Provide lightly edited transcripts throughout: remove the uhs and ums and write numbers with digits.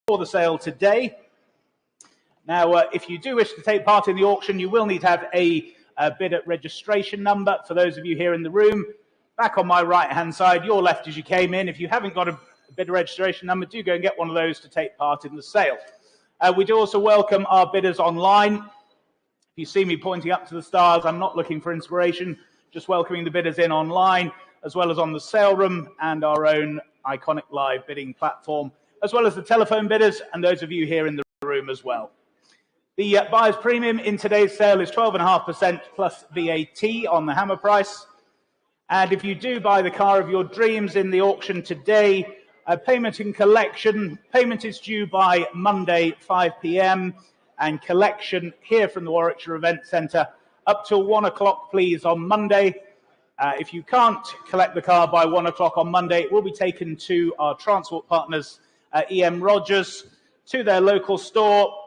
for the sale today. Now, if you do wish to take part in the auction, you will need to have a bidder registration number. For those of you here in the room, back on my right-hand side, your left as you came in. If you haven't got a bidder registration number, do go and get one of those to take part in the sale. We do also welcome our bidders online. If you see me pointing up to the stars, I'm not looking for inspiration, just welcoming the bidders in online, as well as on the sale room and our own Iconic live bidding platform, as well as the telephone bidders and those of you here in the room as well. The buyer's premium in today's sale is 12.5% plus VAT on the hammer price. And if you do buy the car of your dreams in the auction today, payment and collection, payment is due by Monday 5 p.m. and collection here from the Warwickshire Event Centre up till 1 o'clock, please, on Monday. If you can't collect the car by 1 o'clock on Monday, it will be taken to our transport partners, EM Rogers, to their local store.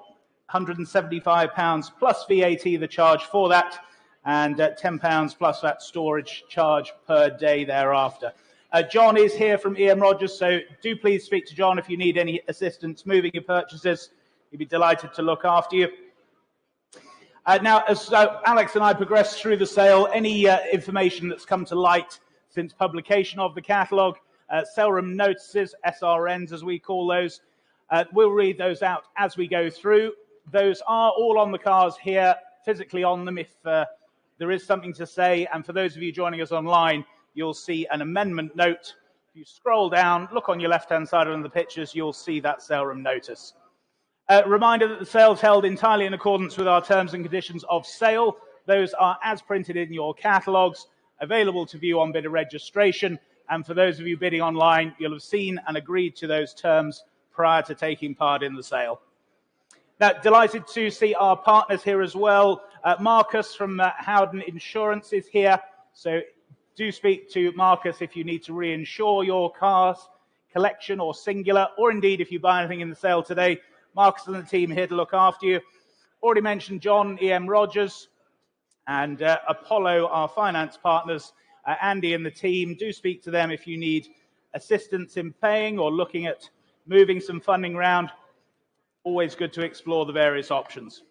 £175 plus VAT, the charge for that, and £10 plus that storage charge per day thereafter. John is here from EM Rogers, so do please speak to John if you need any assistance moving your purchases. He'd be delighted to look after you. Now, as Alex and I progress through the sale, any information that's come to light since publication of the catalogue, sale room notices, SRNs as we call those, we'll read those out as we go through. Those are all on the cars here, physically on them if there is something to say. And for those of you joining us online, you'll see an amendment note. If you scroll down, look on your left-hand side on the pictures, you'll see that sale room notice. Reminder that the sale is held entirely in accordance with our terms and conditions of sale. Those are as printed in your catalogues, available to view on bidder registration. And for those of you bidding online, you'll have seen and agreed to those terms prior to taking part in the sale. Now, delighted to see our partners here as well. Marcus from Howden Insurance is here. So do speak to Marcus if you need to reinsure your cars, collection or singular, or indeed if you buy anything in the sale today. Marcus and the team here to look after you. Already mentioned John, EM Rogers, and Apollo, our finance partners. Andy and the team, do speak to them if you need assistance in paying or looking at moving some funding around. Always good to explore the various options.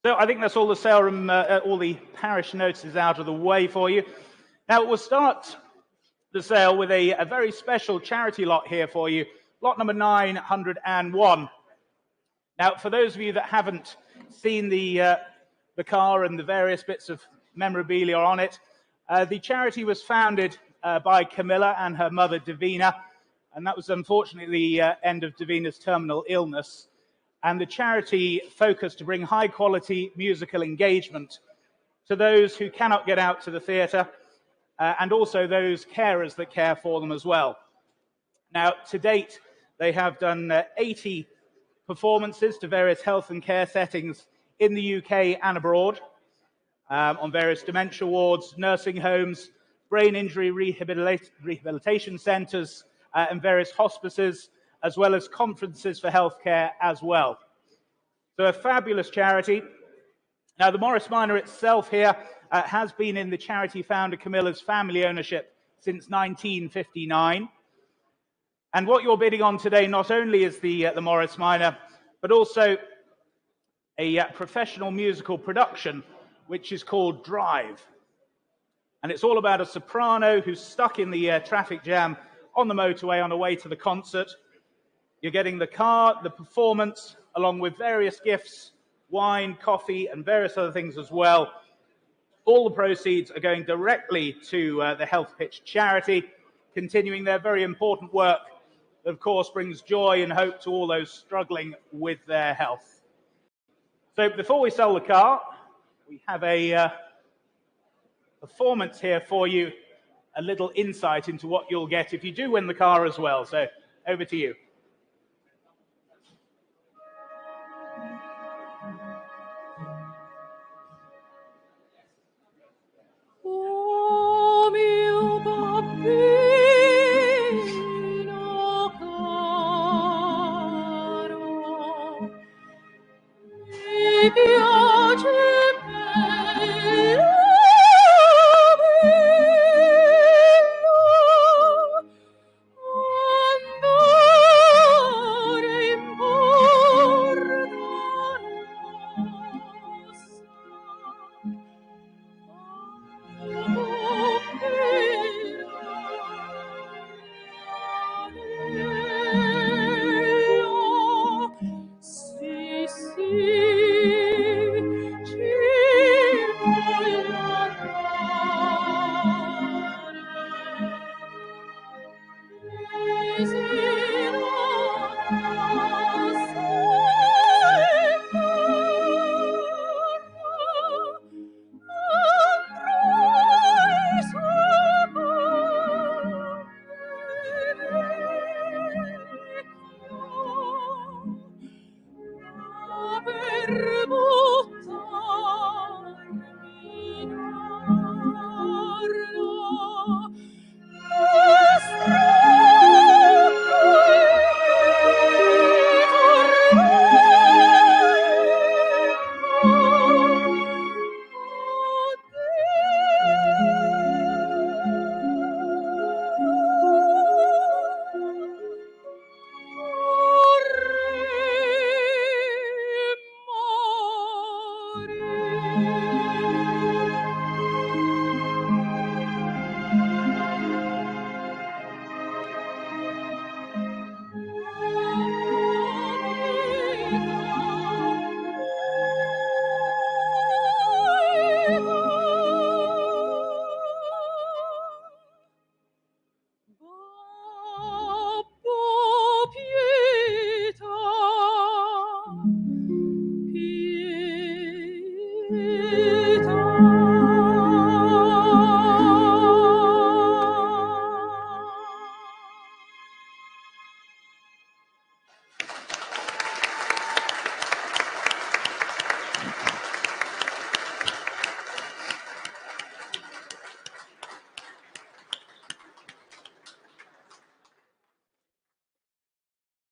So I think that's all the sale room, all the parish notices out of the way for you. Now we'll start the sale with a very special charity lot here for you, lot number 901. Now, for those of you that haven't seen the car and the various bits of memorabilia on it, the charity was founded by Camilla and her mother Davina. And that was unfortunately the end of Davina's terminal illness. And the charity focused to bring high-quality musical engagement to those who cannot get out to the theatre, and also those carers that care for them as well. Now, to date, they have done 80 performances to various health and care settings in the UK and abroad, on various dementia wards, nursing homes, brain injury rehabilitation centres, and various hospices, as well as conferences for healthcare as well. So a fabulous charity. Now, the Morris Minor itself here has been in the charity founder Camilla's family ownership since 1959. And what you're bidding on today not only is the Morris Minor, but also a professional musical production, which is called Drive. And it's all about a soprano who's stuck in the traffic jam on the motorway on the way to the concert. You're getting the car, the performance, along with various gifts, wine, coffee, and various other things as well. All the proceeds are going directly to the Health Pitch charity, continuing their very important work that, of course, brings joy and hope to all those struggling with their health. So before we sell the car, we have a performance here for you, a little insight into what you'll get if you do win the car as well. So over to you. Oh, mio bambino caro, mi piace bello. Quando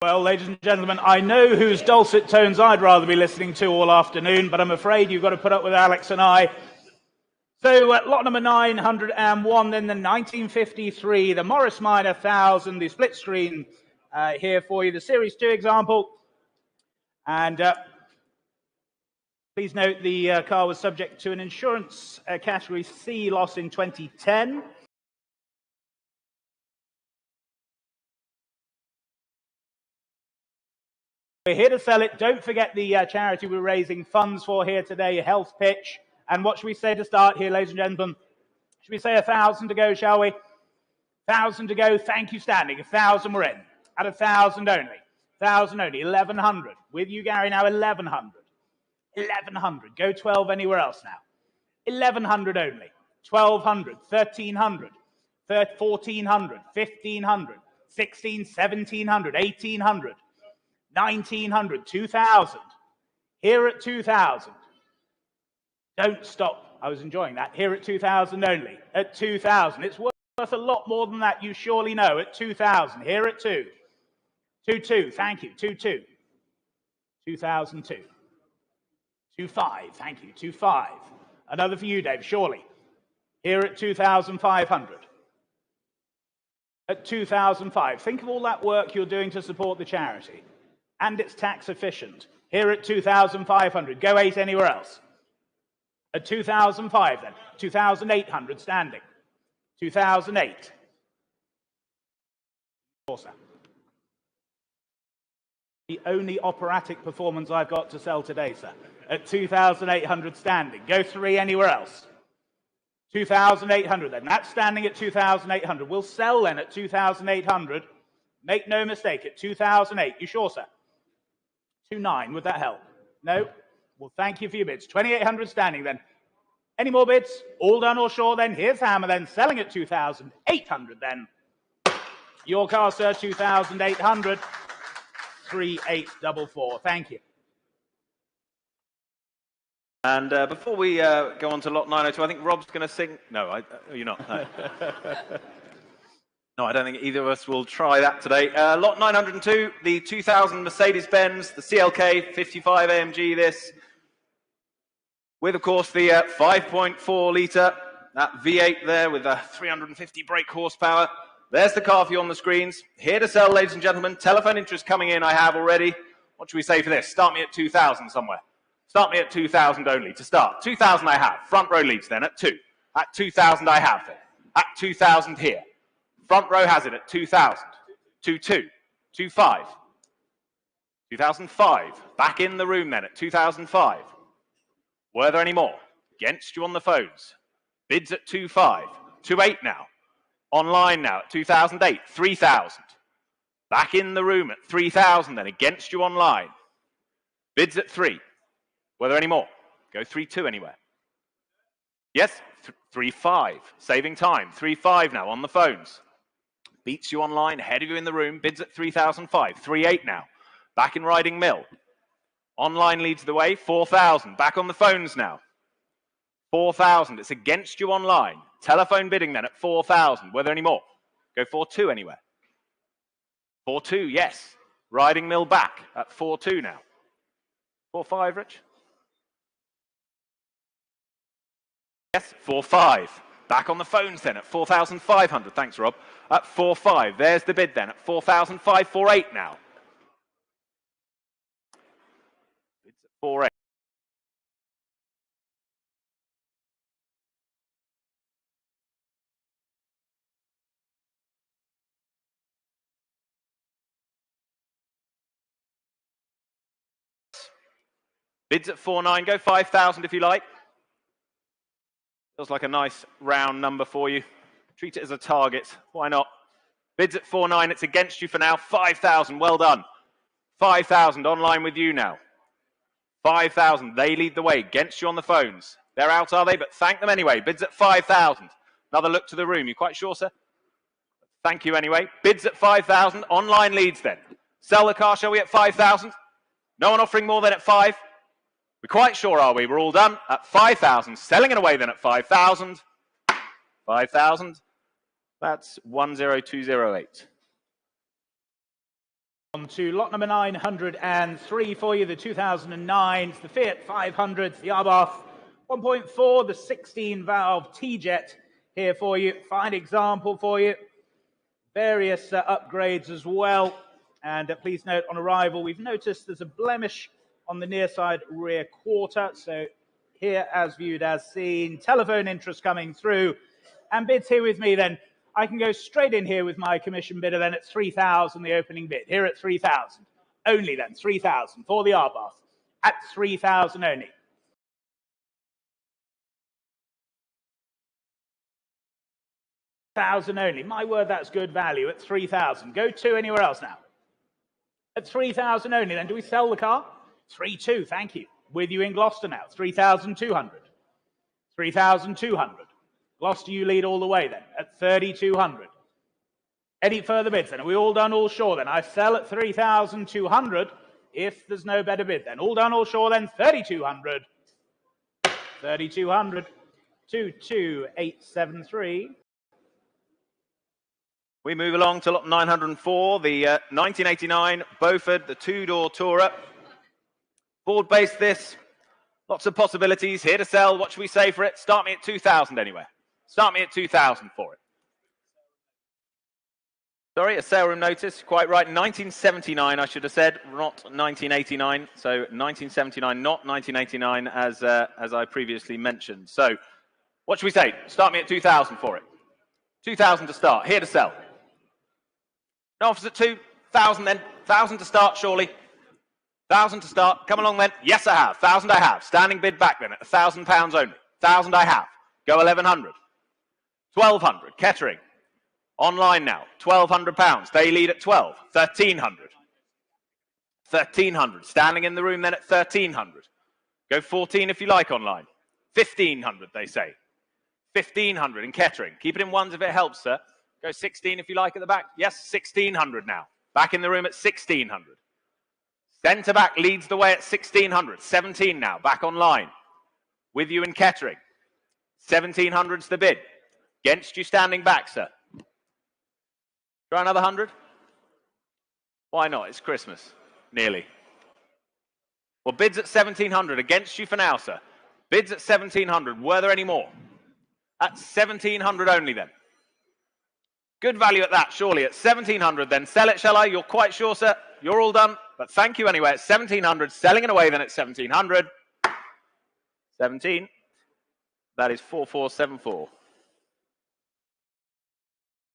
Well, ladies and gentlemen, I know whose dulcet tones I'd rather be listening to all afternoon, but I'm afraid you've got to put up with Alex and I. So lot number 901, then the 1953, the Morris Minor 1000, the split screen here for you, the Series 2 example. And please note the car was subject to an insurance category C loss in 2010. We're here to sell it. Don't forget the charity we're raising funds for here today, Health Pitch. And what should we say to start here, ladies and gentlemen? Should we say 1,000 to go, shall we? 1,000 to go. Thank you, standing. 1,000 we're in. At 1,000 only. 1,000 only. 1,100. With you, Gary, now 1,100. 1,100. Go 12 anywhere else now. 1,100 only. 1,200. 1,300. 1,400. 1,500. 1,600. 1,700. 1,800. 1,900, 2,000. Here at 2,000. Don't stop. I was enjoying that. Here at 2,000 only. At 2,000. It's worth a lot more than that, you surely know. At 2,000. Here at 2. 2,2. Thank you. 2,2. 2,002. 2,5. Thank you. 2,5. Another for you, Dave, surely. Here at 2,500. At 2,005. Think of all that work you're doing to support the charity. And it's tax efficient. Here at 2,500. Go 8 anywhere else. At 2,005 then. 2,800 standing. 2,008. The only operatic performance I've got to sell today, sir. At 2,800 standing. Go 3 anywhere else. 2,800 then. That's standing at 2,800. We'll sell then at 2,800. Make no mistake, at 2,008. You sure, sir? 2,900. Would that help? No? Well, thank you for your bids. 2,800 standing then. Any more bids? All done or sure then? Here's Hammer then. Selling at 2,800 then. Your car, sir, 2,800. 3,844. Thank you. And before we go on to lot 902, I think Rob's going to sing. No, you're not. No. No, I don't think either of us will try that today. Lot 902, the 2000 Mercedes-Benz, the CLK 55 AMG, this. With, of course, the 5.4 litre, that V8 there with 350 brake horsepower. There's the car for you on the screens. Here to sell, ladies and gentlemen. Telephone interest coming in, I have already. What should we say for this? Start me at 2,000 somewhere. Start me at 2,000 only to start. 2,000 I have. Front row leads then at 2. At 2,000 I have then. At 2,000 here. Front row has it at 2,000. 2,2. 2,5. 2005. Back in the room then at 2005. Were there any more? Against you on the phones. Bids at 2,5. 2,8 now. Online now at 2008. 3,000. Back in the room at 3,000 then. Against you online. Bids at 3. Were there any more? Go 3,2 anywhere. Yes, 3,5. Saving time. 3,5 now on the phones. Beats you online, ahead of you in the room. Bids at 3,005. 3,8 now. Back in Riding Mill. Online leads the way, 4,000. Back on the phones now. 4,000. It's against you online. Telephone bidding then at 4,000. Were there any more? Go 4-2 anywhere. 4-2, yes. Riding Mill back at 4-2 now. 4-5, Rich? Yes, 4-5. Back on the phones then at 4,500. Thanks, Rob. At 4-5. There's the bid then at 4,548 now. Bids at 4-8. Bids at 4-9. Go 5,000 if you like. Feels like a nice round number for you. Treat it as a target. Why not? Bids at 4-9. It's against you for now. 5,000. Well done. 5,000 online with you now. 5,000. They lead the way. Against you on the phones. They're out, are they? But thank them anyway. Bids at 5,000. Another look to the room. You quite sure, sir? Thank you anyway. Bids at 5,000. Online leads then. Sell the car, shall we, at 5,000? No one offering more than at 5? We're quite sure, are we? We're all done at 5,000. Selling it away then at 5,000. 5,000. That's 10208. On to lot number 903 for you, the 2009, the Fiat 500, the Abarth 1.4, the 16-valve T-Jet here for you. Fine example for you. Various upgrades as well. And please note, on arrival, we've noticed there's a blemish on the near side rear quarter. So here, as viewed, as seen, telephone interest coming through. And bids here with me then. I can go straight in here with my commission bidder then at 3,000, the opening bid. Here at 3,000. Only then, 3,000 for the Abarth. At 3,000 only. 1,000 only. My word, that's good value at 3,000. Go to anywhere else now. At 3,000 only then. Do we sell the car? 3,200, thank you. With you in Gloucester now, 3,200. 3,200. Gloucester, you lead all the way then, at 3,200. Any further bids then? Are we all done, all sure then? I sell at 3,200 if there's no better bid then. All done, all sure then, 3,200. 3,200. 22873. We move along to lot 904, the 1989 Beaufort, the two-door Tourer. Board-based this, lots of possibilities, here to sell. What should we say for it? Start me at 2,000 anywhere. Start me at 2,000 for it. Sorry, a sale room notice, quite right, 1979 I should have said, not 1989. So 1979, not 1989 as I previously mentioned. So what should we say? Start me at 2,000 for it. 2,000 to start, here to sell. No offers at 2,000 then, 1,000 to start surely. 1,000 to start. Come along then. Yes, I have. 1,000 I have. Standing bid back then at £1,000 only. 1,000 I have. Go 1,100. 1,200. Catering. Online now. £1,200. They lead at 12. 1,300. 1,300. Standing in the room then at 1,300. Go 14 if you like online. 1,500 they say. 1,500 in catering. Keep it in ones if it helps, sir. Go 16 if you like at the back. Yes, 1,600 now. Back in the room at 1,600. Centre back leads the way at 1,600. 17 now, back online. With you in catering. 1,700's the bid. Against you standing back, sir. Try another 100? Why not? It's Christmas. Nearly. Well, bids at 1,700. Against you for now, sir. Bids at 1,700. Were there any more? At 1,700 only then. Good value at that, surely. At 1,700 then. Sell it, shall I? You're quite sure, sir? You're all done? But thank you anyway, at 1,700, selling it away then at 1,700. 17, that is 4474.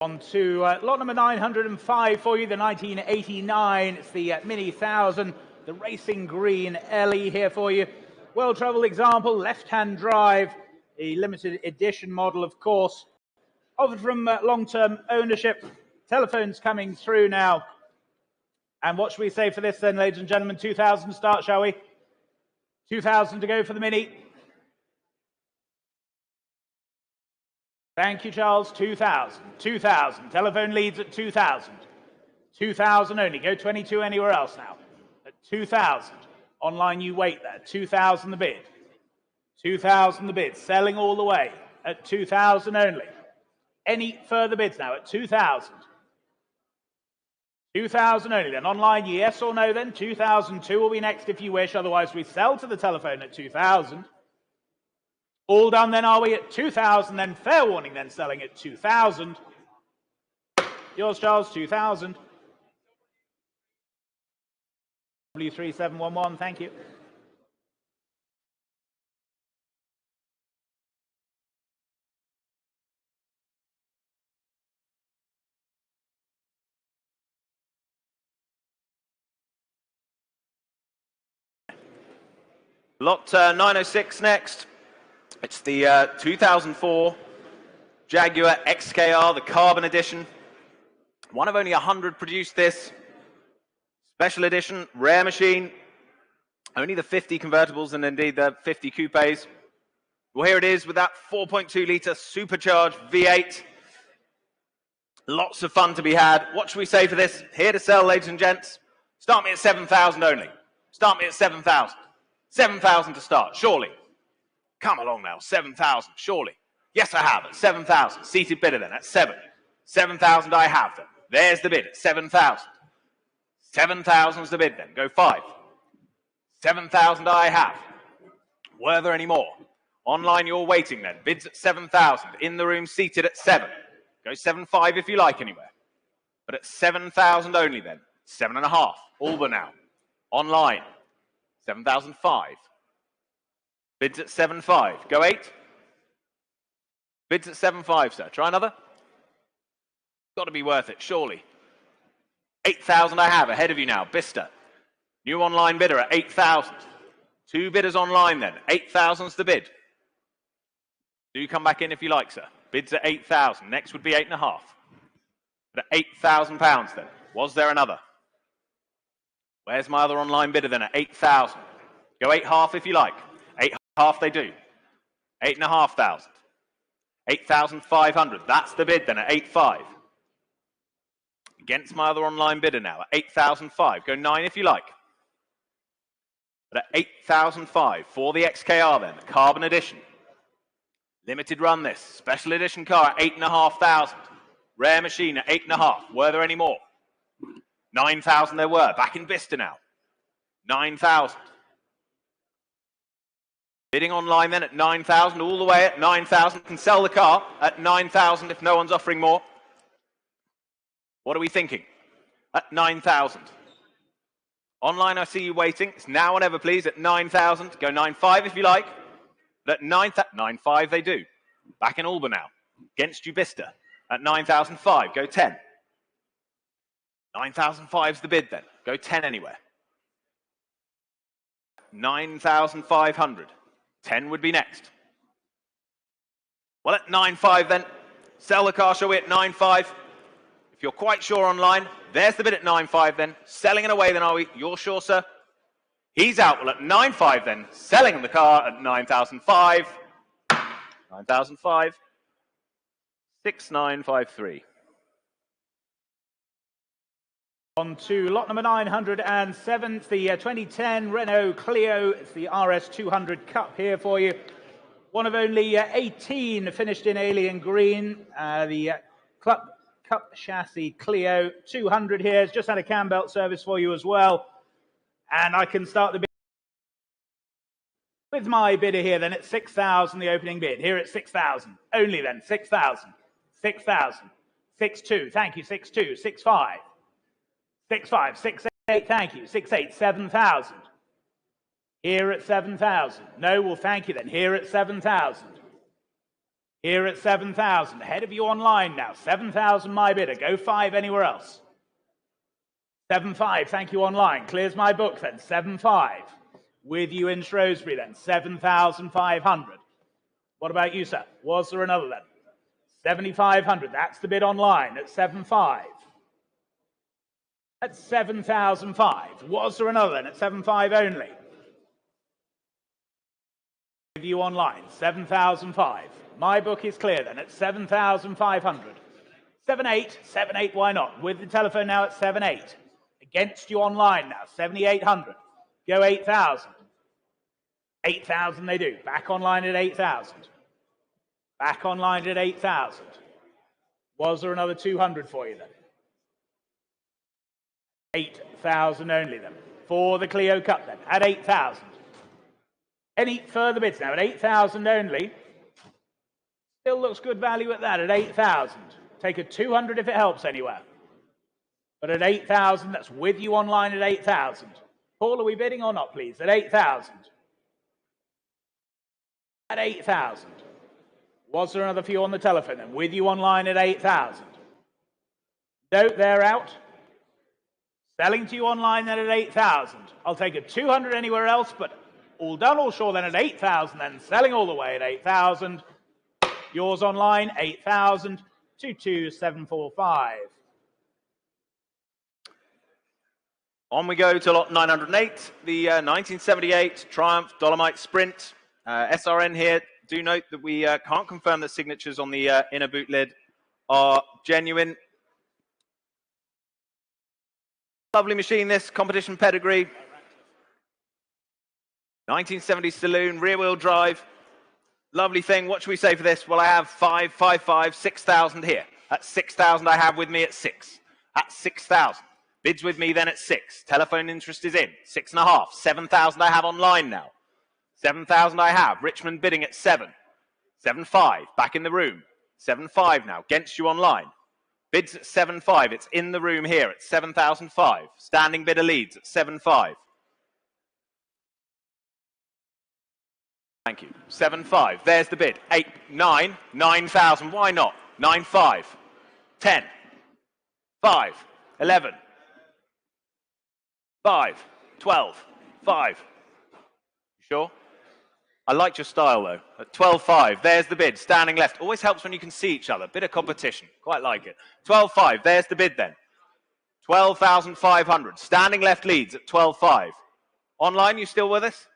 On to lot number 905 for you, the 1989. It's the Mini 1000, the racing green LE here for you. Well-travelled example, left-hand drive, a limited edition model, of course. Offered from long-term ownership. Telephones coming through now. And what should we say for this then, ladies and gentlemen? 2,000 start, shall we? 2,000 to go for the Mini. Thank you, Charles. 2,000. 2,000. Telephone leads at 2,000. 2,000 only. Go 22 anywhere else now. At 2,000. Online you wait there. 2,000 the bid. 2,000 the bid. Selling all the way at 2,000 only. Any further bids now at 2,000? 2,000 only then. Online, yes or no then? 2,002 will be next if you wish. Otherwise, we sell to the telephone at 2,000. All done then, are we at 2,000 then? Fair warning then, selling at 2,000. Yours, Charles, 2,000. W3711, thank you. Lot 906 next. It's the 2004 Jaguar XKR, the Carbon Edition. One of only 100 produced this. Special edition, rare machine. Only the 50 convertibles and indeed the 50 coupes. Well, here it is with that 4.2 litre supercharged V8. Lots of fun to be had. What should we say for this? Here to sell, ladies and gents. Start me at 7,000 only. Start me at 7,000. 7,000 to start, surely. Come along now, 7,000, surely. Yes, I have, at 7,000. Seated bidder then, at 7. 7,000 I have then. There's the bid, at 7,000. 7,000's the bid then, go 5. 7,000 I have. Were there any more? Online you're waiting then, bids at 7,000. In the room seated at 7. Go 7.5 if you like anywhere. But at 7,000 only then. 7.5, Alba now. Online. 7,005. Bids at 7.5. Go 8. Bids at 7.5, sir. Try another. Got to be worth it, surely. 8,000 I have ahead of you now. Bista. New online bidder at 8,000. 2 bidders online then. 8,000's the bid. Do come back in if you like, sir. Bids at 8,000. Next would be 8.5. But at £8,000 then. Was there another? Where's my other online bidder then at 8,000? Go 8.5 if you like. 8.5 they do. 8,500. 8,500. That's the bid then at 8.5. Against my other online bidder now at 8,005. Go 9 if you like. But at 8,005 for the XKR then, the Carbon Edition. Limited run this. Special edition car at 8,500. Rare machine at 8.5. Were there any more? 9,000 there were. Back in Bista now. 9,000. Bidding online then at 9,000. All the way at 9,000. Can sell the car at 9,000 if no one's offering more. What are we thinking? At 9,000. Online I see you waiting. It's now or never please at 9,000. Go 9.5 if you like. But at 9.5 they do. Back in Alba now. Against Jubista. At 9,005. Go 10. 9,005's the bid then. Go 10 anywhere. 9,500. 10 would be next. Well, at 9.5 then. Sell the car, shall we, at 9.5? If you're quite sure online, there's the bid at 9.5 then. Selling it away then, are we? You're sure, sir? He's out. Well, at 9.5 then. Selling the car at 9,005. 9,005. 6,953. On to lot number 907. It's the 2010 Renault Clio. It's the RS200 Cup here for you. One of only 18 finished in alien green. The Cup chassis Clio 200 here. It's just had a cam belt service for you as well. And I can start the bid with my bidder here then at 6,000, the opening bid. Here at 6,000. Only then, 6,000. 6,000. 6.2, thank you, 6.2. 6.5. 6.5. 6.8, thank you. 6.8, 7,000. Here at 7,000. No, well, thank you then. Here at 7,000. Here at 7,000. Ahead of you online now. 7,000, my bidder. Go 5 anywhere else. 7.5, thank you online. Clears my book then. 7.5. With you in Shrewsbury then. 7,500. What about you, sir? Was there another then? 7,500. That's the bid online at 7.5. At 7,005. Was there another then at 7.5 only? With you online. 7,005. My book is clear then at 7,500. 7.8. 7.8, why not? With the telephone now at 7.8. Against you online now, 7,800. Go 8,000. 8,000 they do. Back online at 8,000. Back online at 8,000. Was there another 200 for you then? 8,000 only then. For the Clio Cup then, at 8,000. Any further bids now at 8,000 only? Still looks good value at that, at 8,000. Take a 200 if it helps anywhere. But at 8,000, that's with you online at 8,000. Paul, are we bidding or not, please? At 8,000. At 8,000. Was there another for you on the telephone then? With you online at 8,000. No, they're out. Selling to you online then at 8,000. I'll take a 200 anywhere else, but all done, all sure then at 8,000, then selling all the way at 8,000. Yours online, 8,000, 22745. On we go to lot 908, the 1978 Triumph Dolomite Sprint. SRN here. Do note that we can't confirm that signatures on the inner boot lid are genuine. Lovely machine, this competition pedigree. 1970 saloon, rear wheel drive. Lovely thing. What should we say for this? Well, I have 6,000 here. That's 6,000 I have with me at 6. At 6,000. Bids with me then at 6. Telephone interest is in. 6.5. 7,000 I have online now. 7,000 I have. Richmond bidding at 7. 7.5. Back in the room. 7.5 now. Against you online. Bids at 7.5. It's in the room here at 7,005. Standing bidder leads at 7.5. Thank you. 7.5. There's the bid. 8, 9, 9,000. Why not? 9.5. 10. 5. 11. 5. 12. 5. You sure? I liked your style though. At 12.5. There's the bid. Standing left. Always helps when you can see each other. Bit of competition. Quite like it. 12.5. There's the bid then. 12,500. Standing left leads at 12.5. Online, you still with us?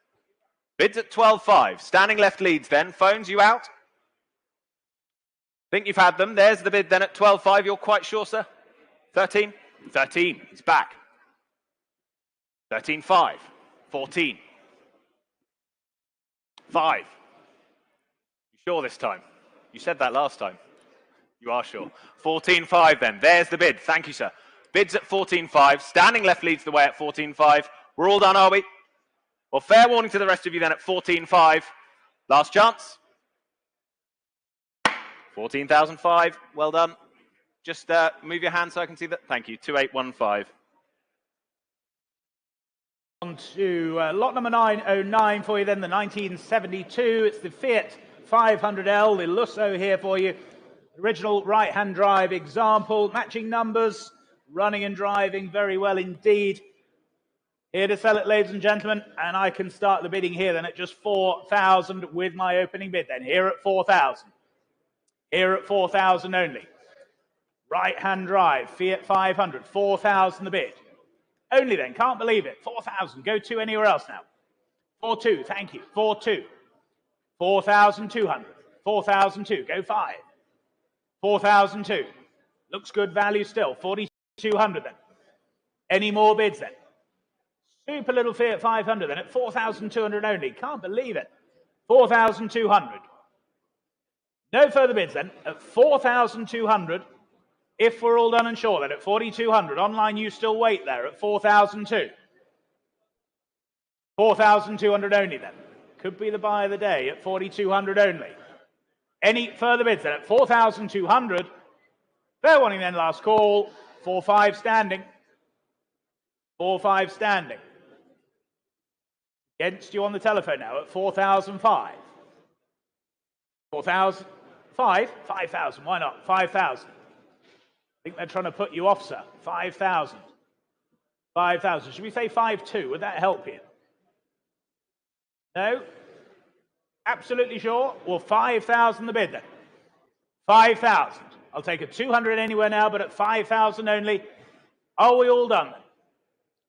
Bids at 12.5. Standing left leads then. Phones, you out? Think you've had them. There's the bid then at 12.5. You're quite sure, sir? 13? 13. He's back. 13.5. 14. 5. You sure this time? You said that last time. You are sure. 14.5 then. There's the bid. Thank you, sir. Bids at 14.5. Standing left leads the way at 14.5. We're all done, are we? Well, fair warning to the rest of you then at 14.5. Last chance. 14,005. Well done. Just move your hand so I can see that. Thank you. 2815. On to lot number 909 for you then, the 1972. It's the Fiat 500L, the Lusso here for you. Original right-hand drive example, matching numbers, running and driving very well indeed. Here to sell it, ladies and gentlemen, and I can start the bidding here then at just 4,000 with my opening bid then. Here at 4,000. Here at 4,000 only. Right-hand drive, Fiat 500, 4,000 the bid. Only then, can't believe it. 4,000. Go to anywhere else now. 4,200. Thank you. 4,200. 4,200. 4,002. Go 5. 4,002. Looks good value still. 4,200 then. Any more bids then? Super little Fiat 500 then at 4,200 only. Can't believe it. 4,200. No further bids then at 4,200. If we're all done and sure, then at 4,200. Online, you still wait there at 4,002. 4,200 only then. Could be the buy of the day at 4,200 only. Any further bids then at 4,200. Fair warning then, last call. 4-5 standing. 4-5 standing. Against you on the telephone now at 4,005. 4,005? 5,000. Why not? 5,000. I think they're trying to put you off, sir. 5,000. 5,000. Should we say 5,200? Would that help you? No? Absolutely sure? Well, 5,000 the bid then. 5,000. I'll take a 200 anywhere now, but at 5,000 only. Are we all done then?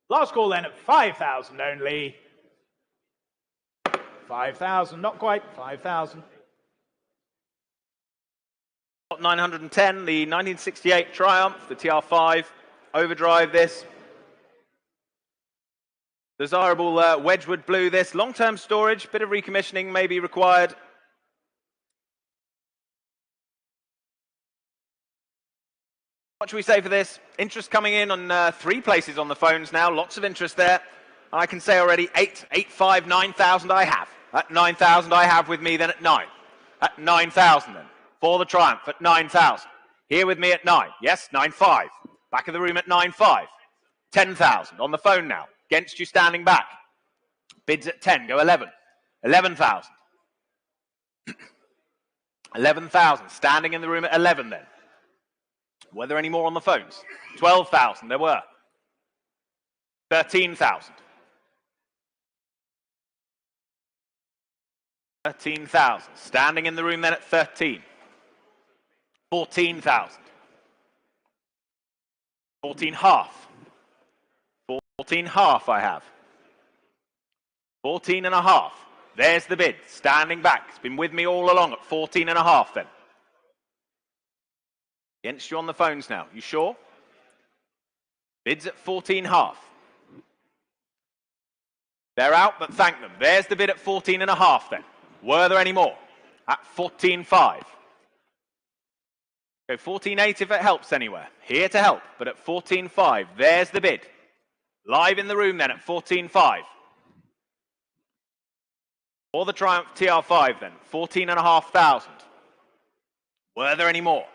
Last call then at 5,000 only. 5,000. Not quite. 5,000. 910, the 1968 Triumph, the TR5, overdrive this. Desirable Wedgwood blue this. Long-term storage, bit of recommissioning may be required. What should we say for this? Interest coming in on 3 places on the phones now. Lots of interest there. I can say already 8, 8, 5, 9,000 I have. At 9,000 I have with me then at 9. At 9,000 then. For the Triumph at 9,000. Here with me at 9. Yes, 9,5. Back of the room at 9,5. 10,000 on the phone now. Against you standing back. Bids at 10. Go 11. 11,000. 11,000. Standing in the room at 11 then. Were there any more on the phones? 12,000. There were. 13,000. 13,000. Standing in the room then at 13. 14,000. 14 half. 14 half I have. 14 and a half. There's the bid. Standing back. It's been with me all along at 14 and a half then. Against you on the phones now. You sure? Bids at 14 half. They're out, but thank them. There's the bid at 14 and a half then. Were there any more? At 14.5. Go 14.8 if it helps anywhere. Here to help, but at 14.5. There's the bid. Live in the room then at 14.5. For the Triumph TR5 then. 14,500. Were there any more?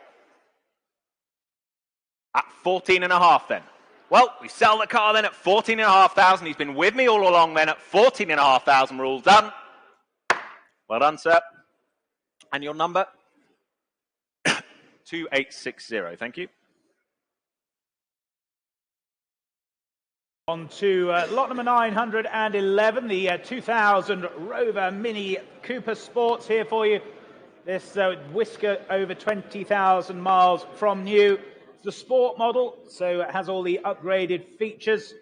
At 14.5 then. Well, we sell the car then at 14,500. He's been with me all along then at 14,500. We're all done. Well done, sir. And your number? 2860. Thank you. On to lot number 911, the 2000 Rover Mini Cooper Sports here for you. This whisker over 20,000 miles from new. It's a sport model, so it has all the upgraded features.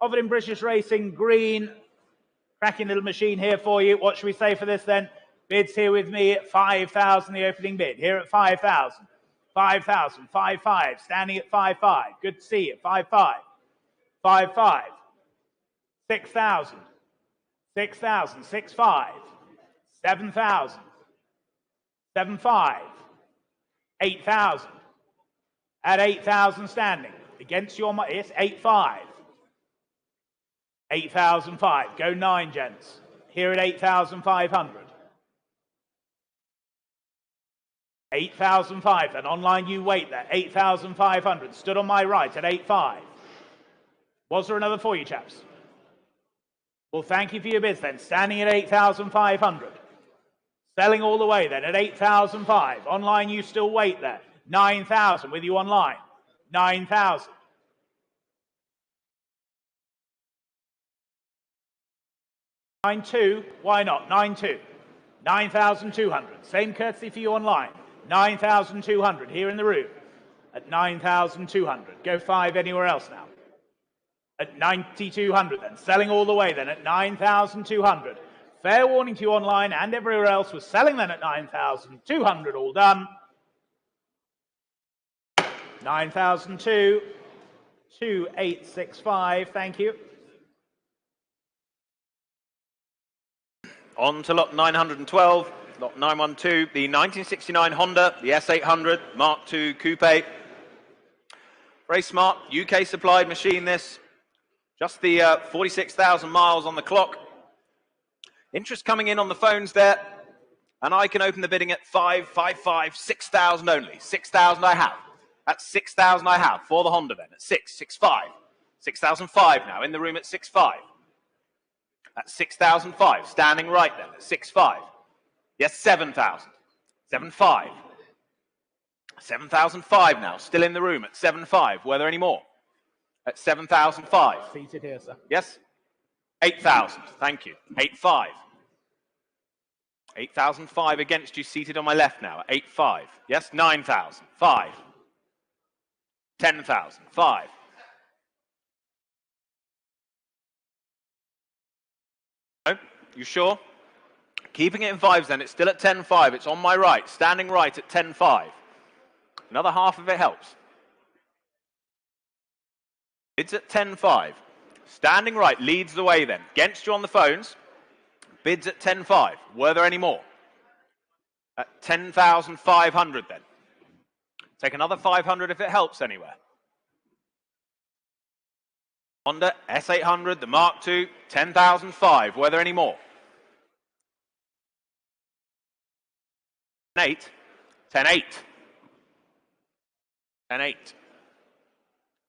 Offered in British Racing Green. Cracking little machine here for you. What should we say for this then? Bids here with me at 5,000, the opening bid. Here at 5,000. 5,000, 5,500. Standing at 5,500. Good to see you. 5,500. 5,500. 6,000. 6,000. 6,500. 7,000. 7,500. 8,000. At 8,000 standing. Against your money. Yes, 8,500. 8,500. Go 9, gents. Here at 8,500. 8,500. And online you wait there. 8,500. Stood on my right at 8,500. Was there another for you, chaps? Well, thank you for your bids then. Standing at 8,500. Selling all the way then at 8,500. Online you still wait there. 9,000 with you online. 9,000. 9,200. Why not? 9,200. 9,200. Same courtesy for you online. 9,200 here in the room at 9,200. Go 5 anywhere else now. At 9,200 then. Selling all the way then at 9,200. Fair warning to you online and everywhere else was selling then at 9,200. All done. 9,002. 2865. Thank you. On to lot 912, lot 912, the 1969 Honda, the S800 Mark II Coupe. Very smart, UK supplied machine this. Just the 46,000 miles on the clock. Interest coming in on the phones there. And I can open the bidding at 5, 5, 5, 6,000 only. 6,000 I have. That's 6,000 I have for the Honda then at 6, 6, 5. 6,005 now in the room at 6, 5. At 6,005, standing right then at 6,500. Yes, 7,000. 7,500. 7,005 now, still in the room at 7,500. Were there any more? At 7,005. Seated here, sir. Yes. 8,000. Thank you. 8,500. 8,005 against you, seated on my left now at 8,500. Yes, 9,000. 5. 10,000. 5. You sure? Keeping it in 5s then. It's still at 10,500. It's on my right. Standing right at 10,500. Another half of it helps. It's at 10,500. Standing right leads the way then. Against you on the phones. Bids at 10.5. Were there any more? At 10,500 then. Take another 500 if it helps anywhere. Honda S800, the Mark II, 10,005. Were there any more? 10.8. 10.8. 10.8.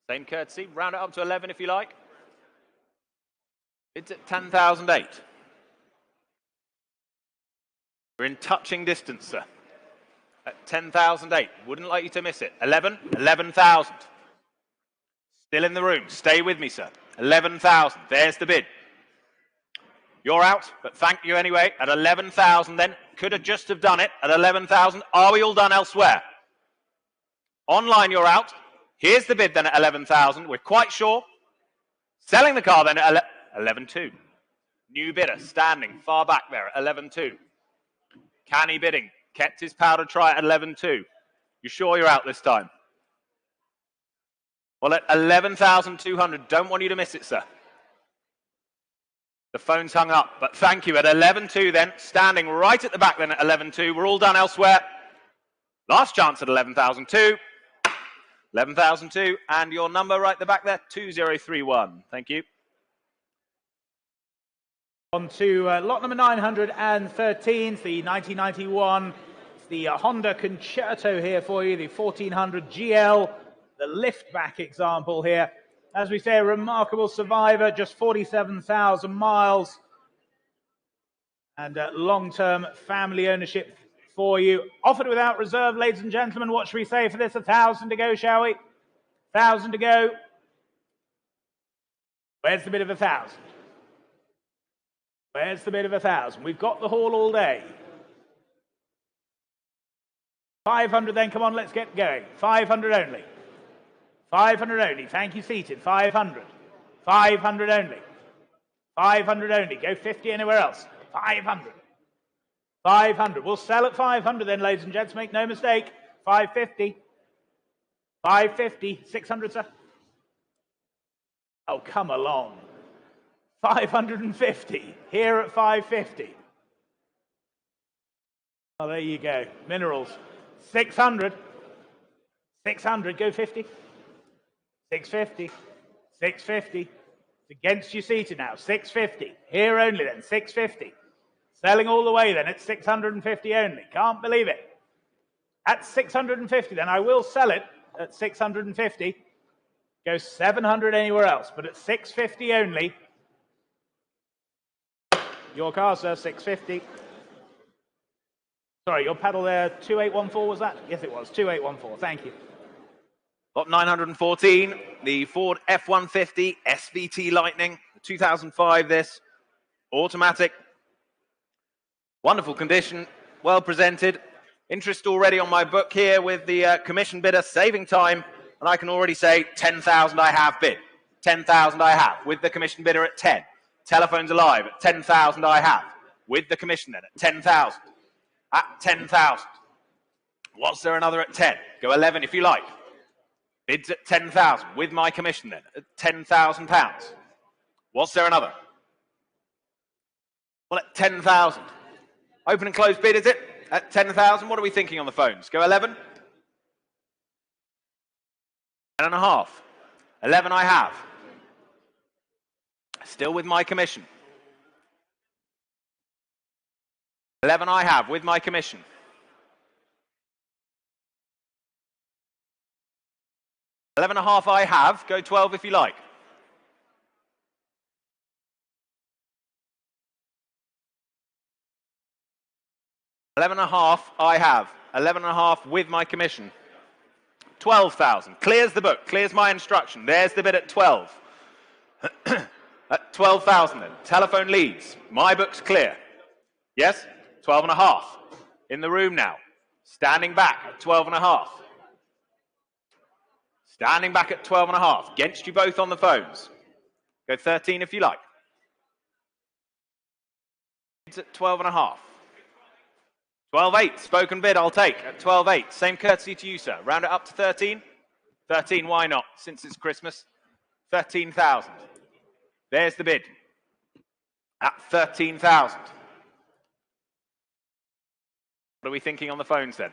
Same courtesy. Round it up to 11 if you like. It's at 10,008. We're in touching distance, sir. At 10,008. Wouldn't like you to miss it. 11. 11,000. Still in the room. Stay with me, sir. 11,000. There's the bid. You're out, but thank you anyway. At 11,000 then. Could have just have done it at 11,000. Are we all done elsewhere? Online, you're out. Here's the bid then at 11,000. We're quite sure. Selling the car then at 11.2. New bidder standing far back there at 11.2. Canny bidding. Kept his powder try at 11.2. You sure you're out this time? Well, at 11,200. Don't want you to miss it, sir. The phone's hung up, but thank you. At 11.2 then, standing right at the back then at 11.2. We're all done elsewhere. Last chance at 11,002. 11,002, and your number right at the back there, 2031. Thank you. On to lot number 913, it's the 1991. It's the Honda Concerto here for you, the 1400 GL, the liftback example here. As we say, a remarkable survivor, just 47,000 miles. And long-term family ownership for you. Offered without reserve, ladies and gentlemen. What should we say for this? 1,000 to go, shall we? 1,000 to go. Where's the bid of 1,000? Where's the bid of 1,000? We've got the haul all day. 500 then, come on, let's get going. 500 only. 500 only. Thank you, seated. 500. 500 only. 500 only. Go 50 anywhere else. 500. 500. We'll sell at 500 then, ladies and gents. Make no mistake. 550. 550. 600, sir. Oh, come along. 550. Here at 550. Oh, there you go. Minerals. 600. 600. Go 50. 650. 650. It's against you seated now. 650. Here only then. 650. Selling all the way then at 650 only. Can't believe it. At 650 then. I will sell it at 650. Go 700 anywhere else. But at 650 only. Your car, sir. 650. Sorry, your paddle there. 2814 was that? Yes, it was. 2814. Thank you. Lot 914, the Ford F-150 SVT Lightning, 2005 this, automatic, wonderful condition, well presented, interest already on my book here with the commission bidder, saving time, and I can already say 10,000 I have bid, 10,000 I have, with the commission bidder at 10, telephones alive at 10,000 I have, with the commission then at 10,000, at 10,000, what's there another at 10, go 11 if you like. Bids at 10,000, with my commission then, at £10,000. Was there another? Well, at 10,000. Open and close bid, is it? At 10,000, what are we thinking on the phones? Go 11? 10.5. 11 I have. Still with my commission. 11 I have, with my commission. 11.5 I have. Go 12 if you like. 11.5 I have. 11.5 with my commission. 12,000. Clears the book. Clears my instruction. There's the bid at 12. At 12,000 then. Telephone leads. My book's clear. Yes? 12.5. In the room now. Standing back at 12.5. Standing back at 12.5. Against you both on the phones. Go 13 if you like. It's at 12.5. 12.8. Spoken bid I'll take at 12.8. Same courtesy to you, sir. Round it up to 13. 13, why not? Since it's Christmas. 13,000. There's the bid at 13,000. What are we thinking on the phones then?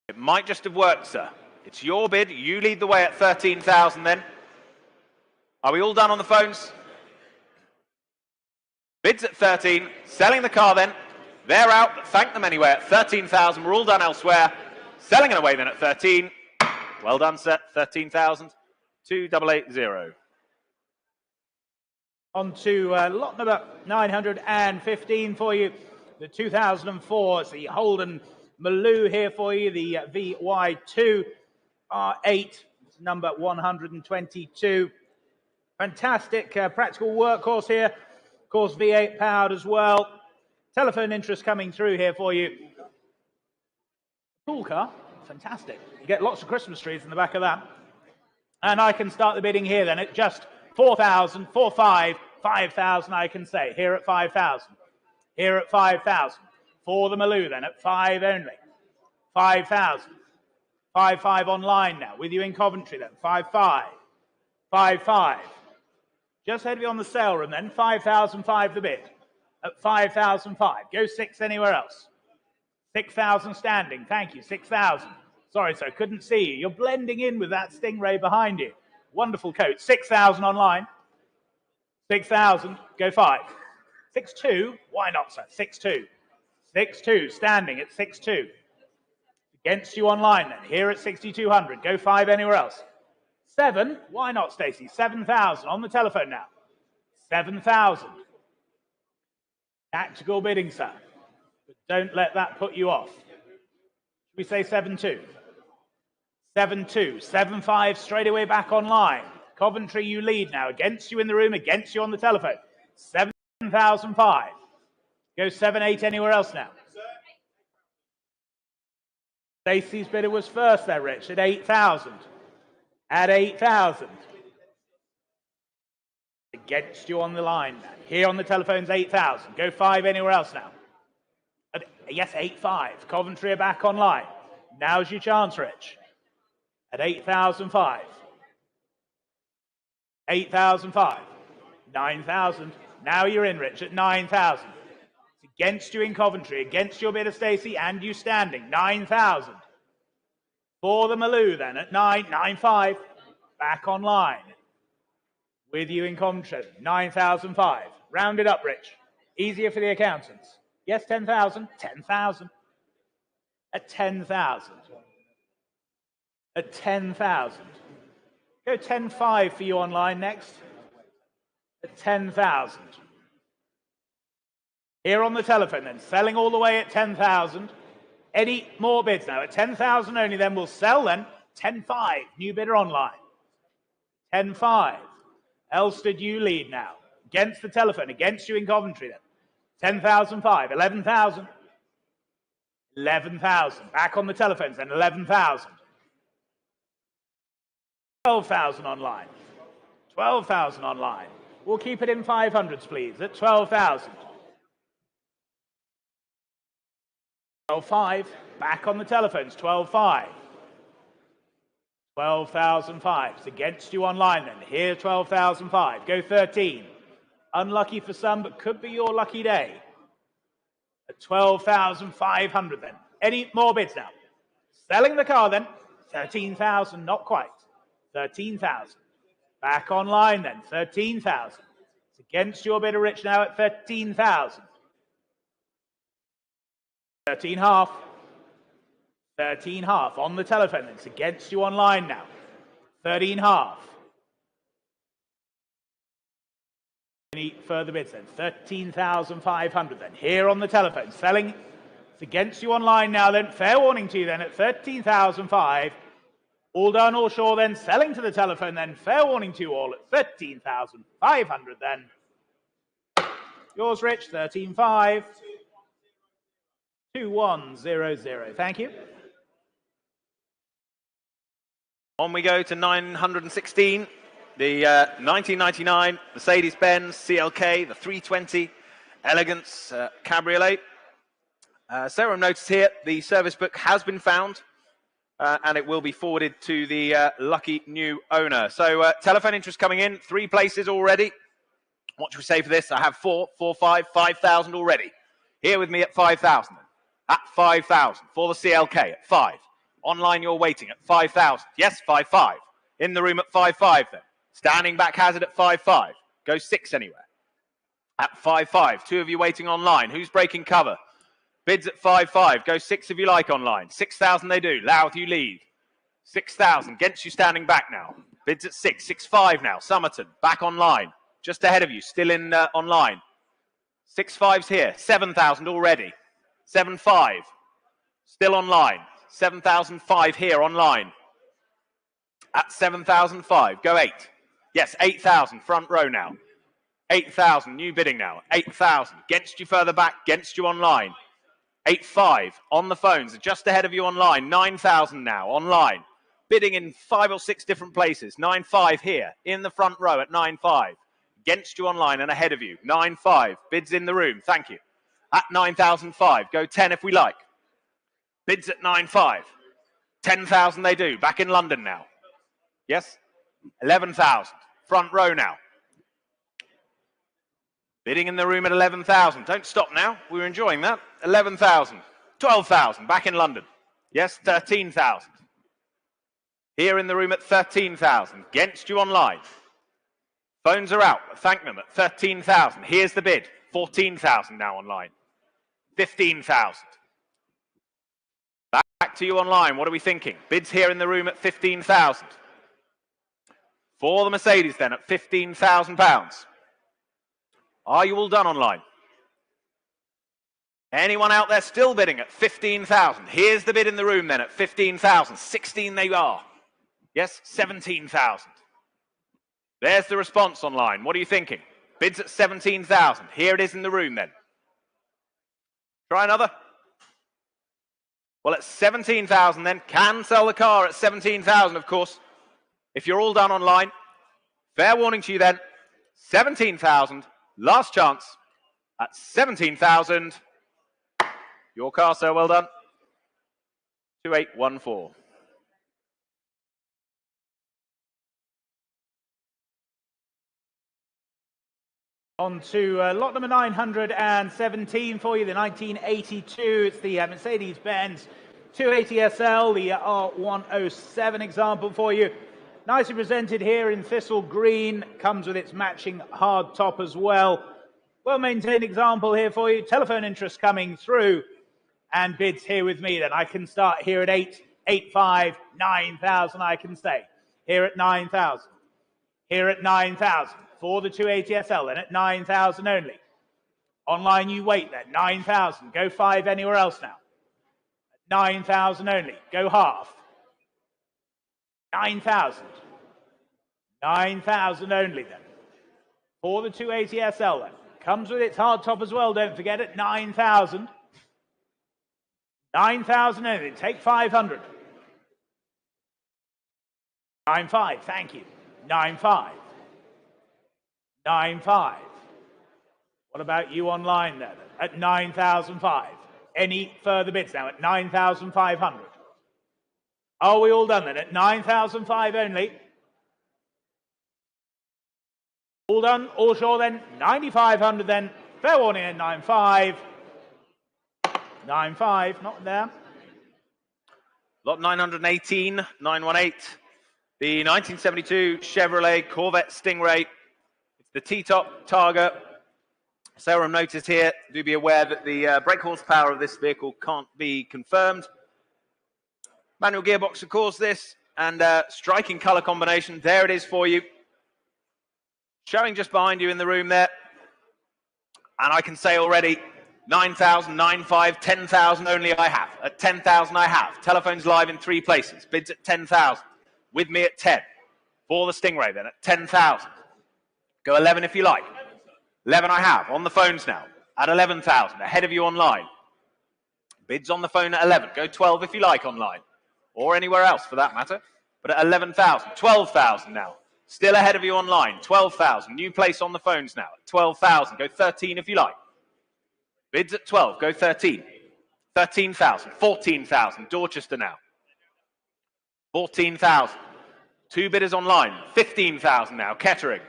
It might just have worked, sir. It's your bid. You lead the way at 13,000 then. Are we all done on the phones? Bids at 13. Selling the car then. They're out, but thank them anyway at 13,000. We're all done elsewhere. Selling it away then at 13. Well done, sir. 13,000. 2880. On to lot number 915 for you. The 2004, it's the Holden Maloo here for you. The VY2 R8, number 122. Fantastic practical workhorse here. Of course, V8 powered as well. Telephone interest coming through here for you. Cool car. Fantastic. You get lots of Christmas trees in the back of that. And I can start the bidding here then at just 4,000, 4,500, 5,000 I can say. Here at 5,000. Here at 5,000. For the Maloo then at 5 only. 5,000. 5,500 online now. With you in Coventry then. 5,500. 5,500. Just ahead of you on the sale room then. 5,005 the bid. At 5,005. Go 6 anywhere else. 6,000 standing. Thank you. 6,000. Sorry, sir. Couldn't see you. You're blending in with that Stingray behind you. Wonderful coat. 6,000 online. 6,000. Go 5. 6,200. Why not, sir? 6,200. 6,200. Standing at 6,200. Against you online then. Here at 6,200. Go 5 anywhere else. 7. Why not, Stacey? 7,000. On the telephone now. 7,000. Tactical bidding, sir. But don't let that put you off. Should we say 7,200? 7,200. 7,500 straight away back online. Coventry, you lead now. Against you in the room, against you on the telephone. 7,005. Go 7,800 anywhere else now. Stacey's bidder was first there, Rich, at 8,000. At 8,000. Against you on the line now. Here on the telephone's 8,000. Go 5 anywhere else now. Yes, 8,500. Coventry are back online. Now's your chance, Rich. At 8,005. 8,005. 9,000. Now you're in, Rich, at 9,000. It's against you in Coventry, against your bidder, Stacey, and you standing. 9,000. For the Maloo then at 9,500. Back online. With you in Coventry. 9,005. Round it up, Rich. Easier for the accountants. Yes, 10,000. 10,000. At 10,000. At 10,000. Go 10,500 for you online next. At 10,000. Here on the telephone then. Selling all the way at 10,000. Any more bids now? At 10,000 only then. We'll sell then. 10,500. New bidder online. 10,500. Elstead, you lead now. Against the telephone. Against you in Coventry then. 10,005. 11,000. 11,000. Back on the telephones then. 11,000. 12,000 online. 12,000 online. We'll keep it in 500s, please, at 12,000. 12,500. Back on the telephones. 12,500. 12,005. It's against you online then. Here, 12,005. Go 13. Unlucky for some, but could be your lucky day. At 12,500 then. Any more bids now? Selling the car then. 13,000. Not quite. 13,000. Back online then. 13,000. It's against your bidder, Rich, now at 13,000. 13,500. 13,500 on the telephone. It's against you online now. 13,500. Any further bids then? 13,500 then. Here on the telephone. Selling. It's against you online now then. Fair warning to you then at 13,500. All done, all sure then. Selling to the telephone then. Fair warning to you all at 13,500 then. Yours, Rich. 13,500. 2100. Thank you. On we go to 916, the 1999 Mercedes-Benz CLK, the 320 Elegance Cabriolet. Sarah noticed here the service book has been found and it will be forwarded to the lucky new owner. So telephone interest coming in, 3 places already. What should we say for this? I have 4, 4, 5, 5,000 already. Here with me at 5,000. At 5,000 for the CLK at 5. Online you're waiting at 5,000. Yes, 5,5. In the room at 5,5 then. Standing back hazard at 5,5. Go 6 anywhere. At 5,5. 2 of you waiting online. Who's breaking cover? Bids at 5,5. Go 6 if you like online. 6,000 they do. Louth you lead. 6,000. Against you standing back now. Bids at 6. 6,5 now. Somerton back online. Just ahead of you. Still in online. 6,5's here. 7,000 already. 7,5. Still online. 7,005 here online. At 7,005. Go 8. Yes, 8,000. Front row now. 8,000. New bidding now. 8,000. Against you further back. Against you online. 8,5 on the phones, just ahead of you online. 9,000 now online. Bidding in 5 or 6 different places. 9,5 here in the front row at 9,5. Against you online and ahead of you. 9,5. Bids in the room. Thank you. At 9,005. Go 10 if we like. Bids at 9,5. 10,000 they do. Back in London now. Yes? 11,000. Front row now. Bidding in the room at 11,000. Don't stop now. We're enjoying that. 11,000. 12,000. Back in London. Yes, 13,000. Here in the room at 13,000. Against you online. Phones are out. Thank them at 13,000. Here's the bid. 14,000 now online. 15,000. Back to you online. What are we thinking? Bids here in the room at 15,000. For the Mercedes then at £15,000. Are you all done online? Anyone out there still bidding at 15,000? Here's the bid in the room then at 15,000. 16 they are. Yes, 17,000. There's the response online. What are you thinking? Bids at 17,000. Here it is in the room then. Try another. Well, at 17,000 then, can sell the car at 17,000, of course. If you're all done online, fair warning to you then, 17,000. Last chance at 17,000. Your car, sir, well done. 2814. On to lot number 917 for you, the 1982. It's the Mercedes-Benz 280SL, the R107 example for you. Nicely presented here in thistle green, comes with its matching hard top as well. Well-maintained example here for you. Telephone interest coming through, and bids here with me then. I can start here at 8, 8,5, 9,000 I can say. Here at 9,000. Here at 9,000. For the 280SL then at 9,000 only. Online you wait then, 9,000. Go 5 anywhere else now. 9,000 only. Go half. 9,000. 9,000 only then. For the 280SL then. Comes with its hard top as well, don't forget it. 9,000. 9,000 only. Take 500. 9,5. Thank you. 9,5. 9,5. What about you online then? At 9,005. Any further bids now at 9,500? Are we all done then? At 9,005 only. All done, all sure then. 9,500 then. Fair warning at 9,5. 9,5, not there. Lot 918, 918. The 1972 Chevrolet Corvette Stingray. The T-top Targa. Serum notice here. Do be aware that the brake horsepower of this vehicle can't be confirmed. Manual gearbox, of course, this. And striking colour combination. There it is for you. Showing just behind you in the room there. And I can say already, 9,000, 9,500, 10,000 only I have. At 10,000 I have. Telephones live in 3 places. Bids at 10,000. With me at 10. For the Stingray then at 10,000. Go 11 if you like. 11 I have. On the phones now. At 11,000. Ahead of you online. Bids on the phone at 11. Go 12 if you like online. Or anywhere else for that matter. But at 11,000. 12,000 now. Still ahead of you online. 12,000. New place on the phones now. At 12,000. Go 13 if you like. Bids at 12. Go 13. 13,000. 14,000. Dorchester now. 14,000. Two bidders online. 15,000 now. Catering.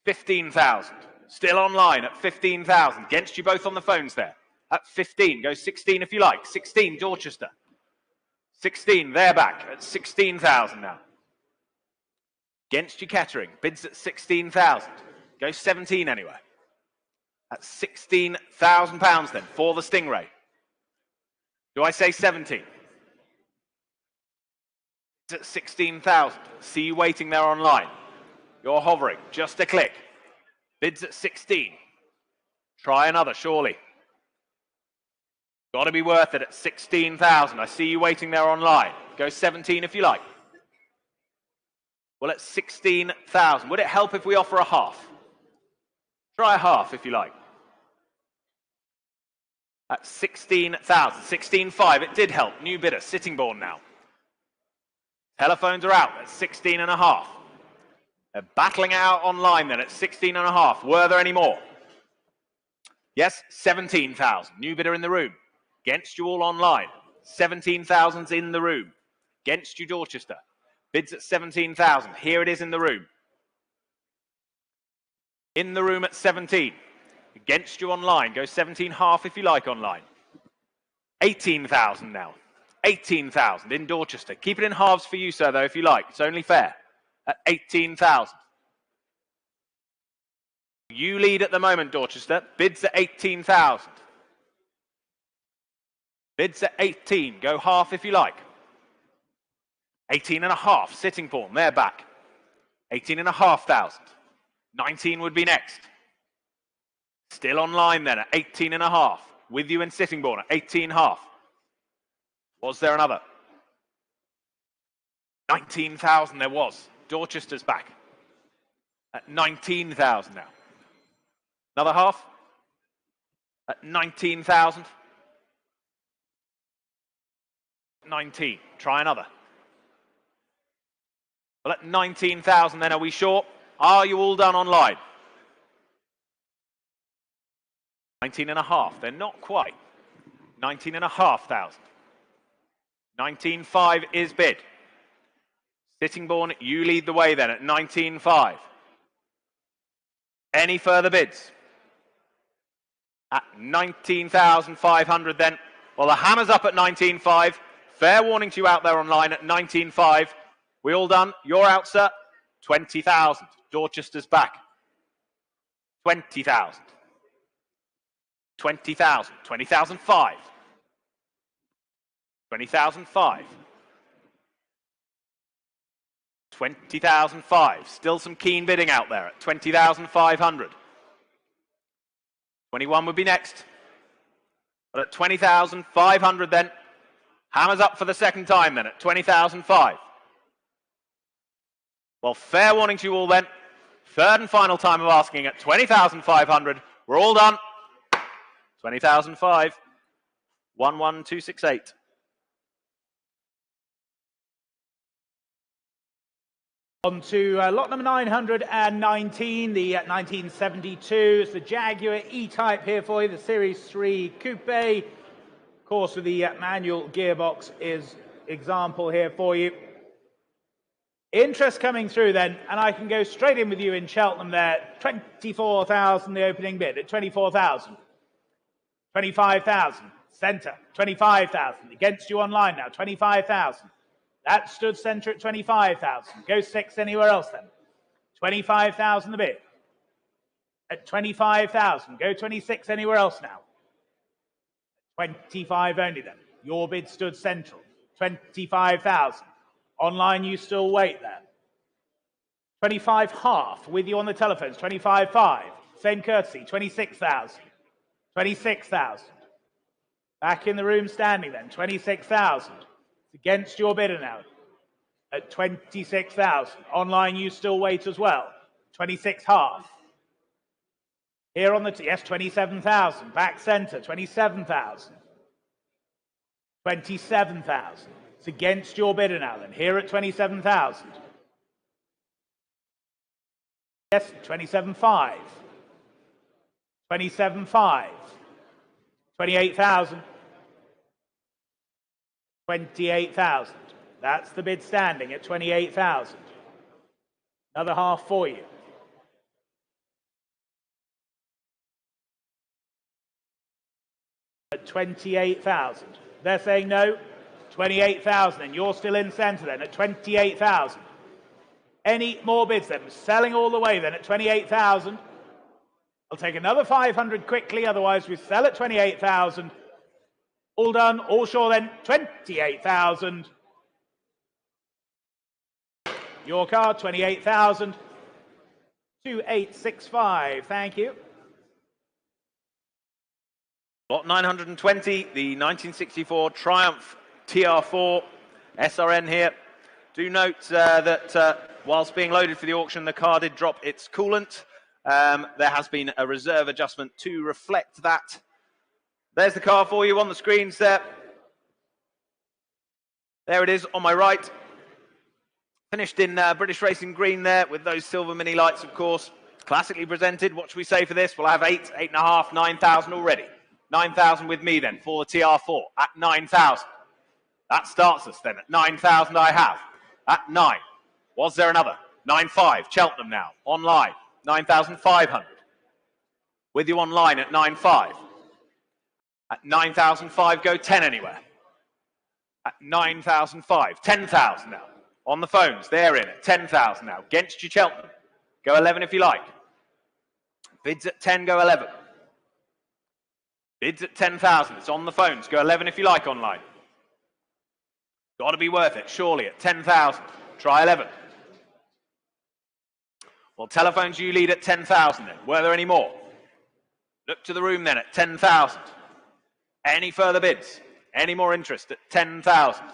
15,000. Still online at 15,000. Against you both on the phones there. At 15. Go 16 if you like. 16, Dorchester. 16, they're back at 16,000 now. Against you, Catering. Bids at 16,000. Go 17 anyway. At £16,000 then for the Stingray. Do I say 17? It's at 16,000. See you waiting there online. You're hovering. Just a click. Bids at 16. Try another, surely. Got to be worth it at 16,000. I see you waiting there online. Go 17 if you like. Well, at 16,000. Would it help if we offer a half? Try a half if you like. At 16,000. 16.5. It did help. New bidder. Sittingbourne now. Telephones are out at 16.5. They're battling out online then at 16.5. Were there any more? Yes, 17,000. New bidder in the room. Against you all online. 17,000's in the room. Against you, Dorchester. Bids at 17,000. Here it is in the room. In the room at 17. Against you online. Go 17.5 if you like online. 18,000 now. 18,000 in Dorchester. Keep it in halves for you, sir, though, if you like. It's only fair. At 18,000. You lead at the moment, Dorchester. Bids at 18,000. Bids at 18. Go half if you like. 18.5. Sittingbourne. They're back. 18,500. 19 would be next. Still online then at 18.5. With you in Sittingbourne at 18.5. Was there another? 19,000 there was. Dorchester's back. At 19,000 now. Another half. At 19,000. 19. Try another. Well, at 19,000 then, are we sure? Are you all done online? 19.5. They're not quite. 19,500. 19.5 is bid. Sittingbourne, you lead the way then at 19.5. Any further bids? At 19,500 then. Well, the hammer's up at 19.5. Fair warning to you out there online at 19.5. We all done? You're out, sir. 20,000. Dorchester's back. 20,000. 20,000. 20,005. 20,005. 20,005. Still some keen bidding out there at 20,500. 21 would be next. But at 20,500 then, hammer's up for the second time then at 20,005. Well, fair warning to you all then. Third and final time of asking at 20,500. We're all done. 20,005. 11268. On to lot number 919, the 1972. It's the Jaguar E-Type here for you, the Series 3 Coupe. Of course, with the manual gearbox is example here for you. Interest coming through then, and I can go straight in with you in Cheltenham there. 24,000 the opening bid at 24,000. 25,000. Centre, 25,000. Against you online now, 25,000. That stood centre at 25,000. Go 6 anywhere else then. 25,000 the bid. At 25,000. Go 26 anywhere else now. 25 only then. Your bid stood central. 25,000. Online you still wait there. 25 half with you on the telephones. 25.5. Same courtesy. 26,000. 26,000. Back in the room standing then. 26,000. Against your bidder now at 26,000. Online you still wait as well. 26 half. Here on the yes, 27,000. Back centre, 27,000. 27,000. It's against your bidder now then. Here at 27,000. Yes, 27.5. 27.5. 28,000. 28,000. That's the bid standing at 28,000. Another half for you. At 28,000. They're saying no. 28,000, and you're still in centre then at 28,000. Any more bids then? Selling all the way then at 28,000. I'll take another 500 quickly, otherwise we sell at 28,000. All done, all sure then, 28,000. Your card, 28,000. 2865, thank you. Lot 920, the 1964 Triumph TR4 SRN here. Do note that whilst being loaded for the auction, the car did drop its coolant. There has been a reserve adjustment to reflect that. There's the car for you on the screens there. There it is on my right. Finished in British Racing green there with those silver mini lights, of course. Classically presented. What should we say for this? We'll have 8, 8.5, 9,000 already. 9,000 with me then for the TR4 at 9,000. That starts us then at 9,000 I have. At 9. Was there another? 9.5. Cheltenham now. Online. 9,500. With you online at 9.5. At 9,005 go 10 anywhere. At 9,005. 10,000 now. On the phones. They're in at 10,000 now. Against you Cheltenham. Go 11 if you like. Bids at 10 go 11. Bids at 10,000. It's on the phones. Go 11 if you like online. Got to be worth it, surely, at 10,000. Try 11. Well, telephones you lead at 10,000 then. Were there any more? Look to the room then at 10,000. Any further bids? Any more interest at 10,000?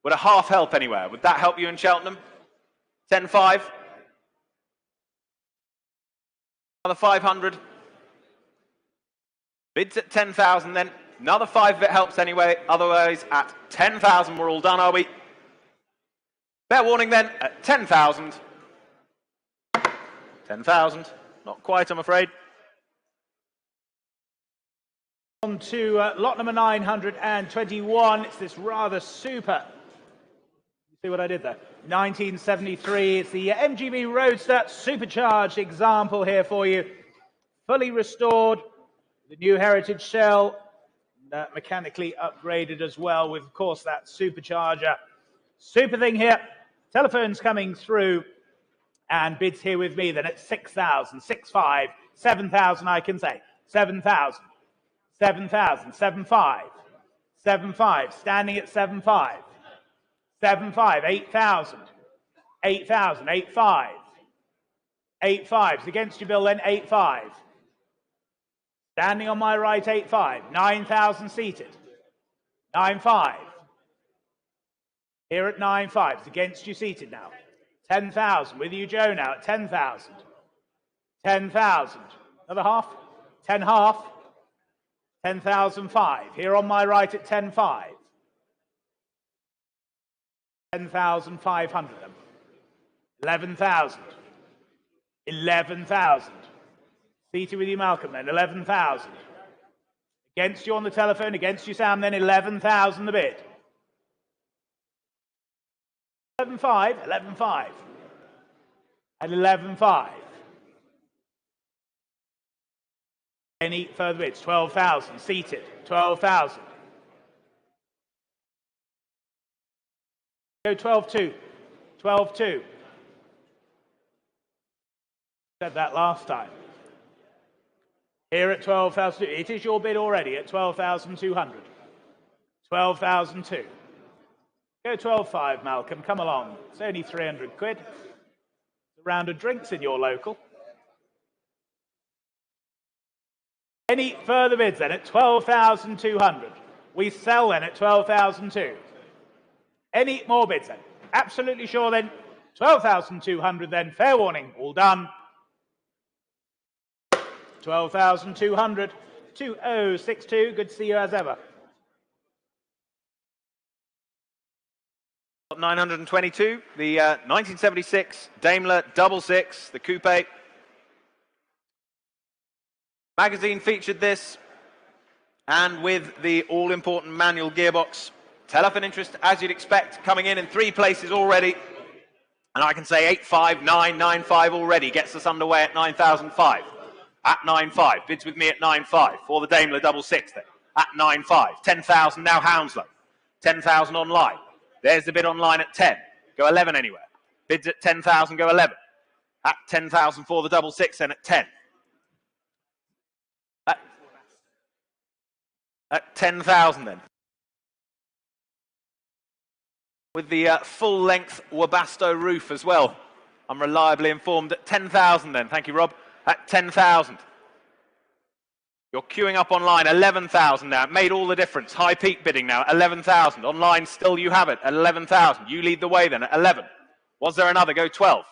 Would a half help anywhere? Would that help you in Cheltenham? 10.5? Another 500? Bids at 10,000 then. Another 5 if it helps anyway. Otherwise, at 10,000 we're all done, are we? Fair warning then, at 10,000. 10,000. Not quite, I'm afraid. On to lot number 921. It's this rather super. You see what I did there? 1973. It's the MGB Roadster supercharged example here for you. Fully restored. The new heritage shell. Mechanically upgraded as well with, of course, that supercharger. Super thing here. Telephones coming through. And bids here with me then at 6,000, 6.5, 7,000 I can say. 7,000, 7,000, 7.5, 7.5, standing at 7.5, 7.5, 8,000, 8,000, 8.5, 8.5's against you, Bill, then 8.5. Standing on my right, 8.5, 9,000 seated, 9.5. Here at 9.5, it's against you seated now. 10,000, with you, Joe, now at 10,000. 10,000. Another half? 10 half. 10,005. Here on my right at 10.5. 10,500 them. 11,000. 11,000. Seated with you, Malcolm, then. 11,000. Against you on the telephone, against you, Sam, then 11,000 the bid. 11.5, 11.5, at 11.5. Any further bids? 12,000, seated, 12,000. Go 12.2, 12.2. Said that last time. Here at 12,000, it is your bid already at 12,200. 12,002. Go 12.5, Malcolm. Come along. It's only 300 quid. It's a round of drinks in your local. Any further bids then at 12,200? We sell then at 12,002. Any more bids then? Absolutely sure then. 12,200 then. Fair warning. All done. 12,200. 2062. Good to see you as ever. 922, the 1976 Daimler Double Six, the coupe. Magazine featured this, and with the all-important manual gearbox, Telephone interest, as you'd expect, coming in 3 places already. And I can say 85995 already gets us underway at 9,005. At 9.5. Bids with me at 9.5 for the Daimler double six then. At 9.5. 10,000 now Hounslow. 10,000 online. There's the bid online at 10. Go 11 anywhere. Bids at 10,000, go 11. At 10,000 for the double six then at 10. At 10,000 then. With the full-length Webasto roof as well. I'm reliably informed at 10,000 then. Thank you, Rob. At 10,000. You're queuing up online, 11,000 now. It made all the difference. High peak bidding now, 11,000. Online, still you have it at 11,000. You lead the way then at 11. Was there another? Go 12.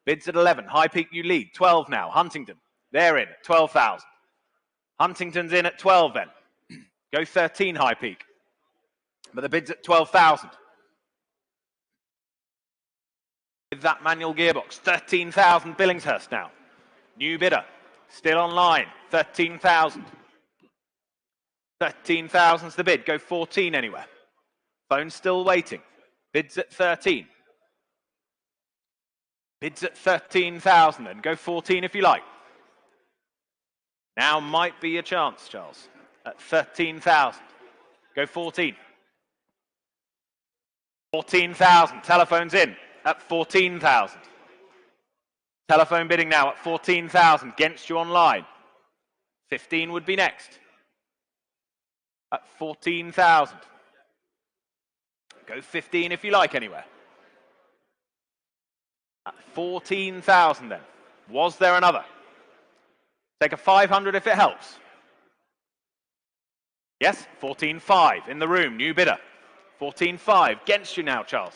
Bids at 11. High peak, you lead. 12 now. Huntington, they're in at 12,000. Huntington's in at 12 then. Go 13 high peak. But the bid's at 12,000. With that manual gearbox, 13,000 Billingshurst now. New bidder, still online, 13,000. 13,000's the bid, go 14 anywhere. Phone's still waiting. Bids at 13. Bids at 13,000 then, go 14 if you like. Now might be your chance, Charles. At 13,000, go 14. 14,000, telephone's in at 14,000. Telephone bidding now at 14,000, against you online. 15 would be next. At 14,000. Go 15 if you like anywhere. At 14,000 then. Was there another? Take a 500 if it helps. Yes, 14.5 in the room, new bidder. 14.5, against you now, Charles.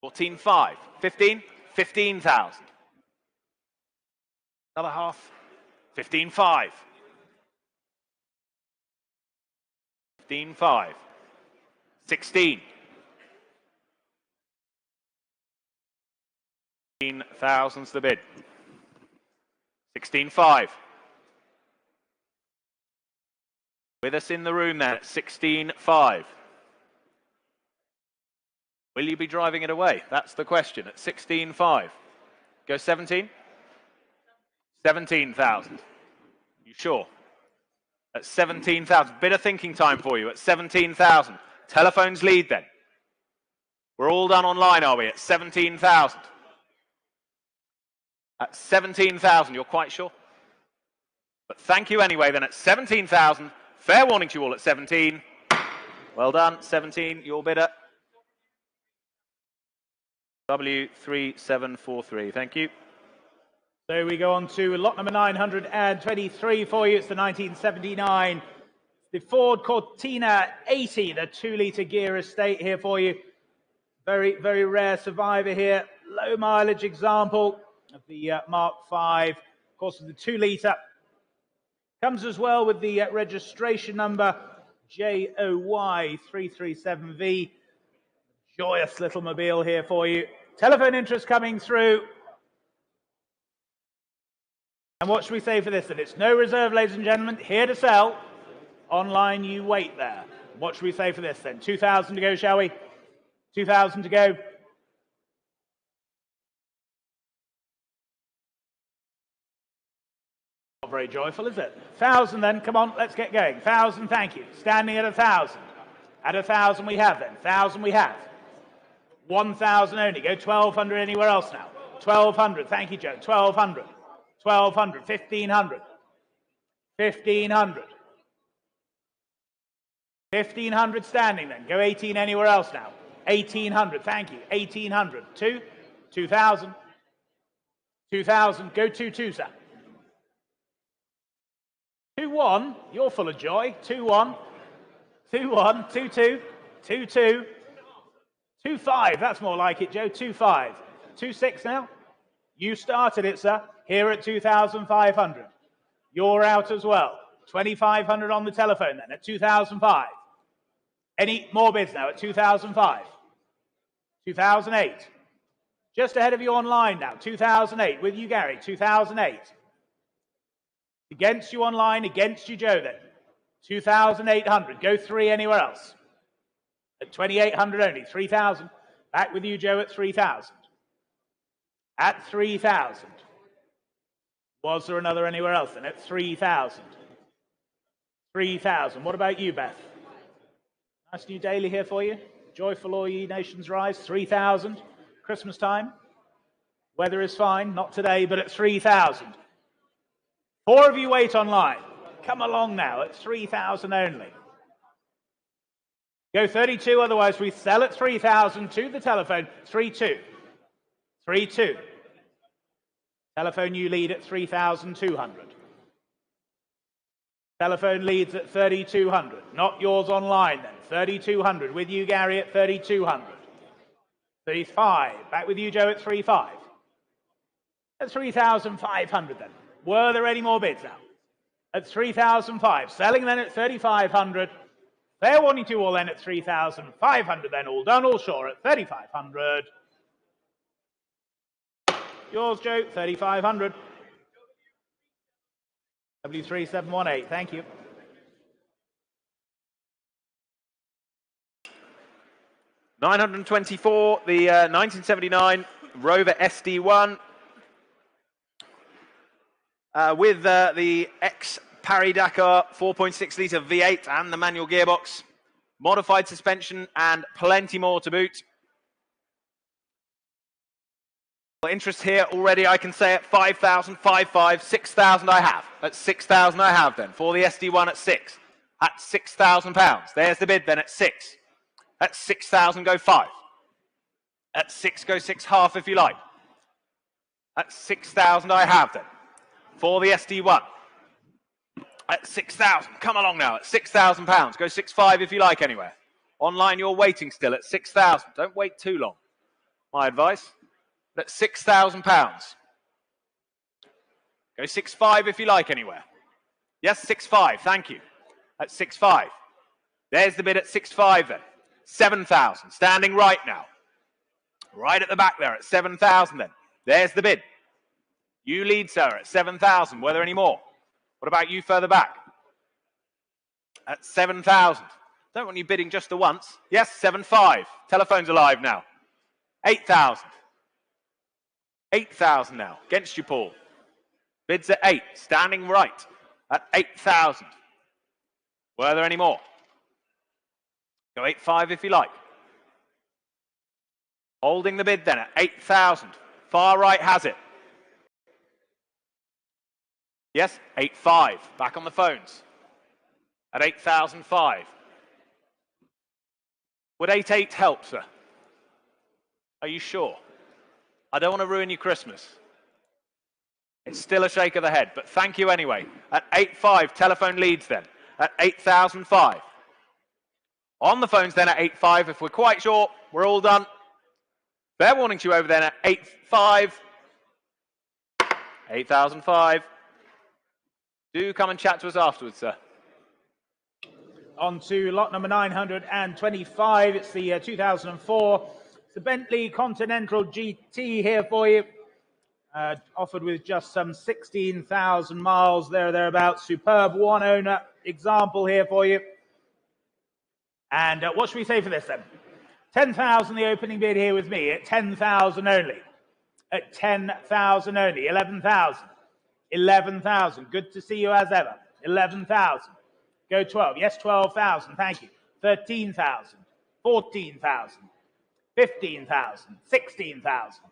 14.5, 15, 15,000. Another half, 15.5. 15.5, 16. 16,000's the bid. 16.5. With us in the room then at 16.5. Will you be driving it away? That's the question at 16.5. Go 17? 17,000. You sure? At 17,000. Bit of thinking time for you at 17,000. Telephones lead then. We're all done online, are we? At 17,000. At 17,000, you're quite sure? But thank you anyway then at 17,000. Fair warning to you all at 17. Well done, 17, your bidder. W3743, thank you. So we go on to lot number 923 for you. It's the 1979. The Ford Cortina 80, the 2-litre gear estate here for you. Very, very rare survivor here. Low mileage example of the Mark V. Of course, the 2-litre. Comes as well with the registration number JOY337V. Joyous little mobile here for you. Telephone interest coming through. And what should we say for this? That it's no reserve, ladies and gentlemen. Here to sell. Online, you wait there. What should we say for this then? 2,000 to go, shall we? 2,000 to go. Not very joyful, is it? 1,000 then. Come on, let's get going. 1,000, thank you. Standing at 1,000. At 1,000 we have then. 1,000 we have. 1,000 only. Go 1,200 anywhere else now. 1,200. Thank you, Joe. 1,200. 1,200. 1,500. 1,500. 1,500 standing then. Go 18 anywhere else now. 1,800. Thank you. 1,800. 2. 2,000. 2,000. Go 2-2, sir. 2-1. You're full of joy. 2-1. 2-1. 2-2. 2-2. 2-5. That's more like it, Joe. 2-5. 2-6 now. You started it, sir. Here at 2,500. You're out as well. 2,500 on the telephone then at 2,005. Any more bids now at 2,005? 2,008. Just ahead of you online now. 2,008. With you, Gary. 2,008. Against you online. Against you, Joe then. 2,800. Go 3 anywhere else. At 2,800 only. 3,000. Back with you, Joe, at 3,000. At 3,000. Was there another anywhere else then? At 3,000. 3,000. What about you, Beth? Nice new daily here for you. Joyful all ye nations rise. 3,000. Christmas time. Weather is fine. Not today, but at 3,000. 4 of you wait online. Come along now at 3,000 only. Go 32, otherwise we sell at 3,000 to the telephone. 3-2. 3-2. Telephone you lead at 3,200. Telephone leads at 3,200. Not yours online then. 3,200. With you, Gary, at 3,200. 35. Back with you, Joe, at 3,500. At 3,500 then. Were there any more bids now? At 3,500. Selling then at 3,500. Fair warning to you all then at 3,500 then. All done, all sure at 3,500. Yours, Joe, 3,500. W3718, thank you. $924, the 1979 Rover SD1 with the ex-Paris-Dakar 4.6-litre V8 and the manual gearbox, modified suspension and plenty more to boot. Interest here already, I can say at 5,000, 5,500, 6,000 I have. At 6,000 I have then, for the SD1 at 6. At £6,000. There's the bid then at 6. At 6,000 go 5. At 6 go 6.5 if you like. At 6,000 I have then, for the SD1. At 6,000, come along now, at £6,000. Go 6.5 if you like anywhere. Online you're waiting still at 6,000. Don't wait too long, my advice. At £6,000. Go 6.5 if you like anywhere. Yes, 6.5, thank you. At 6.5. There's the bid at 6.5 then. 7,000, standing right now. Right at the back there at 7,000 then. There's the bid. You lead, sir, at 7,000. Were there any more? What about you further back? At 7,000. Don't want you bidding just the once. Yes, 7.5. Telephone's alive now. 8,000. 8,000 now. Against you, Paul. Bids at 8. Standing right at 8,000. Were there any more? Go 8.5 if you like. Holding the bid then at 8,000. Far right has it. Yes, 8.5. Back on the phones. At 8,005. Would 8.8 help, sir? Are you sure? I don't want to ruin your Christmas. It's still a shake of the head, but thank you anyway. At 8.5, telephone leads then. At 8,005. On the phones then at 8.5. If we're quite sure, we're all done. Fair warning to you over then at 8.5. 8,005. Do come and chat to us afterwards, sir. On to lot number 925. It's the 2004. It's the Bentley Continental GT here for you. Offered with just some 16,000 miles there or thereabouts. Superb one owner example here for you. And what should we say for this then? 10,000 the opening bid here with me at 10,000 only. At 10,000 only. 11,000. 11,000. Good to see you as ever. 11,000. Go 12. Yes, 12,000. Thank you. 13,000. 14,000. 15,000. 16,000.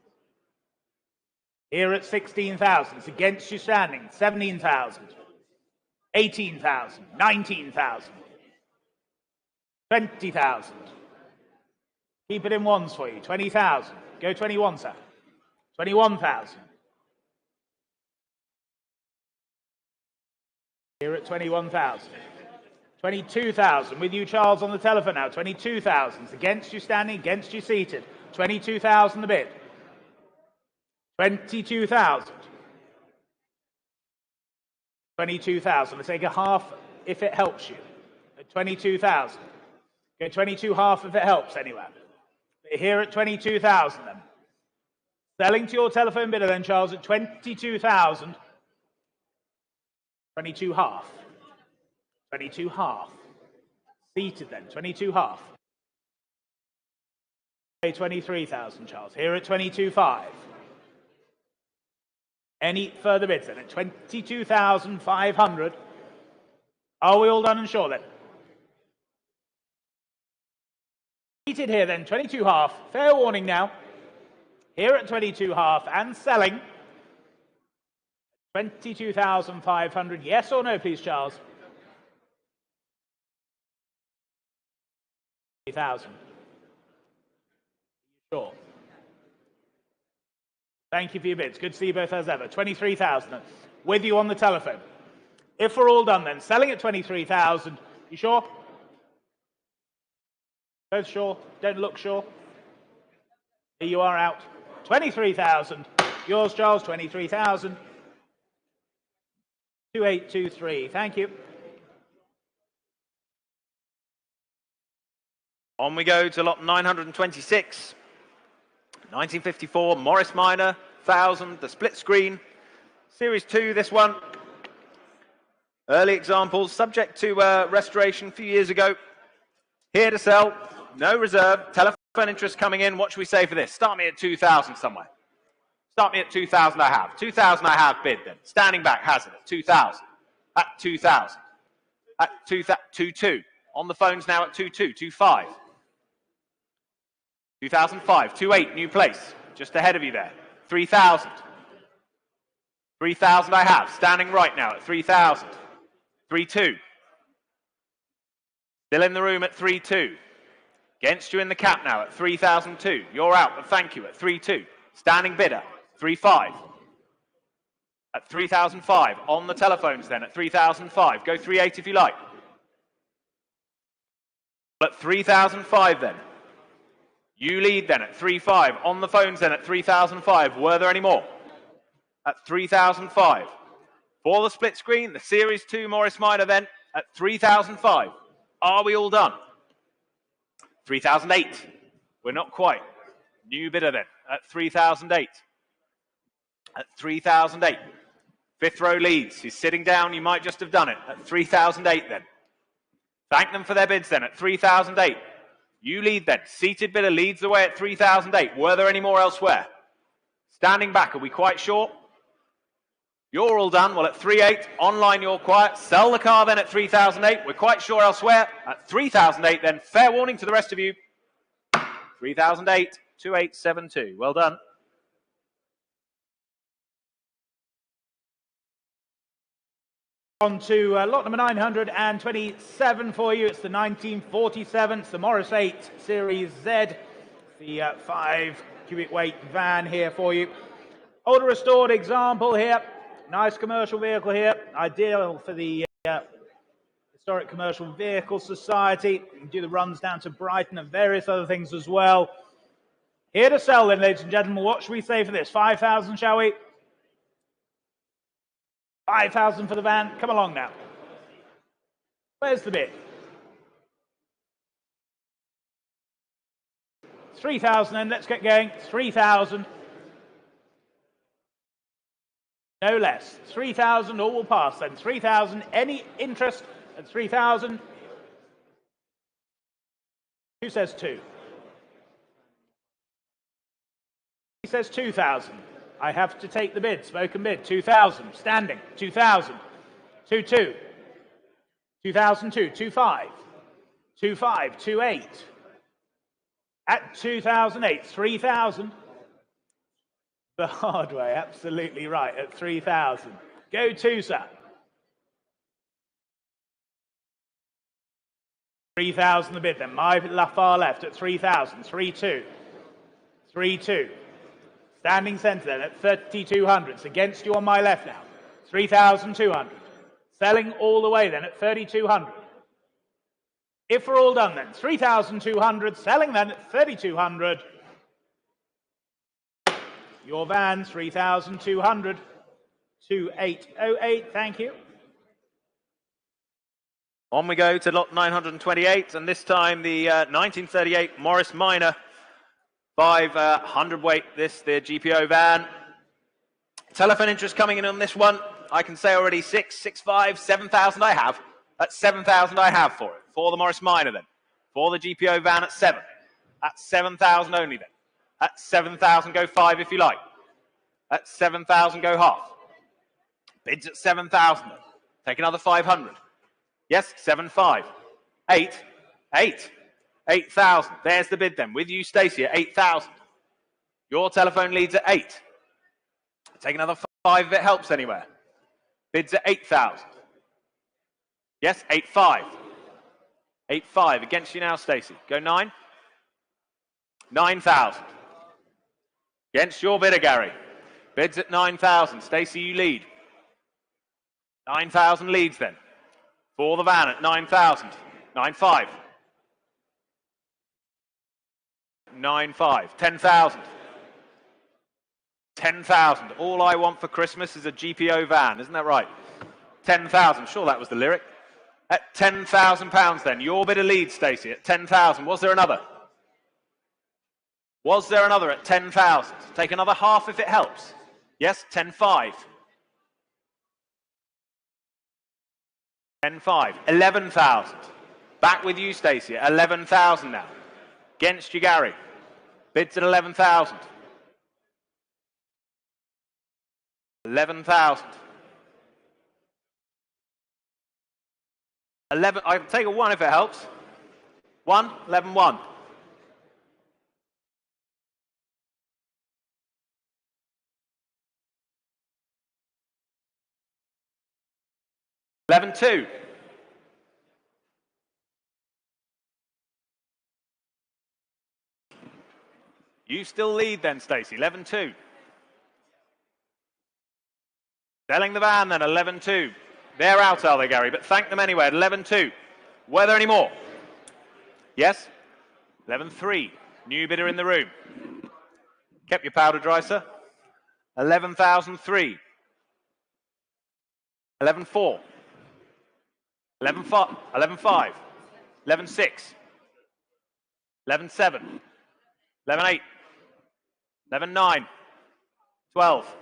Here at 16,000. It's against you standing. 17,000. 18,000. 19,000. 20,000. Keep it in ones for you. 20,000. Go 21, sir. 21,000. Here at 21,000. 22,000. With you, Charles, on the telephone now. 22,000. It's against you standing, against you seated. 22,000 the bid. 22,000. 22,000. Let's take a half if it helps you. At 22,000. Go 22 half if it helps anywhere. Here at 22,000 then. Selling to your telephone bidder then, Charles, at 22,000. 22 half. 22 half. Seated then, 22 half. 23,000, Charles. Here at 22.5. Any further bids then at 22,500? Are we all done and sure then? Seated here then, 22 half. Fair warning now. Here at 22 half and selling. 22,500. Yes or no, please, Charles? 3,000. Sure. Thank you for your bids. Good to see you both as ever. 23,000. With you on the telephone. If we're all done then, selling at 23,000. You sure? Both sure? Don't look sure. Here you are out. 23,000. Yours, Charles, 23,000. 2823. Thank you. On we go to lot 926. 1954, Morris Minor, 1000, the split screen. Series 2, this one. Early examples, subject to restoration a few years ago. Here to sell, no reserve, telephone interest coming in. What should we say for this? Start me at 2,000 somewhere. Start me at 2,000 I have. 2,000 I have bid then. Standing back has it at 2,000. At 2,000. At 2,2. On the phones now at 2,2, 2,5. 2005, 2,8, new place. Just ahead of you there. 3,000. 3,000 I have. Standing right now at 3,000. 3,2. Still in the room at 3,2. Against you in the cap now at 3,002. You're out, but thank you at 3,2. Standing bidder, 3,5. At 3,005. On the telephones then at 3,005. Go 3,8 if you like. At 3,005 then. You lead then at 3,500. On the phones then at 3,005. Were there any more? At 3,005. For the split screen, the Series 2 Morris Minor then at 3,005. Are we all done? 3,008. We're not quite. New bidder then at 3,008. At 3,008. Fifth row leads. He's sitting down. You might just have done it at 3,008 then. Thank them for their bids then at 3,008. You lead then. Seated bidder leads the way at 3,008. Were there any more elsewhere? Standing back, are we quite sure? You're all done. Well, at 3,800, online you're quiet. Sell the car then at 3,008. We're quite sure elsewhere. At 3,008 then, fair warning to the rest of you. 3,008, 2872. Well done. On to lot number 927 for you. It's the 1947. It's the Morris 8 Series Z. The 5 cubic weight van here for you. Older restored example here. Nice commercial vehicle here. Ideal for the Historic Commercial Vehicle Society. You can do the runs down to Brighton and various other things as well. Here to sell then, ladies and gentlemen. What should we say for this? 5,000, shall we? 5,000 for the van. Come along now. Where's the bid? 3,000 then. Let's get going. 3,000. No less. 3,000. All will pass then. 3,000. Any interest at 3,000? Who says 2? He says 2,000. I have to take the bid. Spoken bid. 2,000. Standing. 2,000. 2,2. 2,002. 2,5. 2,5. 2,8. At 2,008. 3,000. The hard way. Absolutely right. At 3,000. Go 2, sir. 3,000 the bid then. My far left at 3,000. 3,2. 3,2. Standing centre then at 3,200. It's against you on my left now. 3,200. Selling all the way then at 3,200. If we're all done then, 3,200. Selling then at 3,200. Your van, 3,200. 2808. Thank you. On we go to lot 928, and this time the 1938 Morris Minor. 500 weight, the GPO van. Telephone interest coming in on this one. I can say already 6, 6, 5, 7,000 I have. At 7,000 I have for it. For the Morris Minor then. For the GPO van at 7. At 7,000 only then. At 7,000 go 5 if you like. At 7,000 go half. Bids at 7,000 then. Take another 500. Yes, 7,500. 8. 8. 8,000. There's the bid then. With you, Stacey, at 8,000. Your telephone leads at 8. Take another 5 if it helps anywhere. Bids at 8,000. Yes, 8,500. 8,500. Against you now, Stacey. Go 9. 9,000. Against your bidder, Gary. Bids at 9,000. Stacey, you lead. 9,000 leads then. For the van at 9,000. 9,500. 9,500. 10,000. 10,000. All I want for Christmas is a GPO van. Isn't that right? 10,000. Sure, that was the lyric. At £10,000 then. Your bidder leads, Stacey, at 10,000. Was there another? Was there another at 10,000? Take another half if it helps. Yes, 10,500. 10,500. 11,000. Back with you, Stacey, at 11,000 now. Against you, Gary. Bids at 11,000. 11,000. 11. I can take a 1 if it helps. 1. 11,100. 11,200. You still lead then, Stacey. 11,200. Selling the van then, 11,200. They're out, are they, Gary? But thank them anyway at 11,200. Were there any more? Yes? 11,300. New bidder in the room. Kept your powder dry, sir. 11,003. 11,400. 11,500. 11,500. 11,600. 11,700. 11,800. 11,900. 12,000.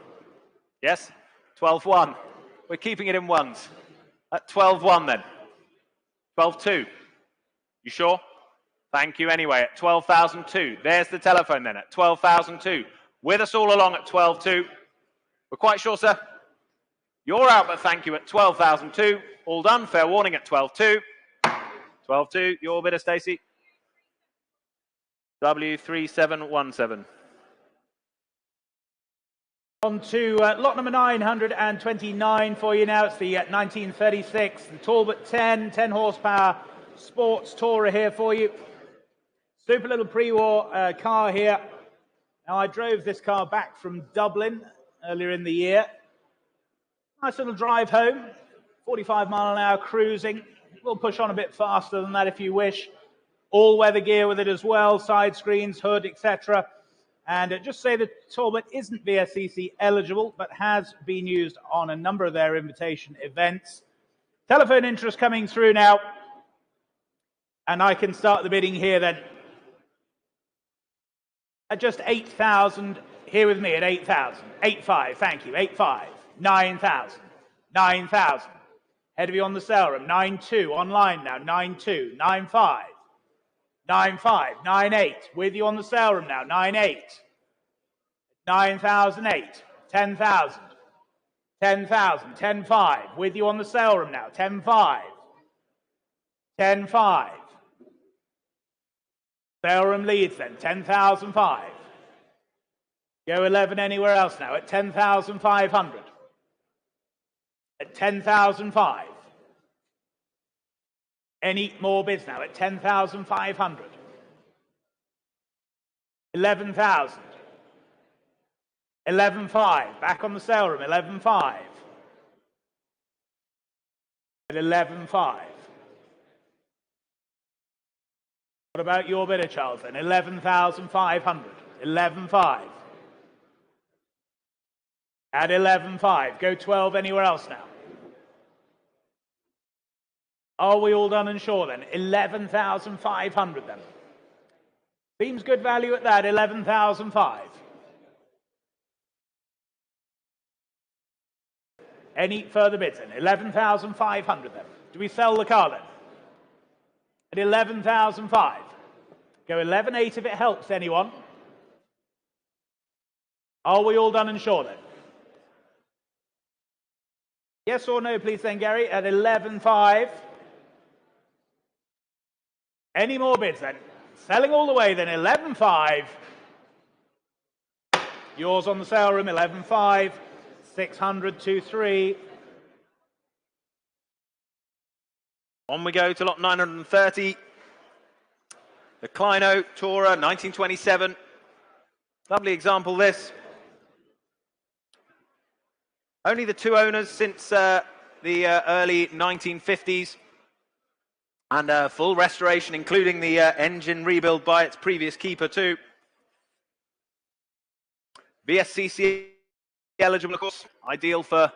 Yes? 12,100. We're keeping it in ones. At 12,100 then. 12,200. You sure? Thank you anyway. At 12,002. There's the telephone then at 12,002. With us all along at 12,200. We're quite sure, sir. You're out, but thank you at 12,002. All done. Fair warning at 12,200. 12,200. Your bidder, Stacey. W3717. On to lot number 929 for you now. It's the 1936, the Talbot 10 horsepower sports tourer here for you. Super little pre-war car here. Now, I drove this car back from Dublin earlier in the year. Nice little drive home, 45 mile an hour cruising. We'll push on a bit faster than that if you wish. All-weather gear with it as well, side screens, hood, etc. And just say that Talbot isn't VSCC eligible, but has been used on a number of their invitation events. Telephone interest coming through now. And I can start the bidding here then. At just 8,000, here with me at 8,000. 8,500, thank you, 8,500. 9,000. 9,000. Ahead of you on the sale room, 9,200. Online now, 9,200. 9,500. 9,500. 9,800. With you on the sale room now, 9,800. 9,008. 10,000. 10,000. 10,500. With you on the sale room now, 10,500. 10,500. Sale room leads then, 10,500. Go 11 anywhere else now at 10,500. At 10,500. Any more bids now at 10,500. 11,000. 11,500. Back on the sale room, 11,500. At 11,500. What about your bidder, Charles, then? 11,500. 11,500. At 11,500. Go 12 anywhere else now. Are we all done and sure then? 11,500 then. Seems good value at that, 11,500. Any further bids then? 11,500 then. Do we sell the car then? At 11,005. Go 11,800 if it helps anyone. Are we all done and sure then? Yes or no, please then, Gary, at 11,500. Any more bids then? Selling all the way then, 11,500. Yours on the sale room, 11,500. 600, 2-3. On we go to lot 930. The Clino Tourer 1927. Lovely example this. Only the two owners since the early 1950s. And full restoration, including the engine rebuild by its previous keeper too. VSCC eligible, of course. Ideal for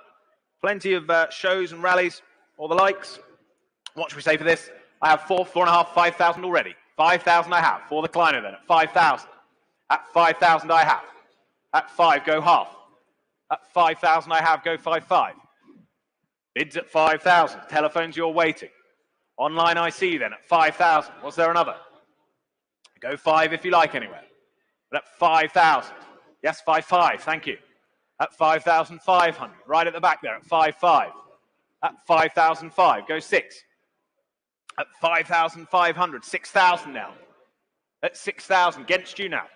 plenty of shows and rallies or the likes. What should we say for this? I have 4,500, 5,000 already. 5,000 I have for the Clino then at 5,000. At 5,000 I have. At 5 go half. At 5,000 I have go 5,500. Bids at 5,000. Telephones you're waiting. Online I see you then at 5,000. Was there another? Go 5 if you like anywhere. But at 5,000. Yes, 5,500. Thank you. At 5,500. Right at the back there at 5,500. At 5,005. Go 6. At 5,500. 6,000 now. At 6,000. Against you now.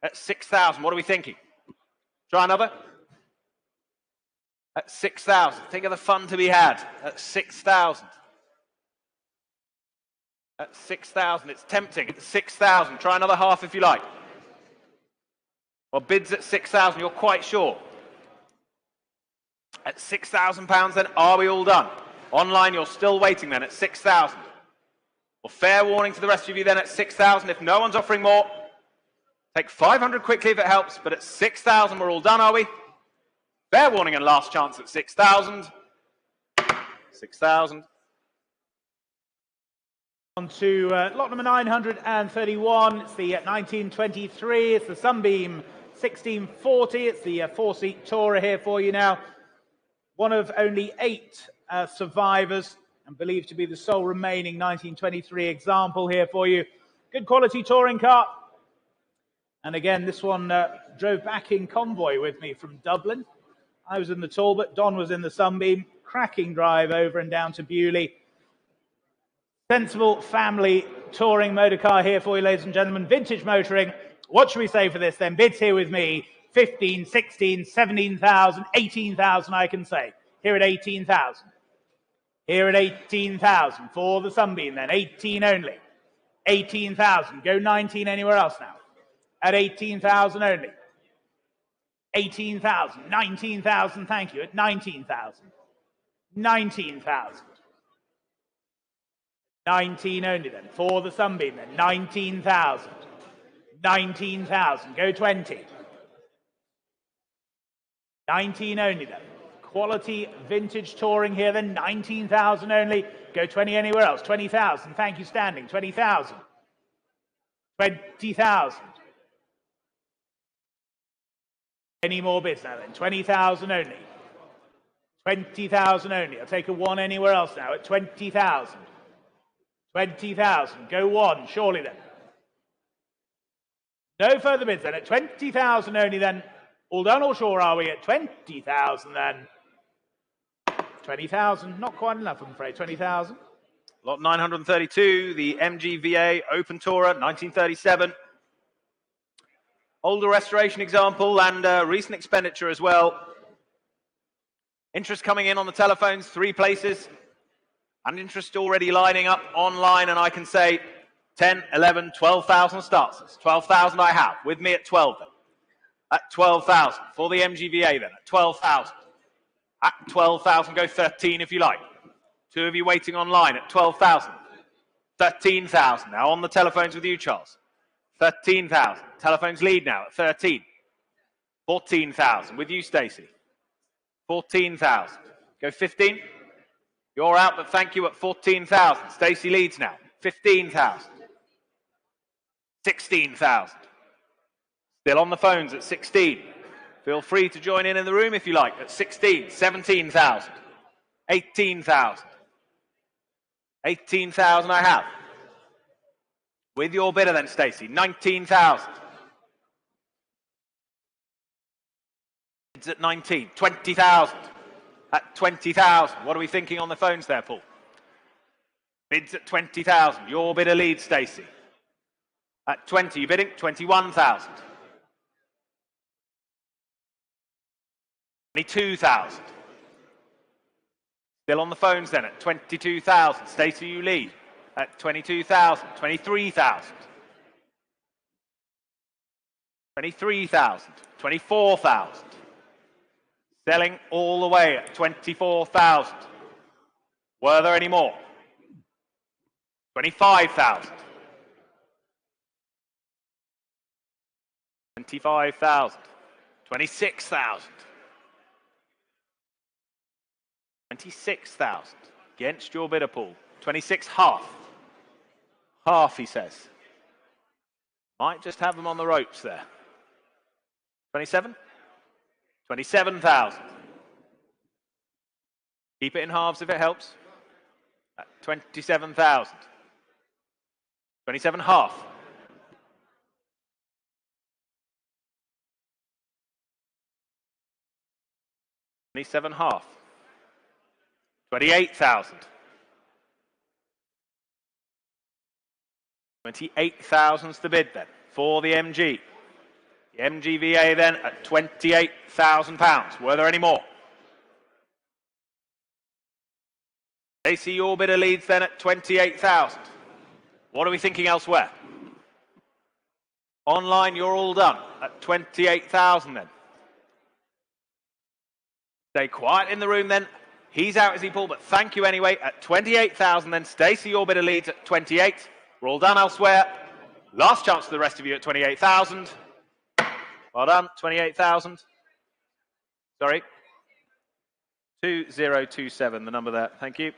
At 6,000. What are we thinking? Try another. At 6,000. Think of the fun to be had. At 6,000. At 6,000. It's tempting. At 6,000. Try another half if you like. Well, bids at 6,000. You're quite sure. At £6,000 then, are we all done? Online, you're still waiting then at 6,000. Well, fair warning to the rest of you then at 6,000. If no one's offering more, take 500 quickly if it helps. But at 6,000, we're all done, are we? Fair warning and last chance at 6,000. 6,000. On to lot number 931. It's the 1923. It's the Sunbeam 1640. It's the four-seat Tourer here for you now. One of only 8 survivors and believed to be the sole remaining 1923 example here for you. Good quality touring car. And again, this one drove back in convoy with me from Dublin. I was in the Talbot, Don was in the Sunbeam. Cracking drive over and down to Bewley. Sensible family touring motor car here for you, ladies and gentlemen. Vintage motoring. What should we say for this then? Bids here with me. 15, 16, 17,000, 18,000 I can say. Here at 18,000. Here at 18,000 for the Sunbeam then. 18 only. 18,000. Go 19 anywhere else now. At 18,000 only. 18,000. 19,000, thank you. At 19,000. 19,000. 19 only then. For the Sunbeam then. 19,000. 19,000. Go 20. 19 only then. Quality vintage touring here then. 19,000 only. Go 20 anywhere else. 20,000. Thank you, standing. 20,000. 20,000. Any more bids now then? 20,000 only. 20,000 only. I'll take a 1 anywhere else now at 20,000. 20,000. Go 1, surely then. No further bids then. At 20,000 only then. All done or sure are we at 20,000 then? 20,000. Not quite enough, I'm afraid. 20,000. Lot 932, the MGVA Open Tourer 1937. Older restoration example and recent expenditure as well. Interest coming in on the telephones, 3 places. And interest already lining up online, and I can say 10, 11, 12,000 starts. 12,000 I have, with me at 12 then. At 12,000, for the MGVA then, at 12,000. At 12,000, go 13 if you like. 2 of you waiting online at 12,000. 13,000, now on the telephones with you, Charles. 13,000, telephones lead now at 13. 14,000, with you, Stacey. 14,000, go 15. You're out, but thank you at 14,000. Stacey leads now. 15,000. 16,000. Still on the phones at 16. Feel free to join in the room if you like at 16. 17,000. 18,000. 18,000 I have. With your bidder then, Stacey, 19,000. Bids at 19, 20,000. At 20,000. What are we thinking on the phones there, Paul? Bids at 20,000. Your bidder leads, Stacey. At 20, you bidding? 21,000. 22,000. Still on the phones then at 22,000. Stacey, you lead at 22,000. 23,000. 23,000. 24,000. Selling all the way at 24,000. Were there any more? 25,000. 25,000. 26,000. 26,000. Against your bidder, Paul. 26 half. Half, he says. Might just have them on the ropes there. 27? 27,000. Keep it in halves if it helps. At 27,000. 27 half. 27 half. 28,000. 28,000's the bid then for the MG. The MGVA then at £28,000. Were there any more? Stacey, your bidder leads then at 28,000. What are we thinking elsewhere? Online, you're all done at 28,000 then. Stay quiet in the room then. He's out, is he, Paul? But thank you anyway. At 28,000 then. Stacey, your bidder leads at 28. We're all done elsewhere. Last chance for the rest of you at 28,000. Well done. 28,000. Sorry. 2027, the number there. Thank you.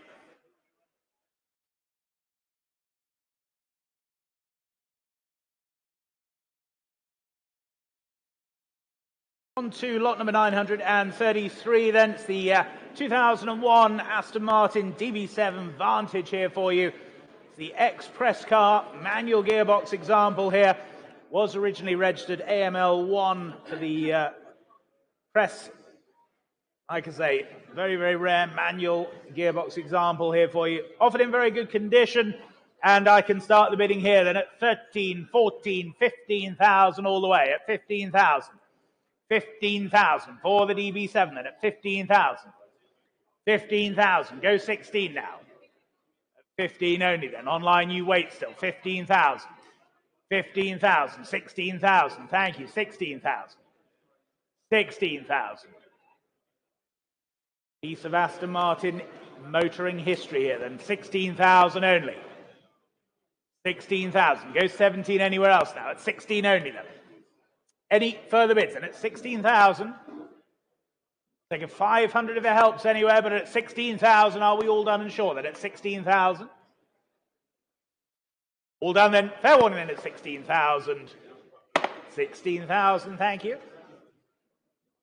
On to lot number 933 then. It's the 2001 Aston Martin DB7 Vantage here for you. It's the ex-press car, manual gearbox example here. Was originally registered AML1 for the press. Like I say, very, very rare manual gearbox example here for you. Offered in very good condition. And I can start the bidding here then at 13, 14, 15,000 all the way at 15,000. 15,000 for the DB7 then at 15,000. 15,000. Go 16 now. At 15 only then. Online you wait still. 15,000. 15,000. 16,000. Thank you. 16,000. 16,000. Piece of Aston Martin motoring history here then. 16,000 only. 16,000. Go 17 anywhere else now. At 16 only then. Any further bids? And at 16,000, take a 500 if it helps anywhere, but at 16,000, are we all done and sure then at 16,000? All done then. Fair warning then at 16,000. 16,000, thank you.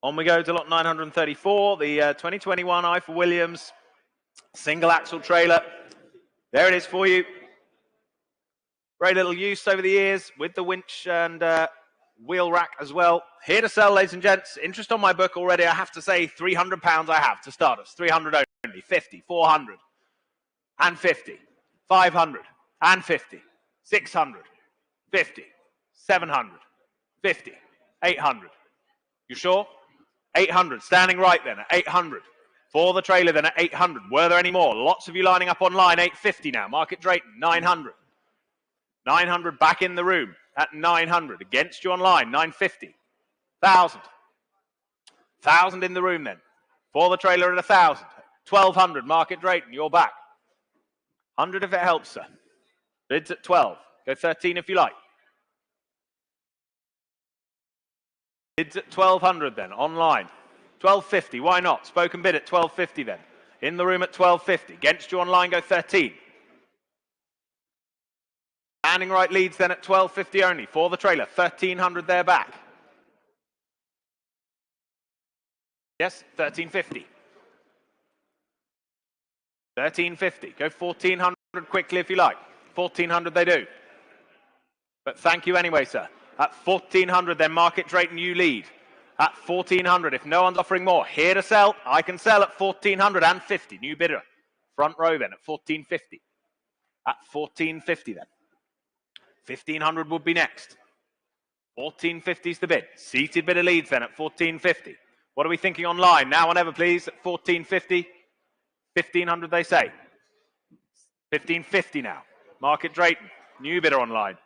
On we go to lot 934, the 2021 Eiffel Williams single axle trailer. There it is for you. Very little use over the years with the winch and wheel rack as well. Here to sell, ladies and gents. Interest on my book already. I have to say £300 I have to start us. 300 only. 50, 400, and 50, 500, and 50, 600, 50, 700, 50, 800. You sure? 800. Standing right then at 800. For the trailer then at 800. Were there any more? Lots of you lining up online. 850 now. Market Drayton, 900. 900 back in the room at 900. Against you online, 950. 1,000. 1,000 in the room then. For the trailer at 1,000. 1,200. Market Drayton, you're back. 100 if it helps, sir. Bids at 12. Go 13 if you like. Bids at 1,200 then, online. 1,250, why not? Spoken bid at 1,250 then. In the room at 1,250. Against you online, go 13. Standing right leads then at 1,250 only. For the trailer, 1,300 there back. Yes, 1,350. 1,350. Go 1,400 quickly if you like. 1400 they do. But thank you anyway, sir. At 1400, then Market Drayton, you lead. At 1400, if no one's offering more, here to sell. I can sell at 1450. New bidder. Front row then at 1450. At 1450 then. 1500 would be next. 1450 is the bid. Seated bidder leads then at 1450. What are we thinking online? Now or never, please, at 1450. 1500 they say. 1550 now. Market Drayton. New bidder online.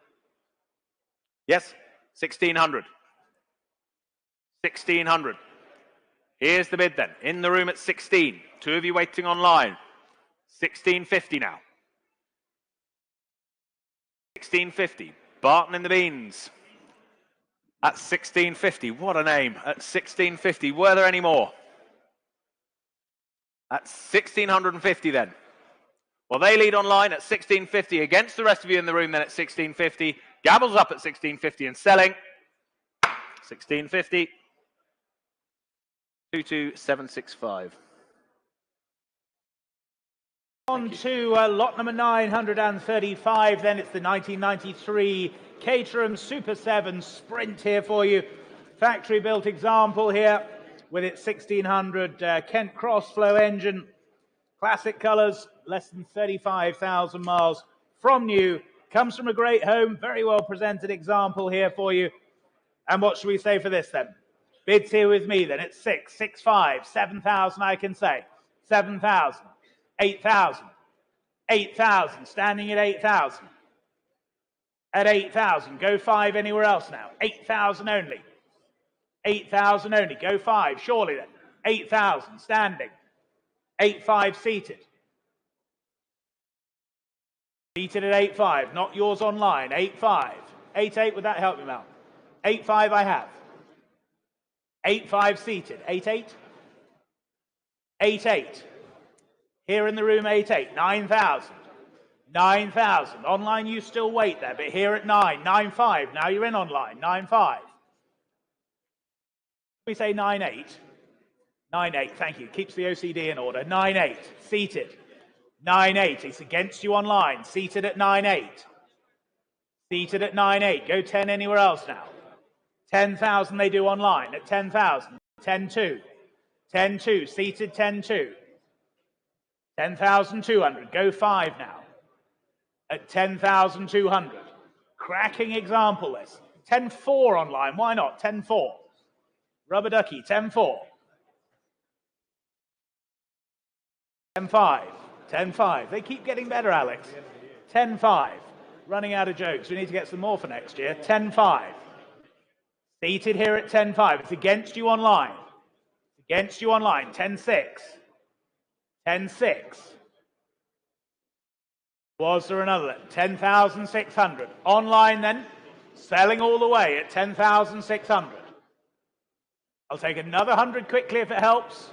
Yes, 1600. 1600. Here's the bid then. In the room at 16. Two of you waiting online. 1650 now. 1650. Barton in the beans. At 1650. What a name. At 1650. Were there any more? At 1650 then. Well, they lead online at 1650 against the rest of you in the room then at 1650. Gabble's up at 1650 and selling. 1650. 22765. On to lot number 935, then it's the 1993 Caterham Super 7 Sprint here for you. Factory built example here with its 1600 Kent Crossflow engine. Classic colours, less than 35,000 miles from new. Comes from a great home, very well presented example here for you. And what should we say for this then? Bids here with me then, it's 6, 6, 5, 7,000 I can say. 7,000, 8,000, 8,000, standing at 8,000. At 8,000, go 5 anywhere else now. 8,000 only. 8,000 only, go 5, surely then. 8,000, standing. 8,500 seated. Seated at 8,500, not yours online. 8,500. 8,800, would that help you, Mal? 8,500 I have. 8,500 seated. 8,800. 8,800. Here in the room, 8,800. 9,000. 9,000. Online, you still wait there, but here at 9. 9,500. Now you're in online. 9,500. We say 9,800. 9,800. Thank you. Keeps the OCD in order. 9,800. Seated. 9,800. It's against you online. Seated at 9,800. Seated at 9,800. Go 10 anywhere else now. 10,000 they do online at 10,000. 10,200. 10,200. Seated 10,200. 10,200. Go 5 now. At 10,200. Cracking example this. 10,400 online. Why not? 10,400. Rubber ducky. 10,400. 10,500. 10,500. They keep getting better, Alex. 10,500. Running out of jokes. We need to get some more for next year. 10,500. Seated here at 10,500. It's against you online. It's against you online. 10,600. 10,600. Was there another? 10,600. Online then. Selling all the way at 10,600. I'll take another 100 quickly if it helps.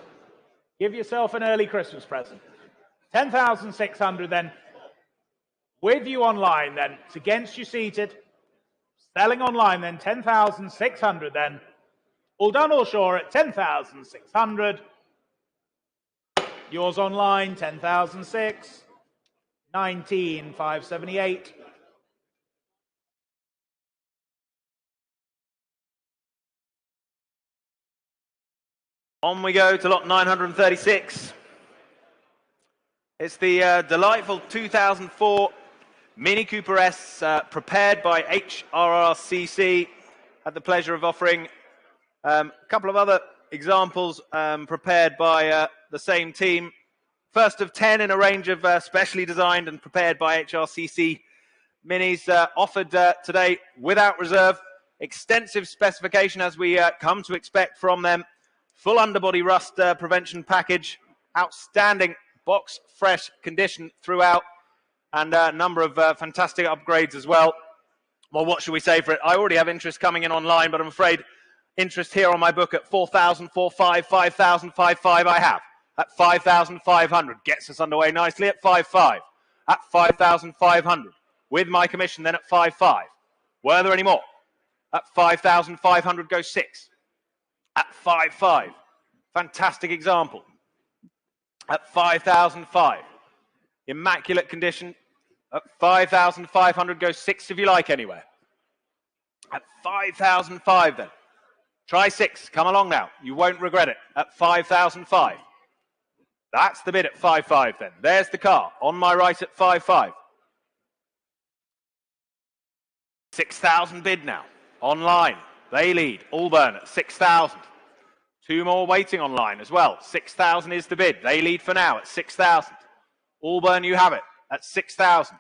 Give yourself an early Christmas present. 10,600 then. With you online then. It's against you seated. Selling online then. 10,600 then. All done or sure at 10,600. Yours online. 10,600. 19,578. On we go to lot 936. It's the delightful 2004 Mini Cooper S, prepared by HRRCC. Had the pleasure of offering a couple of other examples prepared by the same team. First of 10 in a range of specially designed and prepared by HRCC minis offered today without reserve. Extensive specification as we come to expect from them. Full underbody rust prevention package. Outstanding box fresh condition throughout. And a number of fantastic upgrades as well. Well, what should we say for it? I already have interest coming in online, but I'm afraid interest here on my book at 4,000, 4,500, 5,000, 5,500 I have. At 5,500, gets us underway nicely at 5,500. At 5,500, with my commission then at 5,500. Were there any more? At 5,500 goes 6. At 5,500, fantastic example. At 5,005, immaculate condition, At 5,500, go 6 if you like anywhere. At 5,005 then. Try 6. Come along now. You won't regret it. At 5,005. That's the bid at 5,500 then. There's the car. On my right at 5,500. 6,000 bid now. Online. They lead. Allburn at 6,000. 2 more waiting online as well. 6,000 is the bid. They lead for now at 6,000. Allburn, you have it at 6,000.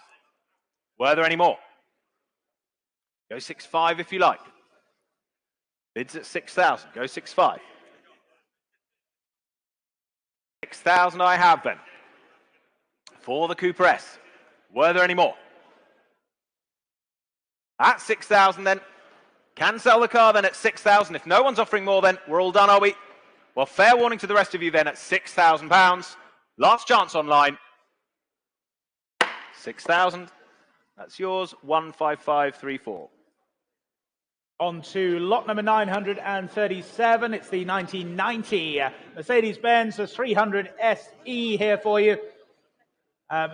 Were there any more? Go 6,500 if you like. Bids at 6,000. Go 6,500. 6,000 I have then. For the Cooper S. Were there any more? At 6,000 then. Can sell the car then at 6,000. If no one's offering more then, we're all done, are we? Well, fair warning to the rest of you then at £6,000. Last chance online. 6,000. That's yours. 15534. On to lot number 937. It's the 1990 Mercedes-Benz 300 SE here for you.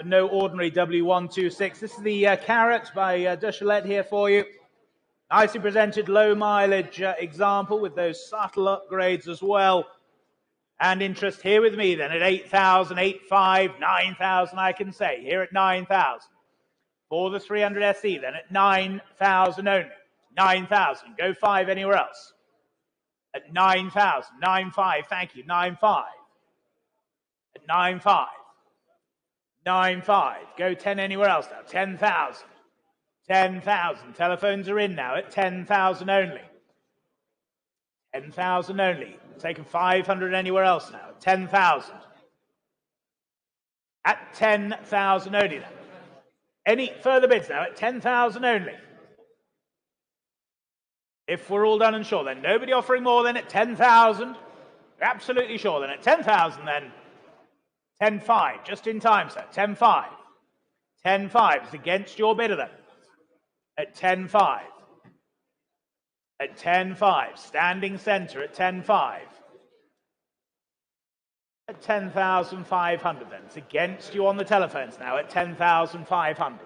No ordinary W126. This is the Carrot by Duchelet here for you. Nicely presented low mileage example with those subtle upgrades as well. And interest here with me then at 8,000, 8,500, 9,000 I can say. Here at 9,000. For the 300 SE then at 9,000 only. 9,000. Go 5 anywhere else. At 9,000. 9,500. Thank you. 9,500. At 9,500. 9,500. Go 10 anywhere else now. 10,000. 10,000. Telephones are in now at 10,000 only. 10,000 only. Taking 500 anywhere else now. 10,000. At 10,000 only now. Any further bids now at 10,000 only? If we're all done and sure, then nobody offering more than at 10,000. We're absolutely sure then at 10,000 then. 10,500. Just in time, sir. 10,500. 10,500 is against your bidder then. At 10,500. At 10,500. Standing centre at 10,500. At 10,500 then. It's against you on the telephones now at 10,500.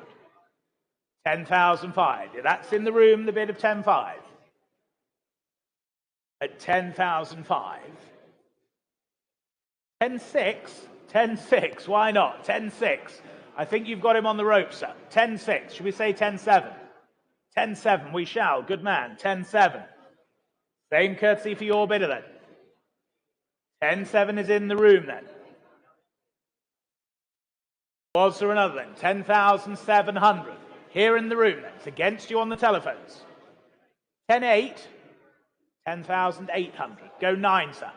10,500. That's in the room, the bid of 10,500. At 10,500. 10,600. 10,600. Why not? 10,600. I think you've got him on the rope, sir. 10,600. Should we say 10,700? 10,700. We shall. Good man. 10,700. Same courtesy for your bidder then. 10,700 is in the room then. Was there another then? 10,700. Here in the room then. It's against you on the telephones. 10,800. 10,800. Go 9, sir.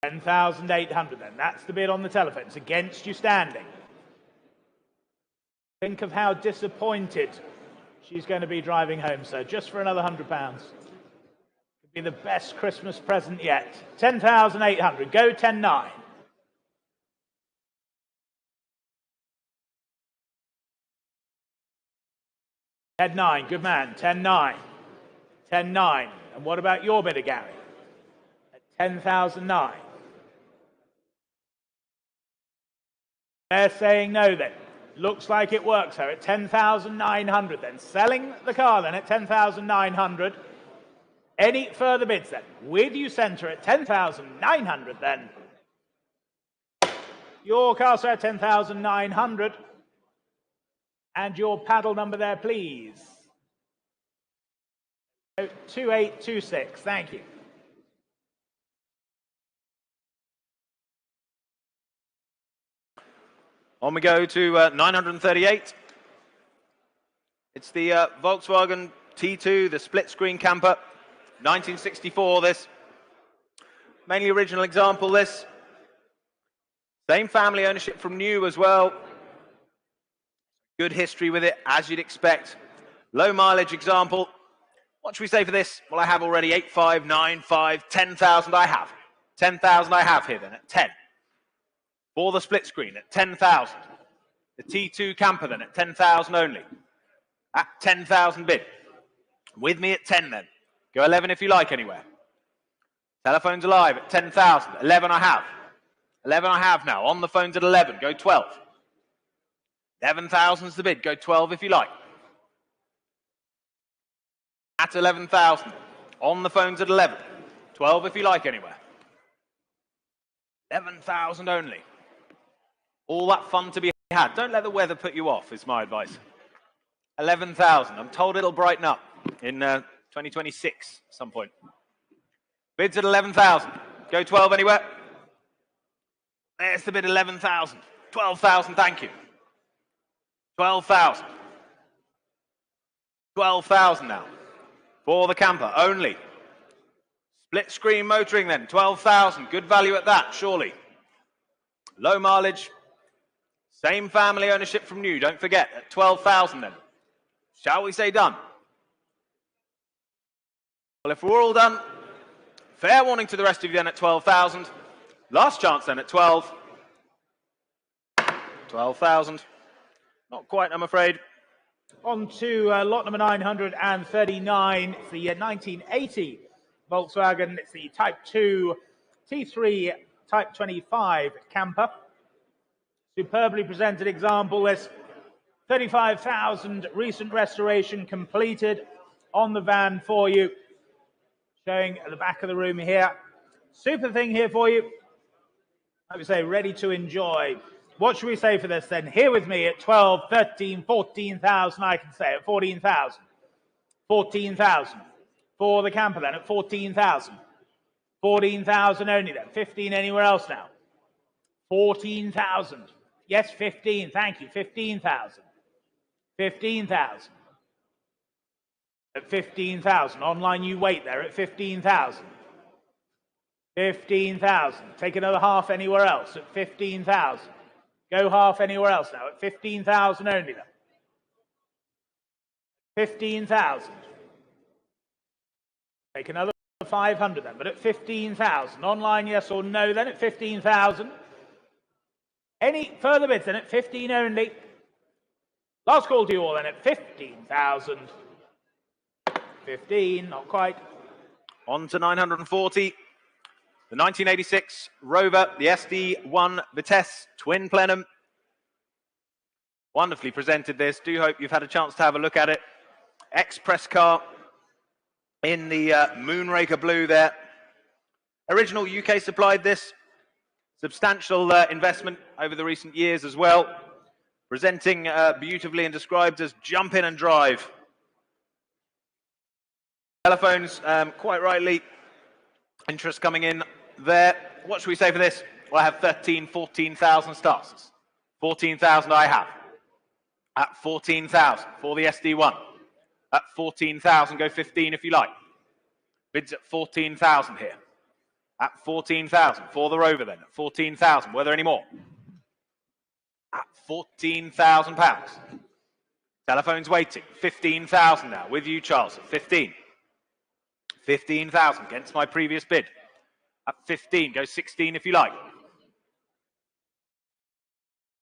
10,800 then. That's the bid on the telephone. It's against you standing. Think of how disappointed she's going to be driving home, sir. Just for another £100. Could be the best Christmas present yet. 10,800. Go 10,900. 10,900. Good man. 10,900. 10,900. And what about your bidder, Gary? At 10,009. They're saying no then. Looks like it works here at 10,900 then. Selling the car then at 10,900. Any further bids then? With you centre at 10,900 then. Your car, sir, at 10,900. And your paddle number there, please. 2826. Thank you. On we go to 938. It's the Volkswagen T2, the split screen camper. 1964 this. Mainly original example this. Same family ownership from new as well. Good history with it, as you'd expect. Low mileage example. What should we say for this? Well, I have already 8,500, 9,500, 10,000 I have. 10,000 I have here then at 10. For the split screen at 10,000. The T2 camper then at 10,000 only. At 10,000 bid. With me at 10 then. Go 11 if you like anywhere. Telephones alive at 10,000. 11 I have. 11 I have now. On the phones at 11. Go 12. 11,000's the bid. Go 12 if you like. At 11,000. On the phones at 11. 12 if you like anywhere. 11,000 only. All that fun to be had. Don't let the weather put you off, is my advice. 11,000. I'm told it'll brighten up in 2026 at some point. Bids at 11,000. Go 12 anywhere. There's the bid, 11,000. 12,000, thank you. 12,000. 12,000 now. For the camper only. Split screen motoring then, 12,000. Good value at that, surely. Low mileage. Same family ownership from new, don't forget, at 12,000 then. Shall we say done? Well, if we're all done, fair warning to the rest of you then at 12,000. Last chance then at 12. 12,000. Not quite, I'm afraid. On to lot number 939. It's the 1980 Volkswagen. It's the Type 2 T3 Type 25 camper. Superbly presented example. This 35,000 recent restoration completed on the van for you. Showing at the back of the room here. Super thing here for you. I would say ready to enjoy. What should we say for this then? Here with me at 12, 13, 14,000, I can say at 14,000. 14,000. For the camper then at 14,000. 14,000 only then. 15 anywhere else now. 14,000. Yes, 15. Thank you. 15,000. 15,000. At 15,000. Online you wait there at 15,000. 15,000. Take another half anywhere else at 15,000. Go half anywhere else now at 15,000 only then. 15,000. Take another 500 then, but at 15,000. Online yes or no then at 15,000. Any further bids then at 15 only. Last call to you all then at 15,000. 15, not quite. On to 940. The 1986 Rover, the SD1 Vitesse Twin Plenum. Wonderfully presented this. Do hope you've had a chance to have a look at it. Express car in the Moonraker blue there. Original UK supplied this. Substantial investment over the recent years as well. Presenting beautifully and described as jump in and drive. Telephones, quite rightly, interest coming in there. What should we say for this? Well, I have 13, 14,000 stars. 14,000 I have. At 14,000 for the SD1. At 14,000, go 15 if you like. Bids at 14,000 here. At 14,000 for the Rover then. At 14,000. Were there any more? At 14,000 pounds. Telephone's waiting. 15,000 now. With you, Charles. At 15. 15,000 against my previous bid. At 15, go 16 if you like.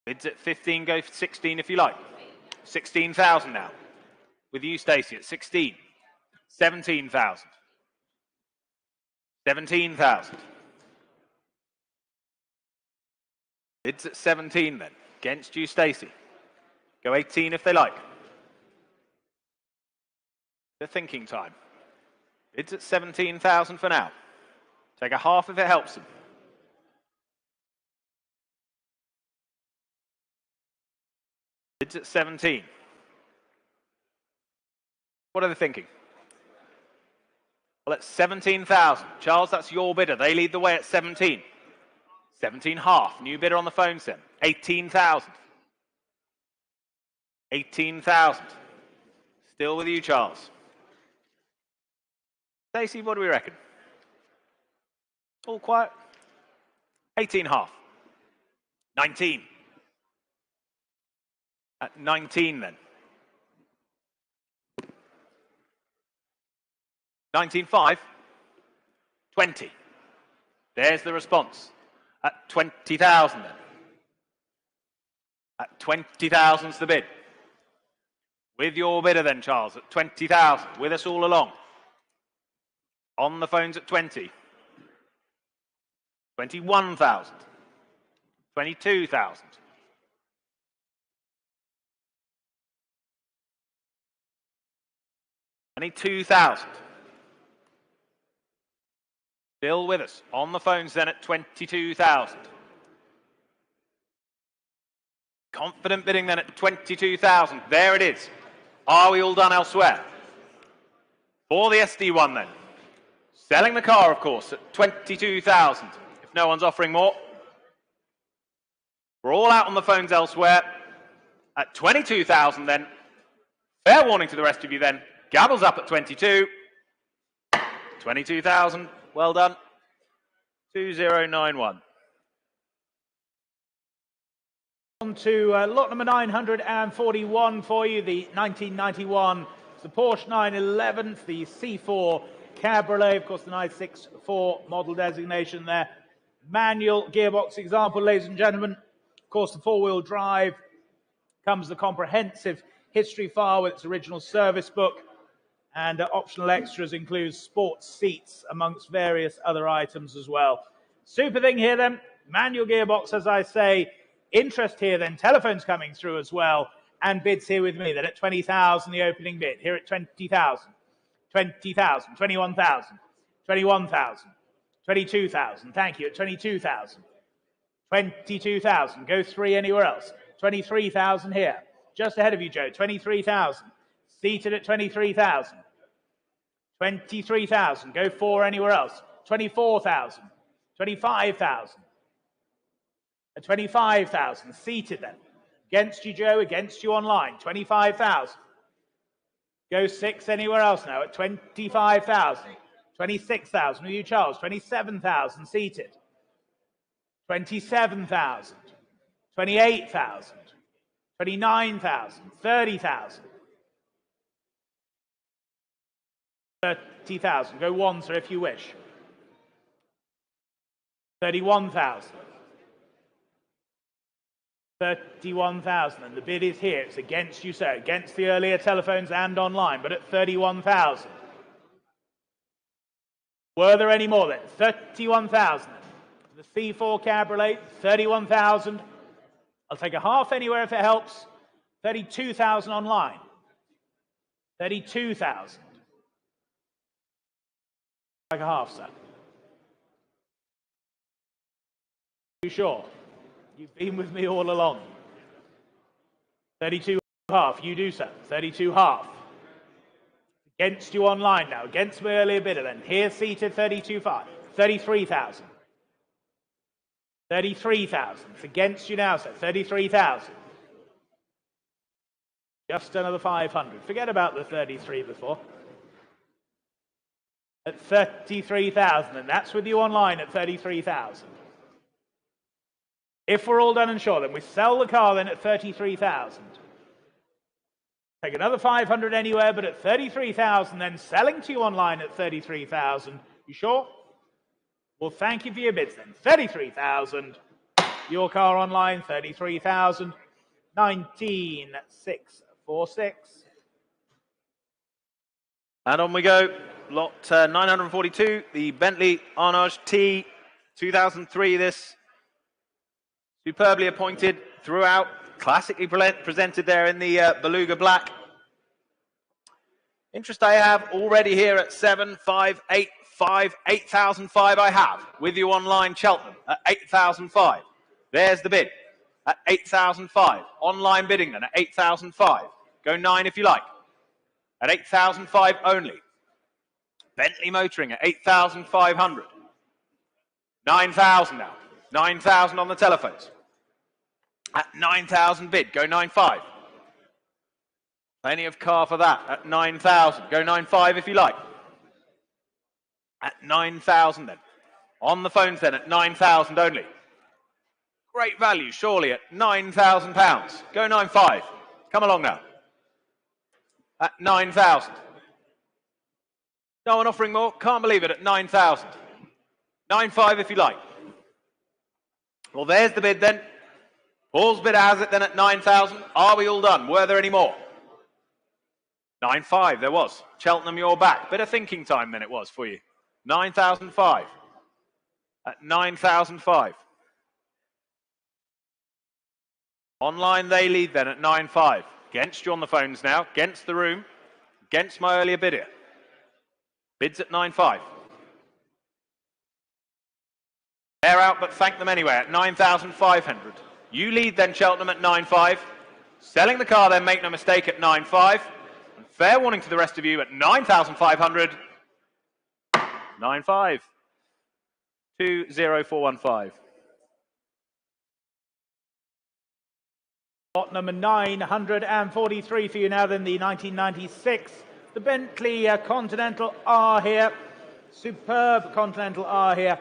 Bids at 15, go 16 if you like. 16,000 now. With you, Stacey, at 16. 17,000. 17,000. Bids at 17 then. Against you, Stacey. Go 18 if they like. The thinking time. Bids at 17,000 for now. Take a half if it helps them. Bids at 17. What are they thinking? Well, it's 17,000. Charles, that's your bidder. They lead the way at 17. 17 half. New bidder on the phone, Sim. 18,000. 18,000. Still with you, Charles. Stacey, what do we reckon? All quiet? 18 half. 19. At 19 then. 19.5. 20. There's the response. At 20,000 then. At 20,000's the bid. With your bidder then, Charles, at 20,000. With us all along. On the phones at 20. 21,000. 22,000. 22,000. Still with us on the phones then at 22,000. Confident bidding then at 22,000. There it is. Are we all done elsewhere? For the SD1 then. Selling the car, of course, at 22,000. If no one's offering more. We're all out on the phones elsewhere. At 22,000 then. Fair warning to the rest of you then. Gavel's up at 22. 22,000. Well done. 2091. On to lot number 941 for you, the 1991. It's the Porsche 911, the C4 Cabriolet, of course the 964 model designation there. Manual gearbox example, ladies and gentlemen. Of course the four-wheel drive comes the comprehensive history file with its original service book, and optional extras include sports seats amongst various other items as well. Super thing here then, manual gearbox, as I say. Interest here then, telephones coming through as well, and bids here with me then at 20,000, the opening bid. Here at 20,000, 20,000, 21,000, 21,000, 22,000, thank you, at 22,000, 22,000, go three anywhere else, 23,000 here, just ahead of you, Joe, 23,000, seated at 23,000, 23,000, go four anywhere else, 24,000, 25,000, at 25,000, seated then. Against you, Joe, against you online, 25,000. Go six anywhere else now at 25,000. 26,000 with you, Charles, 27,000, seated. 27,000, 28,000, 29,000, 30,000. 30,000, go one, sir, if you wish. 31,000. 31,000, and the bid is here. It's against you, sir, against the earlier telephones and online, but at 31,000. Were there any more then? 31,000. The C4 Cabriolet, 31,000. I'll take a half anywhere if it helps. 32,000 online. 32,000. Like a half, sir. You sure? You've been with me all along. 32 half, you do so. 32 half. Against you online now, against my earlier bidder then. Here seated 32.5. 33,000. 33,000. It's against you now, sir. 33,000. Just another 500. Forget about the 33 before. At 33,000, and that's with you online at 33,000. If we're all done and sure, then we sell the car then at 33,000. Take another 500 anywhere, but at 33,000, then selling to you online at 33,000. You sure? Well, thank you for your bids then. 33,000. Your car online, 33,000. 19,646. And on we go. Lot 942, the Bentley Arnage T 2003 this. Superbly appointed throughout, classically presented there in the Beluga Black. Interest I have already here at 7,585, 8,005 I have. With you online, Cheltenham, at 8,005. There's the bid, at 8,005. Online bidding then, at 8,005. Go 9 if you like. At 8,005 only. Bentley Motoring at 8,500. 9,000 now. 9,000 on the telephones. At 9,000 bid, go 9.5. Plenty of car for that at 9,000. Go 9.5 if you like. At 9,000 then. On the phones then at 9,000 only. Great value, surely, at £9,000. Go 9.5. Come along now. At 9,000. No one offering more? Can't believe it at 9,000. 9.5 if you like. Well, there's the bid then. Paul's bidder has it then at 9,000. Are we all done? Were there any more? 9.5 there was. Cheltenham, you're back. Bit of thinking time then it was for you. 9,005. At 9,005. Online they lead then at 9.5. Against you on the phones now, against the room, against my earlier bidder. Bids at 9.5. They're out, but thank them anyway at 9,500. You lead then, Cheltenham, at 9.5. Selling the car then, make no mistake, at 9.5. And fair warning to the rest of you at 9,500. 9.5. 20415. Lot number 943 for you now, then the 1996. The Bentley Continental R here. Superb Continental R here.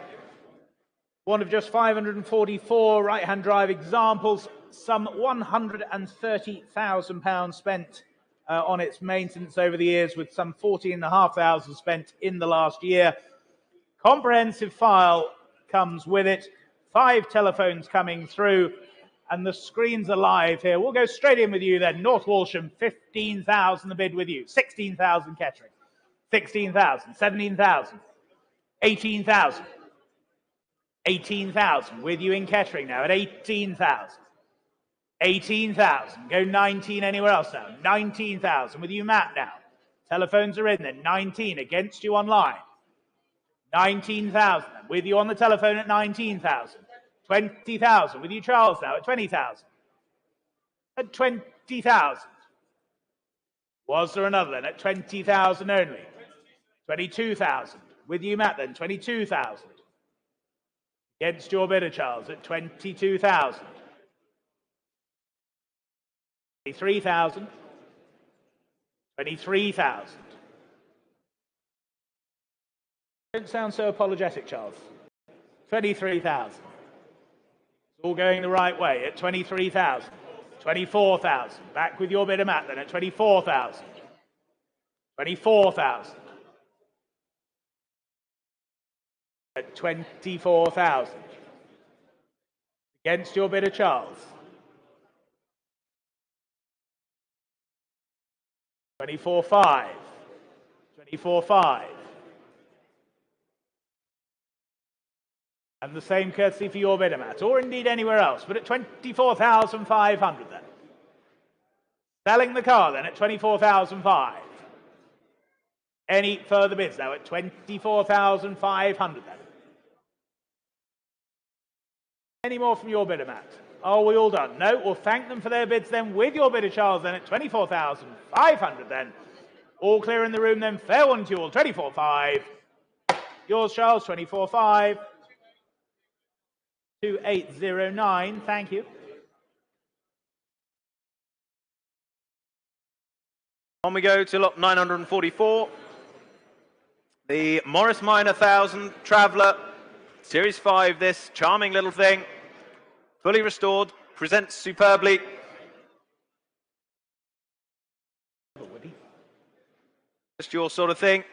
One of just 544 right-hand drive examples. Some £130,000 spent on its maintenance over the years, with some 14,500 spent in the last year. Comprehensive file comes with it. 5 telephones coming through. And the screens are live here. We'll go straight in with you then. North Walsham, 15,000 the bid with you. 16,000 catering. 16,000. 17,000. 18,000. 18,000 with you in catering now at 18,000. 18,000. Go 19 anywhere else now. 19,000 with you, Matt, now. Telephones are in then. 19 against you online. 19,000 with you on the telephone at 19,000. 20,000 with you, Charles, now at 20,000. At 20,000. Was there another then at 20,000 only? 22,000 with you, Matt, then 22,000. Against your bidder, Charles, at 22,000. 23,000. 23,000. Don't sound so apologetic, Charles. 23,000. All going the right way at 23,000. 24,000. Back with your bidder, Matt, then at 24,000. 24,000. At 24,000. Against your bidder, Charles. 24,500. 24,500. And the same courtesy for your bidder, Matt, or indeed anywhere else, but at 24,500 then. Selling the car then at 24,500. Any further bids now at 24,500 then? Any more from your bidder, Matt? Are we all done? No, we'll thank them for their bids then with your bidder, Charles, then at 24,500 then. All clear in the room then. Fair one to you all. 24,500. Yours, Charles, 24,500. 2809, thank you. On we go to lot 944. The Morris Minor 1000 Traveller, Series 5, this charming little thing, fully restored, presents superbly. Just your sort of thing.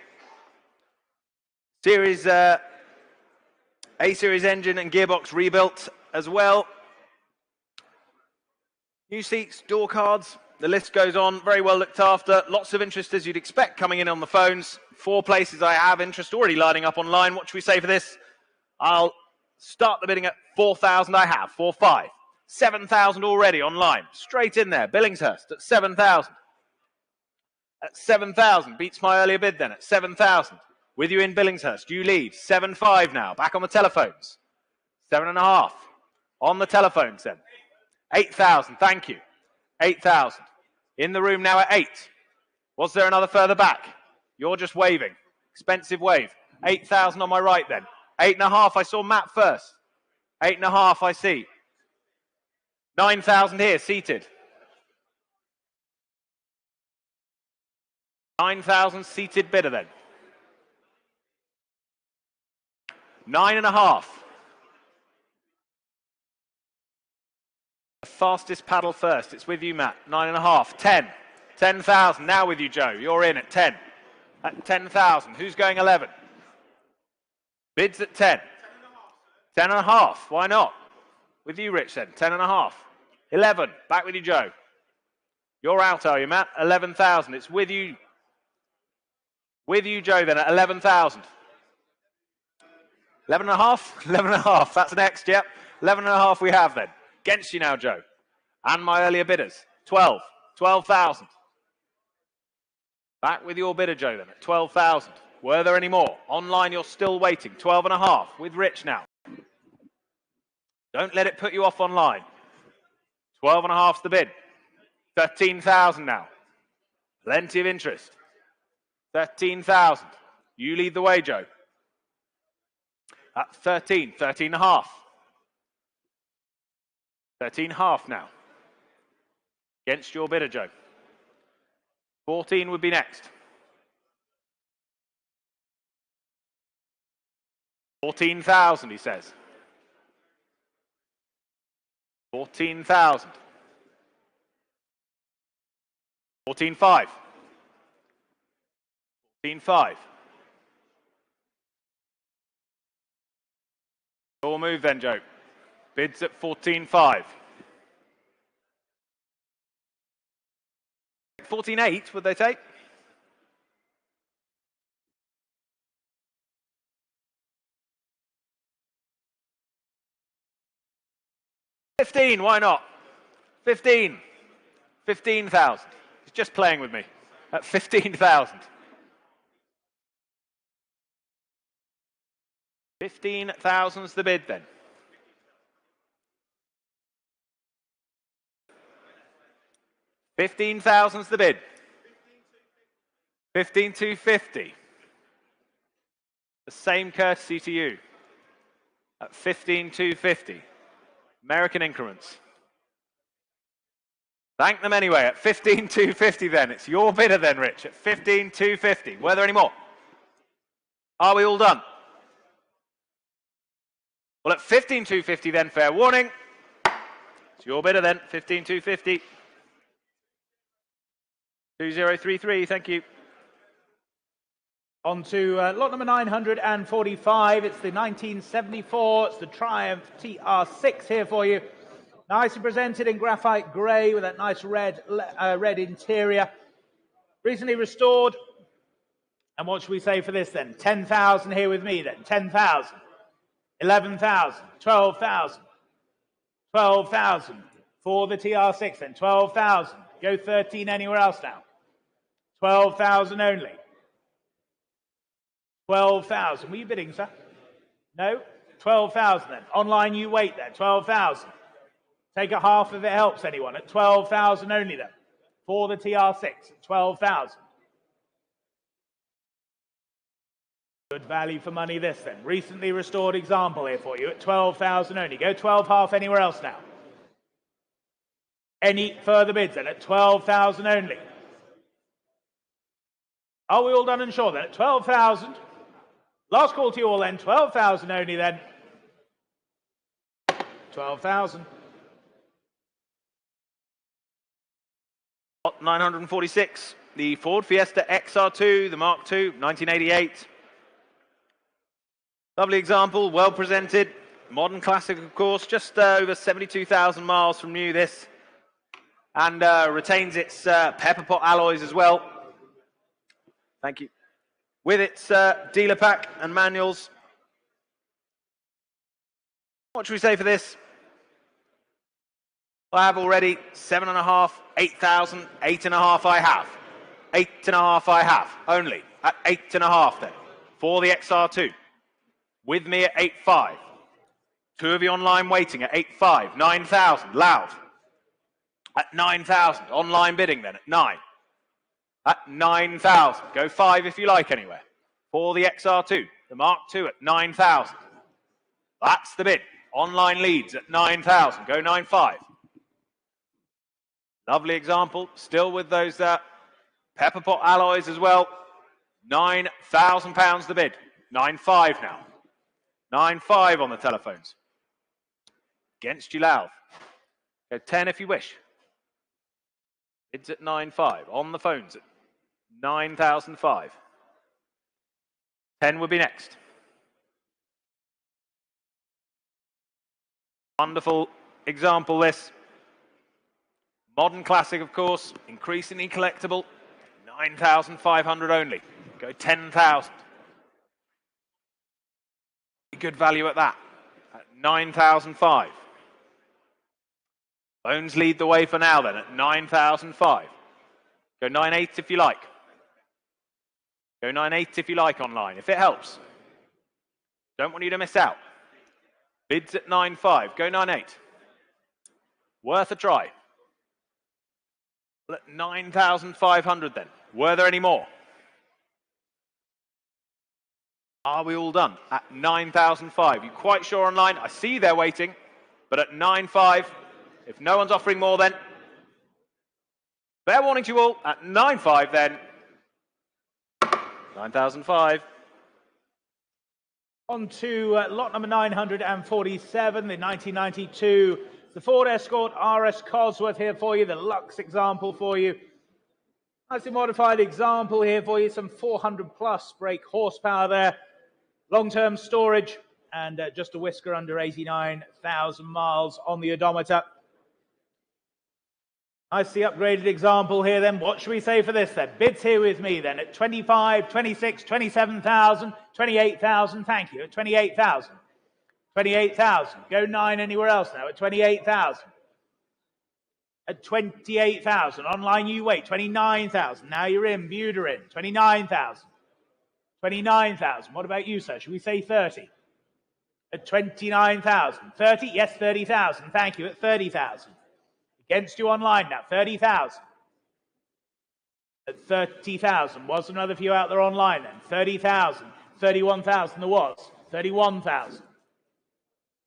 Series A-Series engine and gearbox rebuilt as well. New seats, door cards, the list goes on. Very well looked after. Lots of interest as you'd expect coming in on the phones. 4 places I have interest already lining up online. What should we say for this? I'll start the bidding at 4,000 I have. 4,500. 7,000 already online. Straight in there. Billingshurst at 7,000. At 7,000. Beats my earlier bid then at 7,000. With you in Billingshurst, you lead. 7,500 now. Back on the telephones. 7,500. On the telephones then. 8,000, thank you. 8,000. In the room now at 8. Was there another further back? You're just waving. Expensive wave. 8,000 on my right then. 8,500, I saw Matt first. 8,500, I see. 9,000 here, seated. 9,000 seated bidder then. 9,500. The fastest paddle first. It's with you, Matt. 9,500. 10. 10,000. Now with you, Joe. You're in at 10. At 10,000. Who's going 11? Bids at 10. 10,500. Why not? With you, Rich, then. 10,500. 11. Back with you, Joe. You're out, are you, Matt? 11,000. It's with you. With you, Joe, then, at 11,000. 11,500? 11,500. That's next, yep. 11,500 we have, then. Against you now, Joe. And my earlier bidders, 12, 12,000. Back with your bidder, Joe, then, at 12,000. Were there any more? Online, you're still waiting. 12.5 with Rich now. Don't let it put you off online. 12.5's the bid. 13,000 now. Plenty of interest. 13,000. You lead the way, Joe. At 13, 13.5. 13.5 now. Against your bidder, Joe. 14 would be next. 14,000, he says. 14,000. 14.5. 14.5. Your move then, Joe. Bids at 14.5. 14.8, would they take? $15, why not? 15. 15,000. He's just playing with me at 15,000. 15,000's the bid then. 15,000's the bid. 15,250. The same courtesy to you at 15,250. American increments. Thank them anyway at 15,250 then. It's your bidder then, Rich, at 15,250. Were there any more? Are we all done? Well, at 15,250 then, fair warning. It's your bidder then, 15,250. 2033, thank you. On to lot number 945. It's the 1974. It's the Triumph TR6 here for you. Nicely presented in graphite grey with that nice red interior. Recently restored. And what should we say for this then? 10,000 here with me then. 10,000. 11,000. 12,000. 12,000. For the TR6 then. 12,000. Go 13 anywhere else now. 12,000 only. 12,000. Were you bidding, sir? No? 12,000 then. Online, you wait there. 12,000. Take a half if it helps anyone. At 12,000 only then. For the TR6. 12,000. Good value for money this then. Recently restored example here for you at 12,000 only. Go 12 half anywhere else now. Any further bids then at 12,000 only. Are we all done and sure then? At 12,000. Last call to you all then. 12,000 only then. 12,000. 946. The Ford Fiesta XR2, the Mark II, 1988. Lovely example, well presented. Modern classic, of course. Just over 72,000 miles from new, this. And retains its pepper pot alloys as well. Thank you. With its dealer pack and manuals. What should we say for this? I have already 7.5, 8,000, 8.5 I have. 8.5 I have, only. At 8.5 then. For the XR2. With me at 8.5. Two of you online waiting at 8.5. 9,000, loud. At 9,000, online bidding then at 9. At 9,000, go 5 if you like anywhere. For the XR2, the Mark II at 9,000. That's the bid. Online leads at 9,000, go 9.5. Lovely example, still with those pepper pot alloys as well. £9,000 the bid. 9.5 now. 9.5 on the telephones. Against you loud. Go 10 if you wish. Bids at 9.5. On the phones at 9,005. 10 would be next. Wonderful example this. Modern classic, of course. Increasingly collectible. 9,500 only. Go 10,000. Good value at that. At 9,005. Phones lead the way for now then at 9,005. Go 9.8 if you like. Go 9.8 if you like online, if it helps. Don't want you to miss out. Bids at 9.5. Go 9.8. Worth a try. Well, at 9,500 then. Were there any more? Are we all done? At 9,005. You quite sure online? I see they're waiting. But at 9.5, if no one's offering more then, fair warning to you all, at 9.5 then, 9,005. On to lot number 947, the 1992, the Ford Escort RS Cosworth here for you, the Lux example for you. Nicely modified example here for you, some 400 plus brake horsepower there, long-term storage, and just a whisker under 89,000 miles on the odometer. Nicely upgraded example here then. What should we say for this then? Bids here with me then at 25, 26, 27,000, 28,000. Thank you. At 28,000. 28,000. Go 9 anywhere else now at 28,000. At 28,000. Online you wait. 29,000. Now you're in. Buda in. 29,000. 29,000. What about you, sir? Should we say 30? At 29,000. 30? Yes, 30,000. Thank you. At 30,000. Against you online now, 30,000. At 30,000. Was another few out there online then? 30,000. 31,000 there was. 31,000.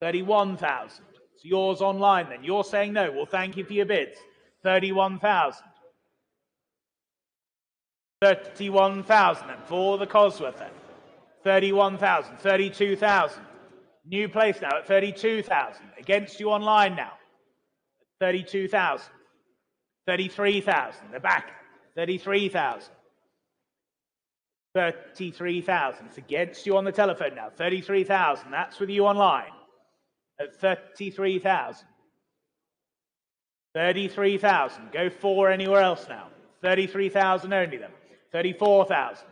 31,000. It's yours online then. You're saying no. Well, thank you for your bids. 31,000. 31,000 then for the Cosworth then. 31,000. 32,000. New place now at 32,000. Against you online now. 32,000. 33,000. They're back. 33,000. 33,000. It's against you on the telephone now. 33,000. That's with you online. At 33,000. 33,000. Go 4 anywhere else now. 33,000 only then. 34,000.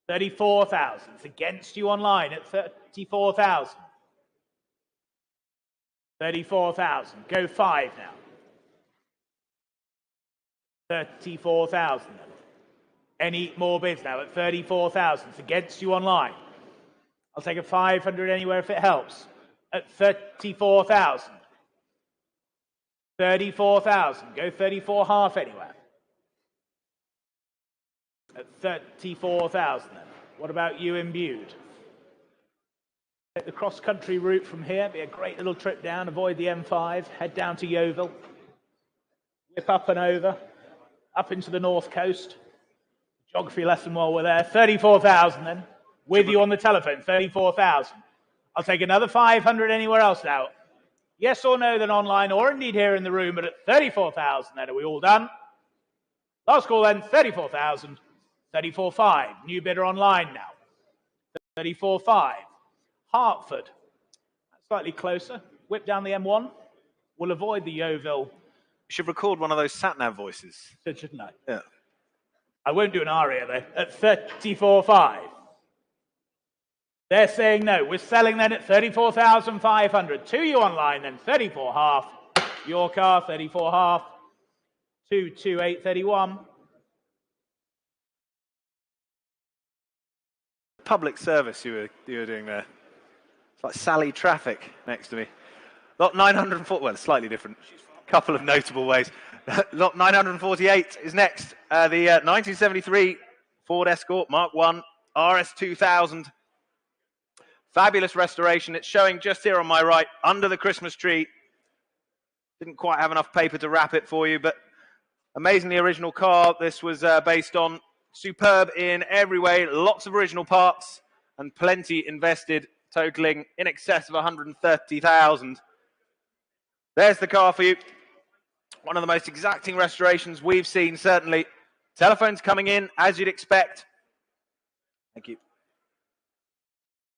34,000. It's against you online at 34,000. 34,000. Go 5 now. 34,000. Any more bids now at 34,000? It's against you online. I'll take a 500 anywhere if it helps. At 34,000. 34,000. Go 34 half anywhere. At 34,000 then. What about you imbued? Take the cross-country route from here. Be a great little trip down. Avoid the M5. Head down to Yeovil. Whip up and over. Up into the north coast. Geography lesson while we're there. 34,000 then. With you on the telephone. 34,000. I'll take another 500 anywhere else now. Yes or no then online, or indeed here in the room, but at 34,000 then. Are we all done? Last call then. 34,000. 34,500. New bidder online now. 34,500. Hertford. Slightly closer. Whip down the M1. We'll avoid the Yeovil. You should record one of those sat-nav voices. Shouldn't I? Yeah. I won't do an aria though. At 34,500. They're saying no. We're selling then at 34,500. To you online then. 34 half. Your car. 34 half. 22831. Public service you were doing there. It's like Sally Traffic next to me. Lot 940, well, slightly different. Couple of notable ways. Lot 948 is next. The 1973 Ford Escort Mark I RS2000. Fabulous restoration. It's showing just here on my right, under the Christmas tree. Didn't quite have enough paper to wrap it for you, but amazingly original car. This was based on. Superb in every way. Lots of original parts and plenty invested, totaling in excess of 130,000. There's the car for you. One of the most exacting restorations we've seen, certainly. Telephones coming in, as you'd expect. Thank you.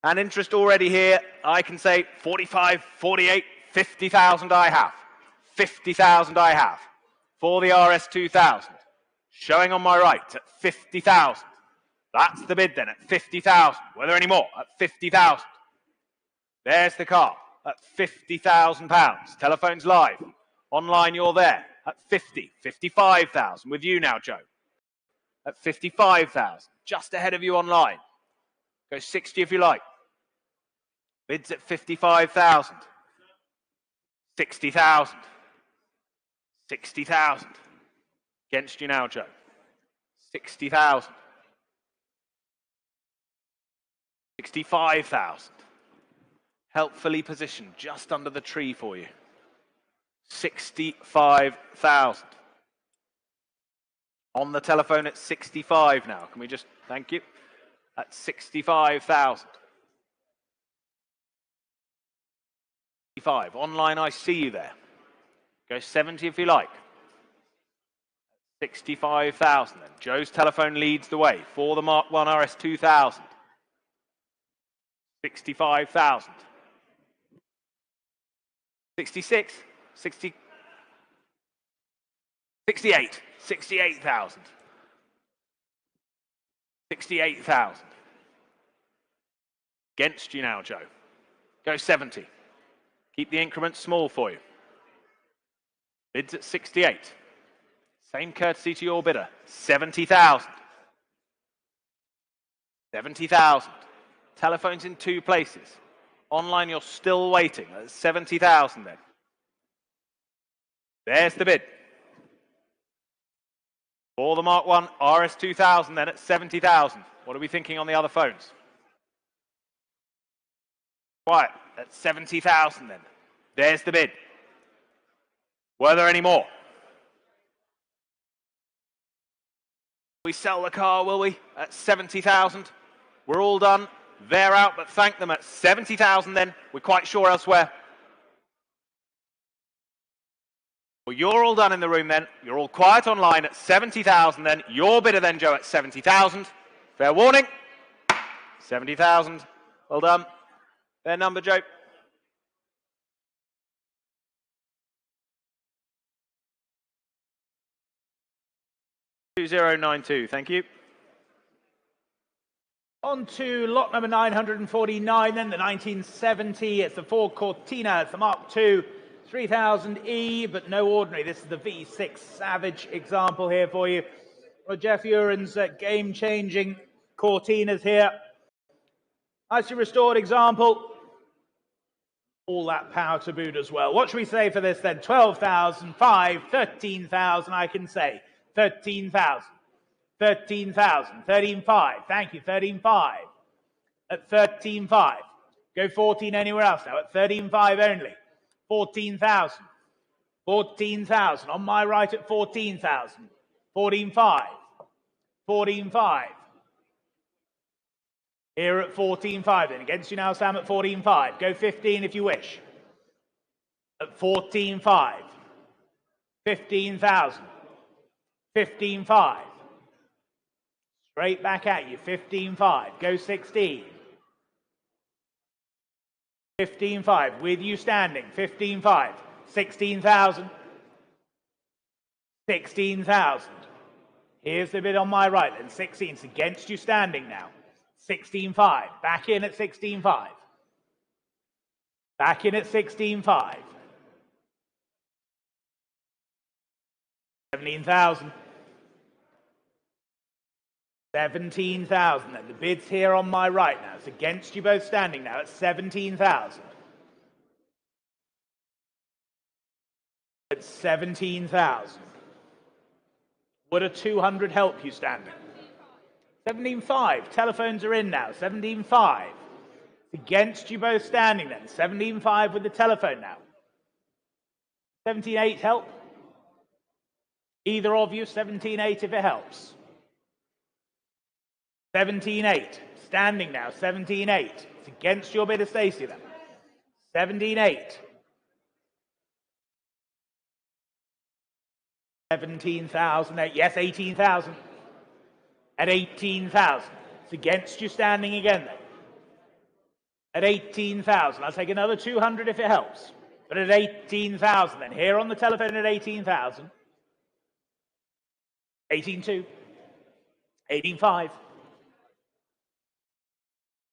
And interest already here. I can say 45, 48, 50,000 I have. 50,000 I have for the RS2000. Showing on my right at 50,000. That's the bid then at 50,000. Were there any more? At 50,000. There's the car at £50,000. Telephone's live. Online, you're there at 50, 55,000. With you now, Joe. At 55,000. Just ahead of you online. Go 60 if you like. Bids at 55,000. 60,000. 60,000. Against you now, Joe. 60,000. 65,000. Helpfully positioned just under the tree for you. 65,000. On the telephone at 65 now. Can we just, thank you. At 65,000. 65. Online, I see you there. Go 70 if you like. 65,000 then. Joe's telephone leads the way for the Mark 1 RS 2000. 65,000. 66. 60. 68. 68,000. 68,000. Against you now, Joe. Go 70. Keep the increments small for you. Bids at 68. Same courtesy to your bidder. 70,000. 70,000. Telephones in 2 places. Online, you're still waiting. That's 70,000 then. There's the bid. For the Mark 1 RS 2000 then at 70,000. What are we thinking on the other phones? Quiet. At 70,000 then. There's the bid. Were there any more? We sell the car, will we? At 70,000. We're all done. They're out, but thank them at 70,000 then. We're quite sure elsewhere. Well, you're all done in the room then. You're all quiet online at 70,000 then. Your bidder then, Joe, at 70,000. Fair warning. 70,000. Well done. Fair number, Joe. $2092. Thank you. On to lot number 949, then the 1970. It's the Ford Cortina. It's the Mark II 3000E, but no ordinary. This is the V6 Savage example here for you. Well, Jeff Uren's game-changing Cortinas here. Nicely restored example. All that power to boot as well. What should we say for this then? 12,000, 5, 13,000, I can say. 13,000. 13,000. 13,500. Thank you. 13,500. At 13,500. Go 14 anywhere else now. At 13,500 only. 14,000. 14,000. On my right at 14,000. 14,500. 14,500. Here at 14,500 then. Against you now, Sam, at 14,500. Go 15 if you wish. At 14,500. 15,000. 15,500. Straight back at you. 15,500. Go 16. 15,500. With you standing. 15,500. 16,000. 16,000. Here's the bid on my right then. 16. It's against you standing now. 16,500. Back in at 16,500. Back in at 16,500. 17,000. 17,000. Then the bid's here on my right now. It's against you both standing now at 17,000. At 17,000. Would a 200 help you standing? 17,500. Telephones are in now. 17,500. It's against you both standing then. 17,500 with the telephone now. 17,800 help? Either of you, 17,800 if it helps. 17,800. Standing now, 17,800. It's against your bidder, Stacey then. 17,800. 17,000. Yes, 18,000. At 18,000. It's against you standing again then. At 18,000. I'll take another 200 if it helps. But at 18,000 then. Here on the telephone at 18,000. 18,2. 18,500.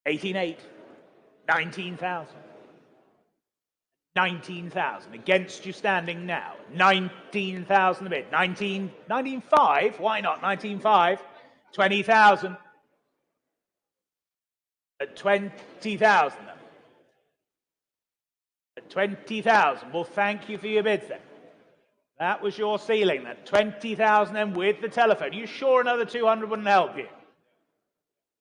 18,800. 19,000. 19,000. Against you standing now. 19,000 a bid. 19,500. Why not 19,500? 20,000. At 20,000. At 20,000. Well, thank you for your bids then. That was your ceiling then. 20,000 then with the telephone. You sure another 200 wouldn't help you?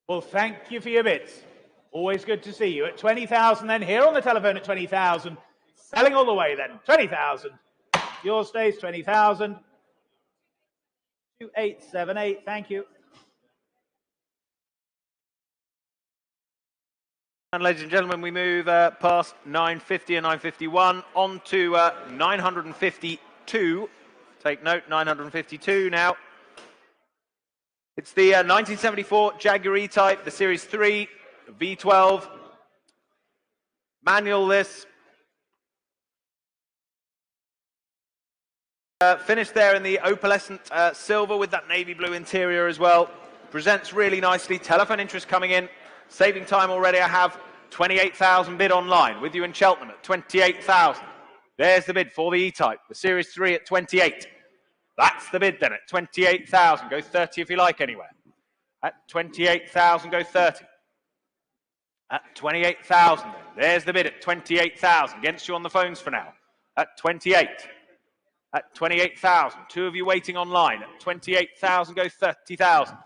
Well, thank you for your bids. Always good to see you. At 20,000 then, here on the telephone at 20,000. Selling all the way then. 20,000. Yours stays 20,000. 2878. Thank you. And ladies and gentlemen, we move past 950 and 951 on to 952. Take note, 952 now. It's the 1974 Jaguar E-Type, the Series 3, V12. Manual this. Finished there in the opalescent silver with that navy blue interior as well. Presents really nicely. Telephone interest coming in. Saving time already. I have 28,000 bid online with you in Cheltenham at 28,000. There's the bid for the E-Type, the Series 3 at 28. That's the bid then at 28,000. Go 30 if you like anywhere. At 28,000, go 30. At 28,000 then. There's the bid at 28,000. Against you on the phones for now. At 28. At 28,000. Two of you waiting online. At 28,000, go 30,000.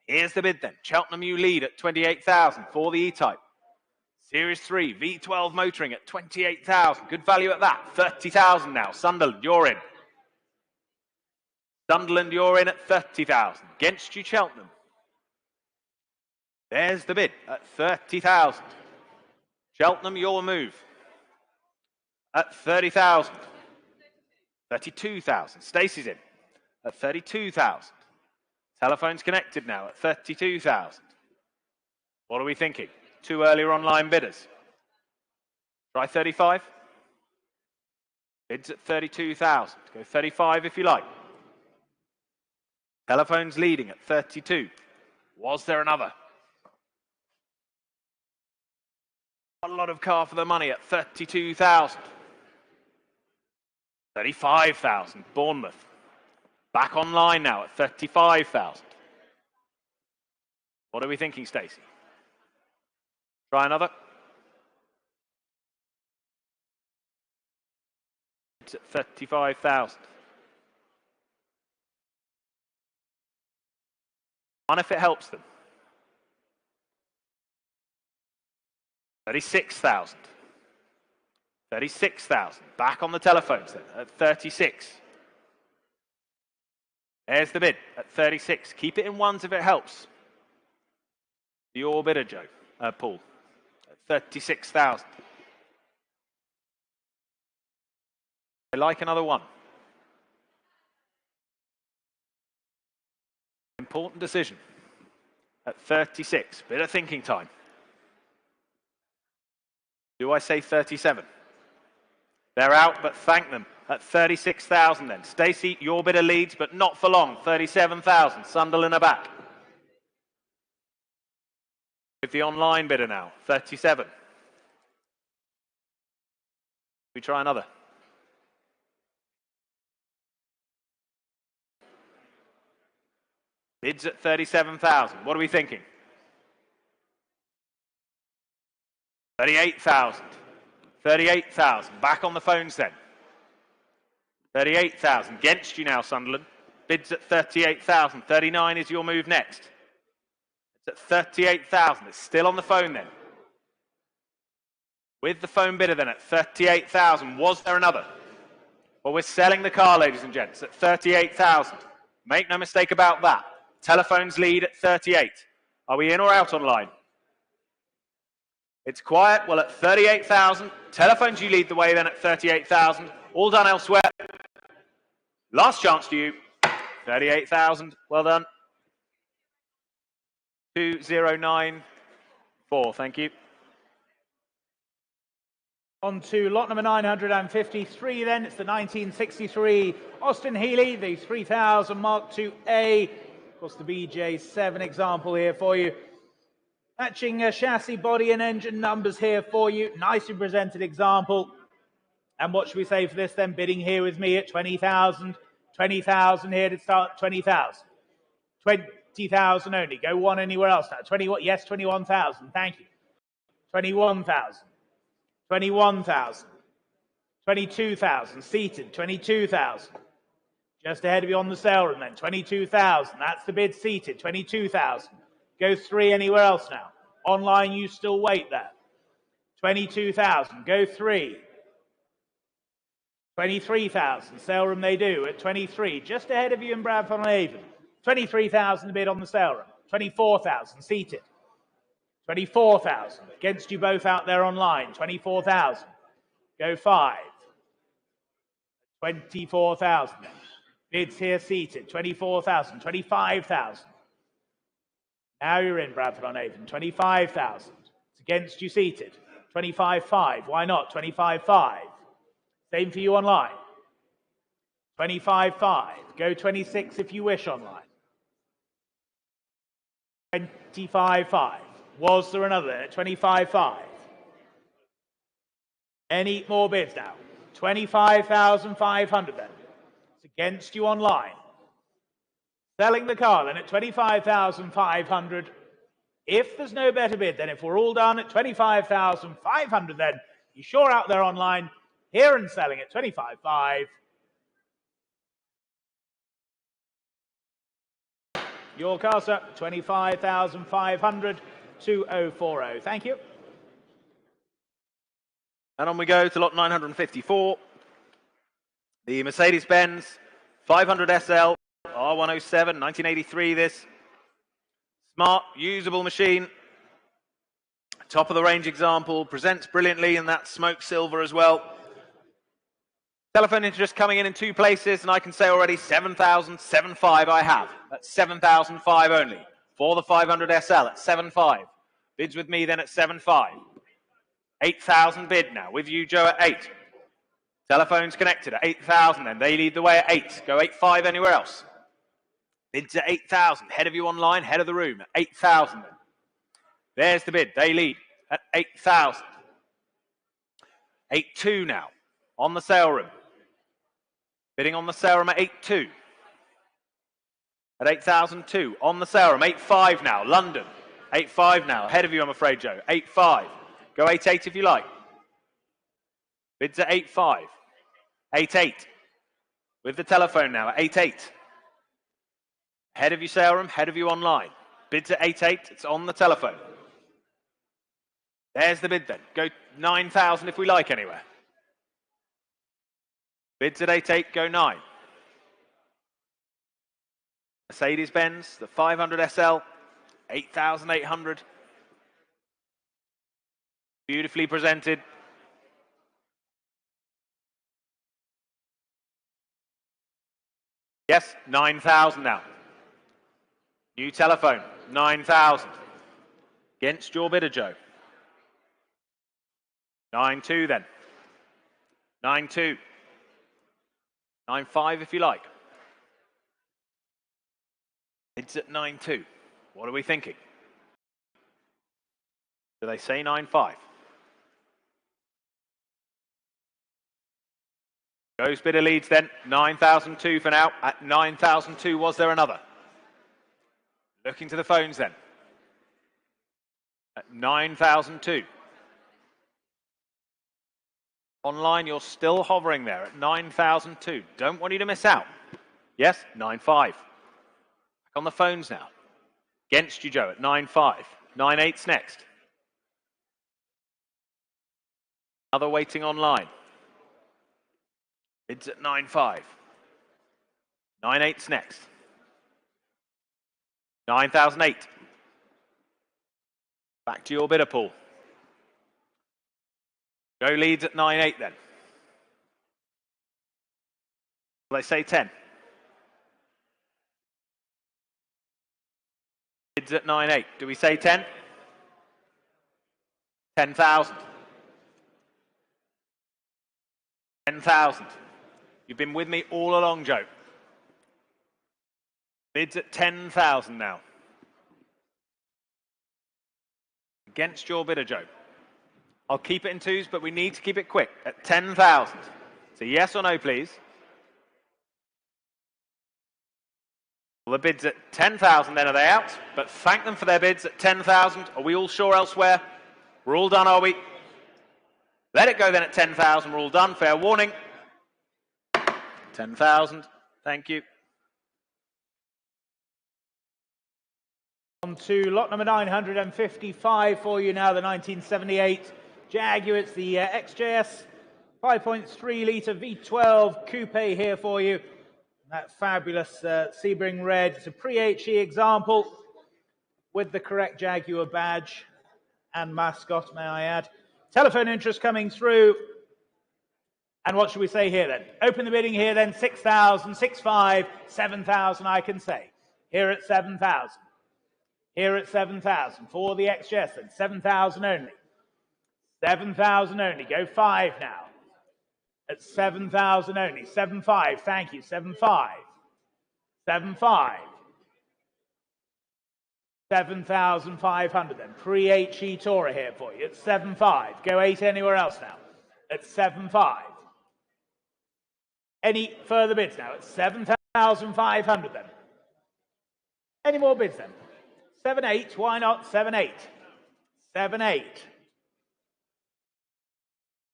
Here's the bid then. Cheltenham, you lead at 28,000 for the E-Type. Series 3, V12 motoring at 28,000. Good value at that. 30,000 now. Sunderland, you're in. Sunderland, you're in at 30,000. Against you, Cheltenham. There's the bid at 30,000. Cheltenham, your move. At 30,000. 32,000. Stacey's in at 32,000. Telephone's connected now at 32,000. What are we thinking? Two earlier online bidders. Try 35. Bids at 32,000. Go 35 if you like. Telephone's leading at 32. Was there another? A lot of car for the money at 32,000. 35,000. Bournemouth. Back online now at 35,000. What are we thinking, Stacey? Try another. It's at 35,000. And if it helps them. 36,000. 36,000. Back on the telephones then at 36. There's the bid at 36. Keep it in ones if it helps. Your bidder, Paul, at 36,000. I like another one. Important decision at 36. Bit of thinking time. Do I say 37? They're out, but thank them. At 36,000 then. Stacey, your bidder leads, but not for long. 37,000. Sunderland are back. With the online bidder now. 37. We try another. Bids at 37,000. What are we thinking? 38,000. 38,000. Back on the phones then. 38,000. Against you now, Sunderland. Bids at 38,000. 39 is your move next. It's at 38,000. It's still on the phone then. With the phone bidder then at 38,000. Was there another? Well, we're selling the car, ladies and gents, at 38,000. Make no mistake about that. Telephones lead at 38. Are we in or out online? It's quiet. Well, at 38,000. Telephones, you lead the way then at 38,000. All done elsewhere. Last chance to you. 38,000. Well done. 2094. Thank you. On to lot number 953 then. It's the 1963 Austin Healey, the 3000 Mark IIA. Of course, the BJ7 example here for you. Matching chassis, body and engine numbers here for you. Nicely presented example. And what should we say for this then? Bidding here with me at 20,000. 20,000 here to start, 20,000. 20,000 only. Go one anywhere else now. 21, yes, 21,000. Thank you. 21,000. 21,000. 22,000. Seated. 22,000. Just ahead of you on the sale room then. 22,000. That's the bid seated. 22,000. Go three anywhere else now. Online, you still wait there. 22,000. Go three. 23,000. Sale room they do at 23. Just ahead of you in Bradford-on-Avon. 23,000 the bid on the sale room. 24,000 seated. 24,000. Against you both out there online. 24,000. Go five. 24,000. Bids here seated. 24,000. 25,000. Now you're in Bradford-on-Avon. 25,000. It's against you seated. 25.5. Why not? 25.5. Same for you online. 25.5. Go 26 if you wish online. 25.5. Was there another at 25.5? Any more bids now? 25,500 then. It's against you online. Selling the car then at 25,500. If there's no better bid, then if we're all done at 25,500 then, you're sure out there online, here and selling at 25.5. Your car, sir, 25,500, 2040. Thank you. And on we go to lot 954. The Mercedes-Benz 500 SL R107, 1983 this. Smart, usable machine. Top of the range example. Presents brilliantly in that smoke silver as well. Telephone interest coming in two places, and I can say already 7,075 I have. That's 7,005 only. For the 500 SL at 7.5. Bids with me then at 7.5. 8,000 bid now. With you, Joe, at 8. Telephones connected at 8,000 then. They lead the way at 8. Go 8.5 anywhere else. Bids at 8,000. Head of you online, head of the room at 8,000 then. There's the bid. They lead at 8,000. 8.2 now. On the sale room. Bidding on the sale room at 8.2. At 8,002. On the sale room. 8.5 now. London. 8.5 now. Ahead of you, I'm afraid, Joe. 8.5. Go 8.8 if you like. Bids at 8.5. 8.8. With the telephone now at 8.8. Ahead of you, sale room. Ahead of you online. Bids at 8.8. It's on the telephone. There's the bid then. Go 9,000 if we like anywhere. Bids at 8.8, go 9. Mercedes-Benz, the 500 SL, 8,800. Beautifully presented. Yes, 9,000 now. New telephone, 9,000. Against your bidder, Joe. 9.2 then. 9.2. 9.5 if you like. It's at 9.2. What are we thinking? Do they say 9.5? Goes bidder leads then. 9,002 for now. At 9,002, was there another? Looking to the phones then. At 9,002. Online, you're still hovering there at 9,002. Don't want you to miss out. Yes, 9.5. Back on the phones now. Against you, Joe, at 9.5. 9.8's next. Another waiting online. Bids at 9.5. 9.8's next. 9,008. Back to your bidder pool. Go leads at 9.8 then. Will they say 10? Bids at 9.8. Do we say 10? 10,000. 10,000. You've been with me all along, Joe. Bids at 10,000 now. against your bidder, Joe. I'll keep it in twos, but we need to keep it quick at 10,000. So yes or no, please. Well, the bid's at 10,000 then, are they out? But thank them for their bids at 10,000. Are we all sure elsewhere? We're all done, are we? Let it go then at 10,000. We're all done. Fair warning. 10,000. Thank you. On to lot number 955 for you now, the 1978 Jaguar. It's the XJS 5.3 litre V12 coupe here for you. That fabulous Sebring red. It's a pre-HE example with the correct Jaguar badge and mascot, may I add. Telephone interest coming through. And what should we say here then? Open the bidding here then, 6,000, 6,500, 7,000 I can say. Here at 7,000. Here at 7,000 for the XJS then, 7,000 only. 7,000 only, go 5 now. At 7,000 only, 7,500, thank you, 7,500. 7,500. 7,500 then, pre-HE Tourer here for you, at 7,500. Go 8 anywhere else now, at 7,500. Any further bids now, at 7,500 then. Any more bids then? 7,800, why not 7,800? 7,800.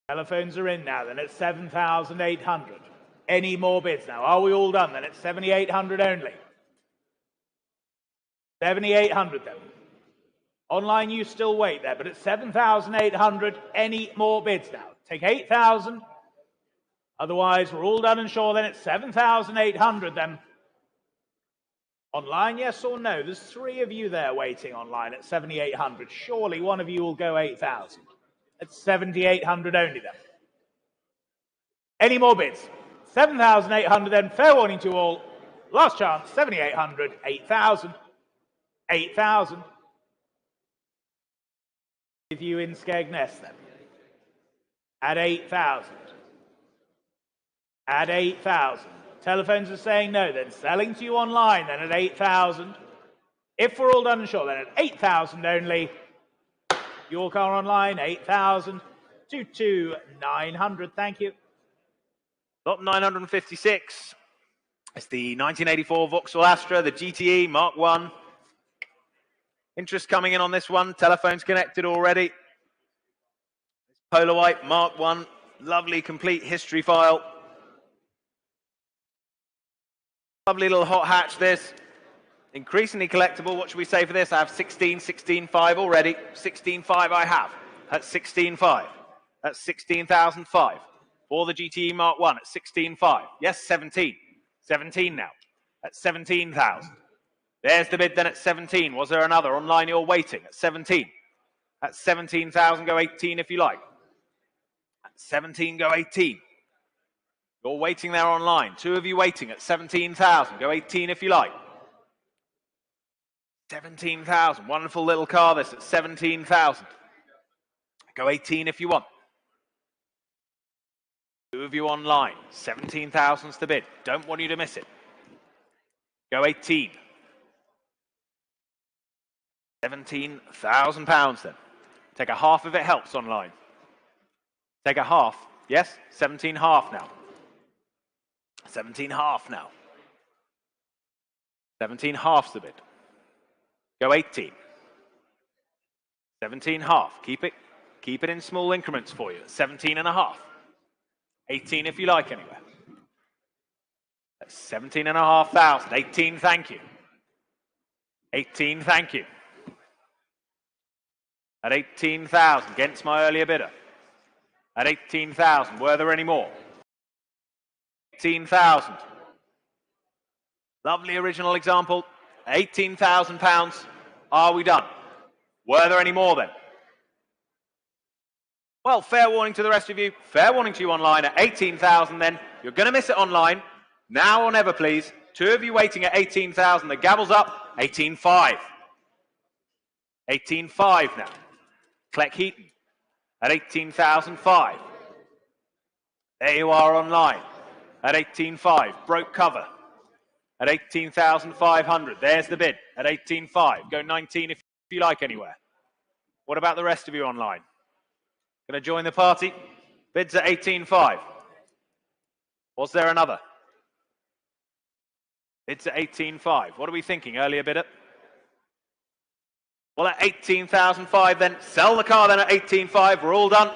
Telephones are in now then at 7,800. Any more bids now? Are we all done then at 7,800 only? 7,800 then. Online you still wait there, but at 7,800, any more bids now? Take 8,000. Otherwise, we're all done and sure then at 7,800 then. Online, yes or no? There's 3 of you there waiting online at 7,800. Surely one of you will go 8,000. At 7,800 only then. Any more bids? 7,800 then. Fair warning to you all. Last chance, 7,800, 8,000. 8,000. With you in Skegness then. At 8,000. At 8,000. Telephones are saying no then. Selling to you online then at 8,000. If we're all done and sure then at 8,000 only. Your car online, 8,000. 22,900, thank you. Lot 956. It's the 1984 Vauxhall Astra, the GTE Mark 1. Interest coming in on this one. Telephone's connected already. Polar white Mark 1. Lovely complete history file. Lovely little hot hatch this. Increasingly collectible. What should we say for this? I have 16, 16,500 already. 16,500 I have. That's 16,500. That's 16,005. For the GTE Mark 1 at 16,500. Yes, 17. 17 now. At 17,000. There's the bid then at 17. Was there another? Online you're waiting at 17. At 17,000, go 18 if you like. At 17, go 18. You're waiting there online. 2 of you waiting at 17,000. Go 18 if you like. 17,000. Wonderful little car this at 17,000. Go 18 if you want. 2 of you online. 17,000's the bid. Don't want you to miss it. Go 18. £17,000 then. Take a half if it helps online. Take a half. Yes? 17 half now. 17 half now. 17 half's the bid. Go 18. 17 half. Keep it in small increments for you. 17 and a half. 18 if you like anywhere. That's 17,500. 18, thank you. 18, thank you. At 18,000, against my earlier bidder. At 18,000, were there any more? 18,000. Lovely original example. £18,000. Are we done? Were there any more then? Well, fair warning to the rest of you. Fair warning to you online at 18,000 then. You're going to miss it online. Now or never, please. 2 of you waiting at 18,000. The gavel's up. 18,500. 18,500 now. Cleck Heaton at 18,500. There you are online at 18,500. Broke cover at 18,500. There's the bid at 18,500. Go 19 if you like anywhere. What about the rest of you online? Going to join the party? Bids at 18.5. Was there another? Bids at 18.5. What are we thinking? Earlier bidder? Well, at 18,005 then. Sell the car then at 18.5. We're all done.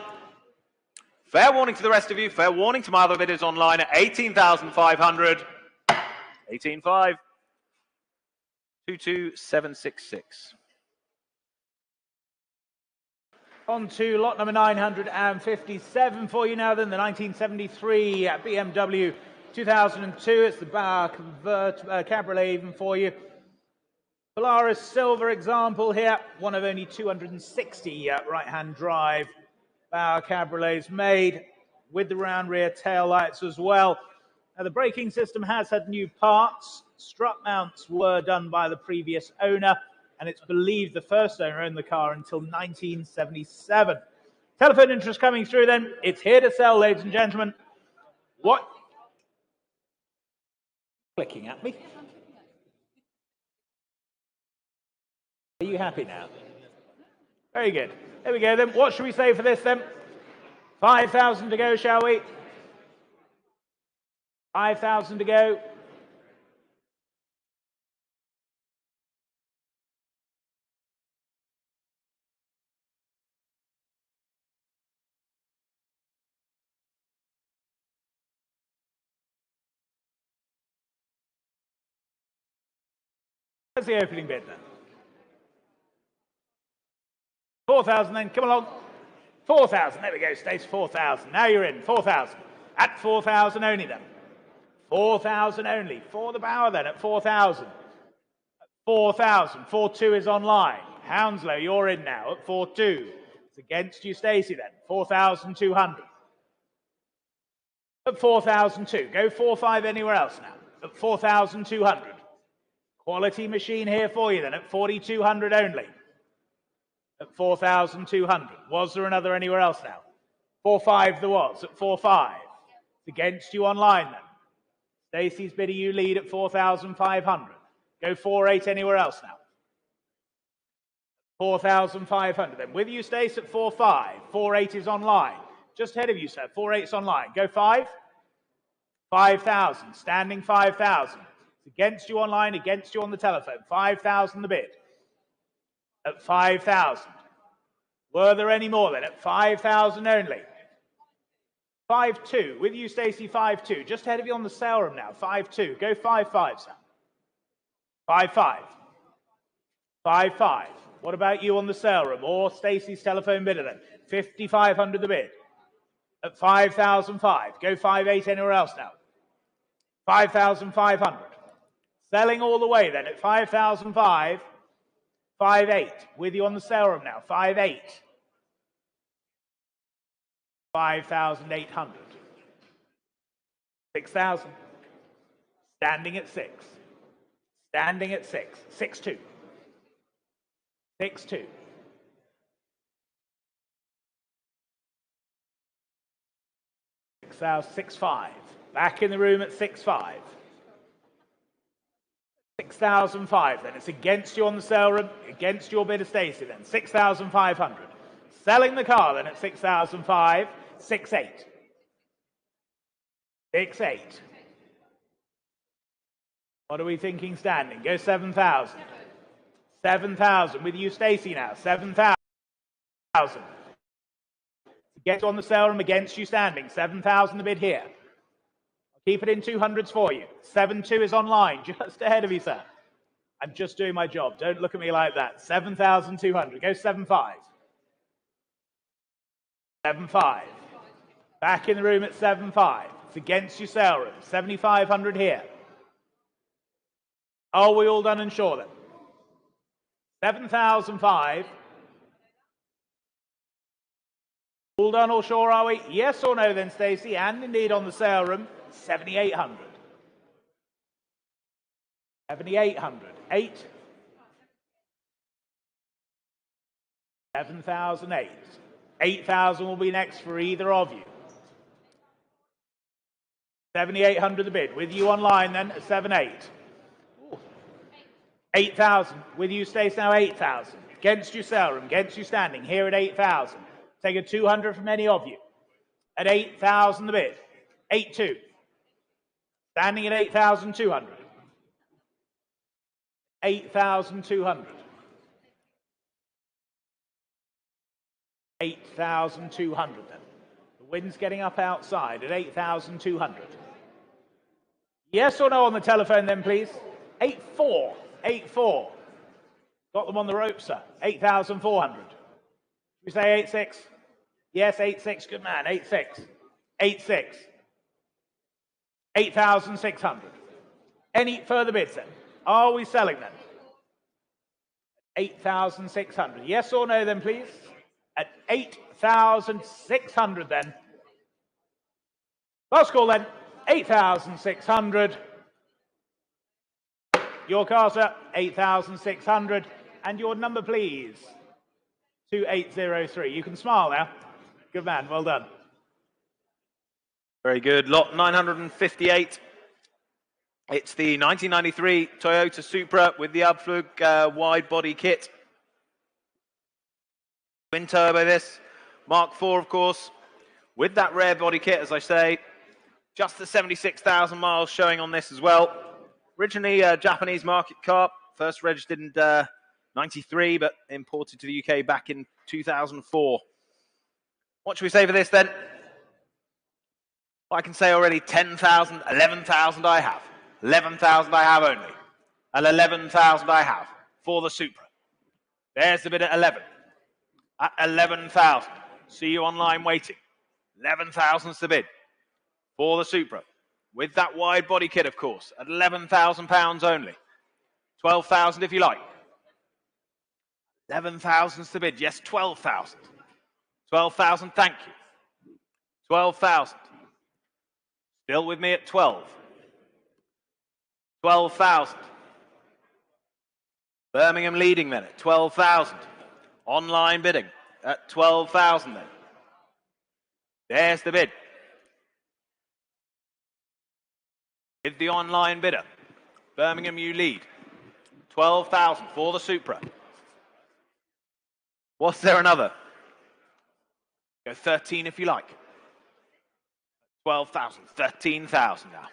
Fair warning to the rest of you. Fair warning to my other bidders online at 18,500. 18.5. 22766. On to lot number 957 for you now then, the 1973 BMW 2002. It's the Bauer Cabriolet even for you. Polaris silver example here, one of only 260 right-hand drive Bauer Cabriolets made with the round rear tail lights as well. Now the braking system has had new parts. Strut mounts were done by the previous owner, and it's believed the first owner owned the car until 1977. Telephone interest coming through then. It's here to sell, ladies and gentlemen. What? Clicking at me. Are you happy now? Very good. There we go then. What should we say for this then? 5,000 to go, shall we? 5,000 to go. Where's the opening bid then? 4,000 then, come along. 4,000, there we go, Stace, 4,000. Now you're in, 4,000. At 4,000 only then. 4,000 only. For the Bauer then, at 4,000. 4,000, 4.2 is online. Hounslow, you're in now at 4.2. It's against you, Stacey then. 4,200. At 4,002. Go 4.5 anywhere else now. At 4,200. Quality machine here for you then at 4,200 only. At 4,200. Was there another anywhere else now? 4.5 there was at 4.5. It's against you online then. Stacey's bidder, you lead at 4,500. Go 4.8 anywhere else now. 4,500 then. With you, Stace, at 4.5. 4.8 is online. Just ahead of you, sir. 4.8 is online. Go 5. 5,000. Standing 5,000. It's against you online, against you on the telephone. 5,000 the bid. At 5,000. Were there any more then? At 5,000 only. 5.2. With you, Stacey, 5.2. Just ahead of you on the sale room now. 5.2. Go 5.5, sir. 5.5. 5.5. What about you on the sale room or Stacey's telephone bidder then? 5,500 the bid. At 5,005. Go 5.8 anywhere else now. 5,500. Selling all the way then at 5,005. 5.8. With you on the sale room now. 5.8. 5,800. 6,000. Standing at 6. Standing at 6. 6.2. 6.2. 6,500. Back in the room at 6.5. 6,500 then. It's against you on the sale room, against your bidder, Stacey then. 6,500. Selling the car then at 6,500. 6.8. 6.8. What are we thinking standing? Go 7,000. 7,000 with you, Stacey now. 7,000. Get on the sale room against you standing. 7,000 the bid here. I'll keep it in 200s for you. 7.2 is online, just ahead of you, sir. I'm just doing my job. Don't look at me like that. 7,200. Go 7.5. 7.5. Back in the room at 7.5. It's against your sale room. 7,500 here. Are we all done and sure then? 7,005. All done or sure, are we? Yes or no then, Stacey? And indeed on the sale room, 7,800. 7,800. 8. 7,008. 8,000 will be next for either of you. 7,800 the bid. With you online then, at 7.8. 8,000. With you, Stacey, now 8,000. Against you, Selram. Against you, standing. Here at 8,000. Take a 200 from any of you. At 8,000 the bid. 8-2. Standing at 8,200. 8,200. 8,200 then. The wind's getting up outside at 8,200. Yes or no on the telephone then, please? 8-4. 8-4. Got them on the rope, sir. 8,400. We say 8-6? Yes, 8-6. Good man. 8-6. 8-6. 8,600. Any further bids then? Are we selling them? 8,600. Yes or no then, please? At 8,600 then. Last call then. 8,600. Your car, sir. 8,600. And your number, please. 2803. You can smile now. Good man. Well done. Very good. Lot 958. It's the 1993 Toyota Supra with the Abflug wide body kit. Twin turbo this. Mark IV, of course. With that rare body kit, as I say. Just the 76,000 miles showing on this as well. Originally a Japanese market car. First registered in 93, but imported to the UK back in 2004. What should we say for this then? I can say already 10,000, 11,000 I have. 11,000 I have only. And 11,000 I have for the Supra. There's the bid at 11. At 11,000. See you online waiting. 11,000's the bid for the Supra. With that wide body kit, of course, at £11,000 only. 12,000 if you like. 11,000's the bid. Yes, 12,000. 12,000, thank you. 12,000. Still with me at 12. 12,000. Birmingham leading then at 12,000. Online bidding at 12,000 then. There's the bid. With the online bidder. Birmingham, you lead. 12,000 for the Supra. Was there another? Go 13 if you like. 12,000, 13,000 now.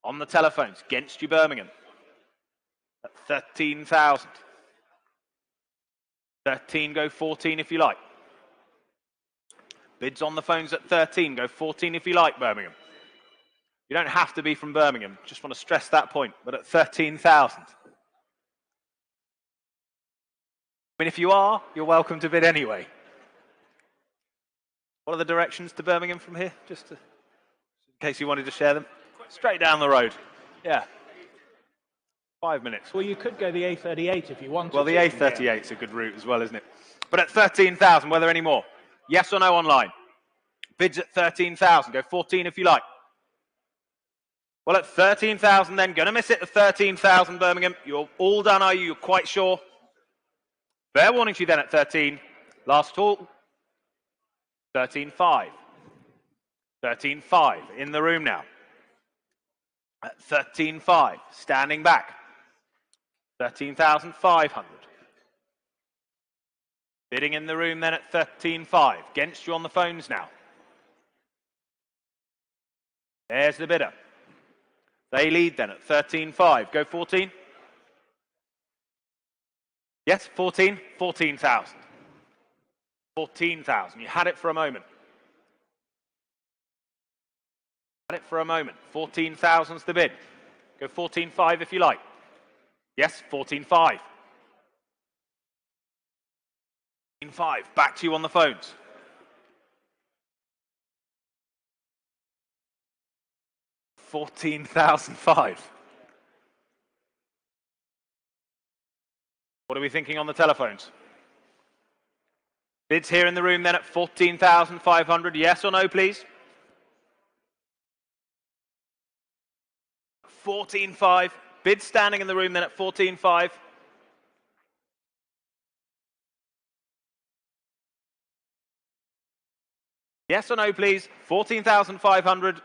On the telephones, against you, Birmingham. At 13,000. 13, go 14 if you like. Bids on the phones at 13, go 14 if you like, Birmingham. You don't have to be from Birmingham, just want to stress that point, but at 13,000. I mean, if you are, you're welcome to bid anyway. What are the directions to Birmingham from here? Just in case you wanted to share them. Straight down the road. Yeah. 5 minutes. Well, you could go the A38 if you wanted to. Well, the A38's a good route as well, isn't it? But at 13,000, were there any more? Yes or no online? Bids at 13,000. Go 14 if you like. Well, at 13,000 then, going to miss it at 13,000, Birmingham. You're all done, are you? You're quite sure? Fair warning to you then at 13. Last call. 13.5. 13.5 in the room now. At 13.5, standing back. 13,500. Bidding in the room then at 13.5. Against you on the phones now. There's the bidder. They lead then at 13.5. Go 14. Yes, 14. 14,000. 14,000. You had it for a moment. Had it for a moment. 14,000's the bid. Go 14.5 if you like. Yes, 14.5. 14.5. Back to you on the phones. $14,005. What are we thinking on the telephones? Bids here in the room then at 14,500. Yes or no, please? 14.5. Bids standing in the room then at 14.5. Yes or no, please? 14,500.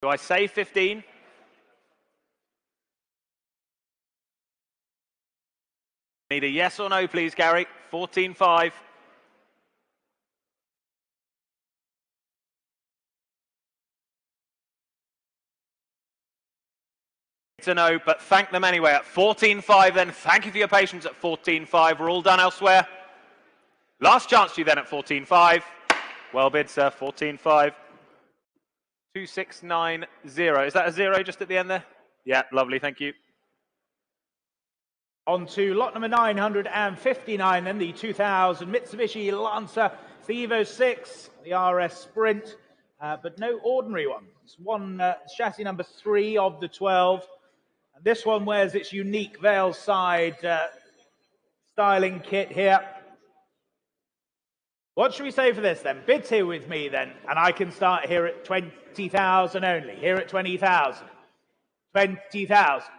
Do I say 15? Need a yes or no, please, Gary. 14.5. It's a no, but thank them anyway. At 14.5 then, thank you for your patience at 14.5. We're all done elsewhere. Last chance to you then at 14.5. Well bid, sir. 14.5. 2690. Is that a 0 just at the end there? Yeah, lovely, thank you. On to lot number 959 then, the 2000 Mitsubishi Lancer. It's the Evo 6, the RS Sprint, but no ordinary one. It's one chassis number 3 of the 12. And this one wears its unique veil side styling kit here. What should we say for this then? Bids here with me then, and I can start here at 20,000 only. Here at 20,000. 20,000.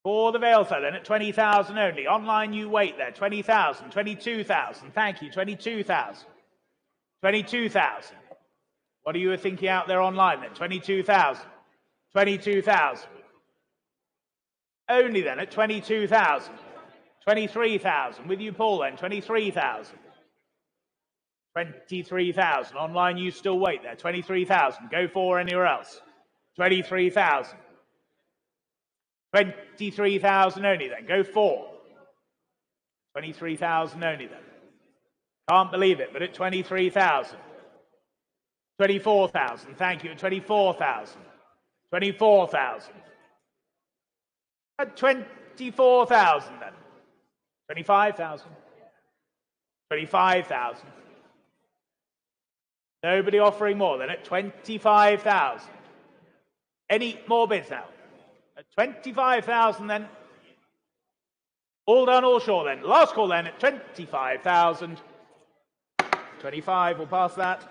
For the veil side then at 20,000 only. Online you wait there. 20,000. 22,000. Thank you. 22,000. 22,000. What are you thinking out there online then? 22,000. 22,000. Only then at 22,000. 23,000. With you, Paul, then. 23,000. 23,000. Online, you still wait there. 23,000. Go for anywhere else. 23,000. 23,000 only then. Go for. 23,000 only then. Can't believe it, but at 23,000. 24,000. Thank you. At 24,000. 24,000. At 24,000 then. 25,000. 25,000. Nobody offering more than at 25,000. Any more bids now? At 25,000 then. All done, all sure then. Last call then at 25,000. 25, we'll pass that.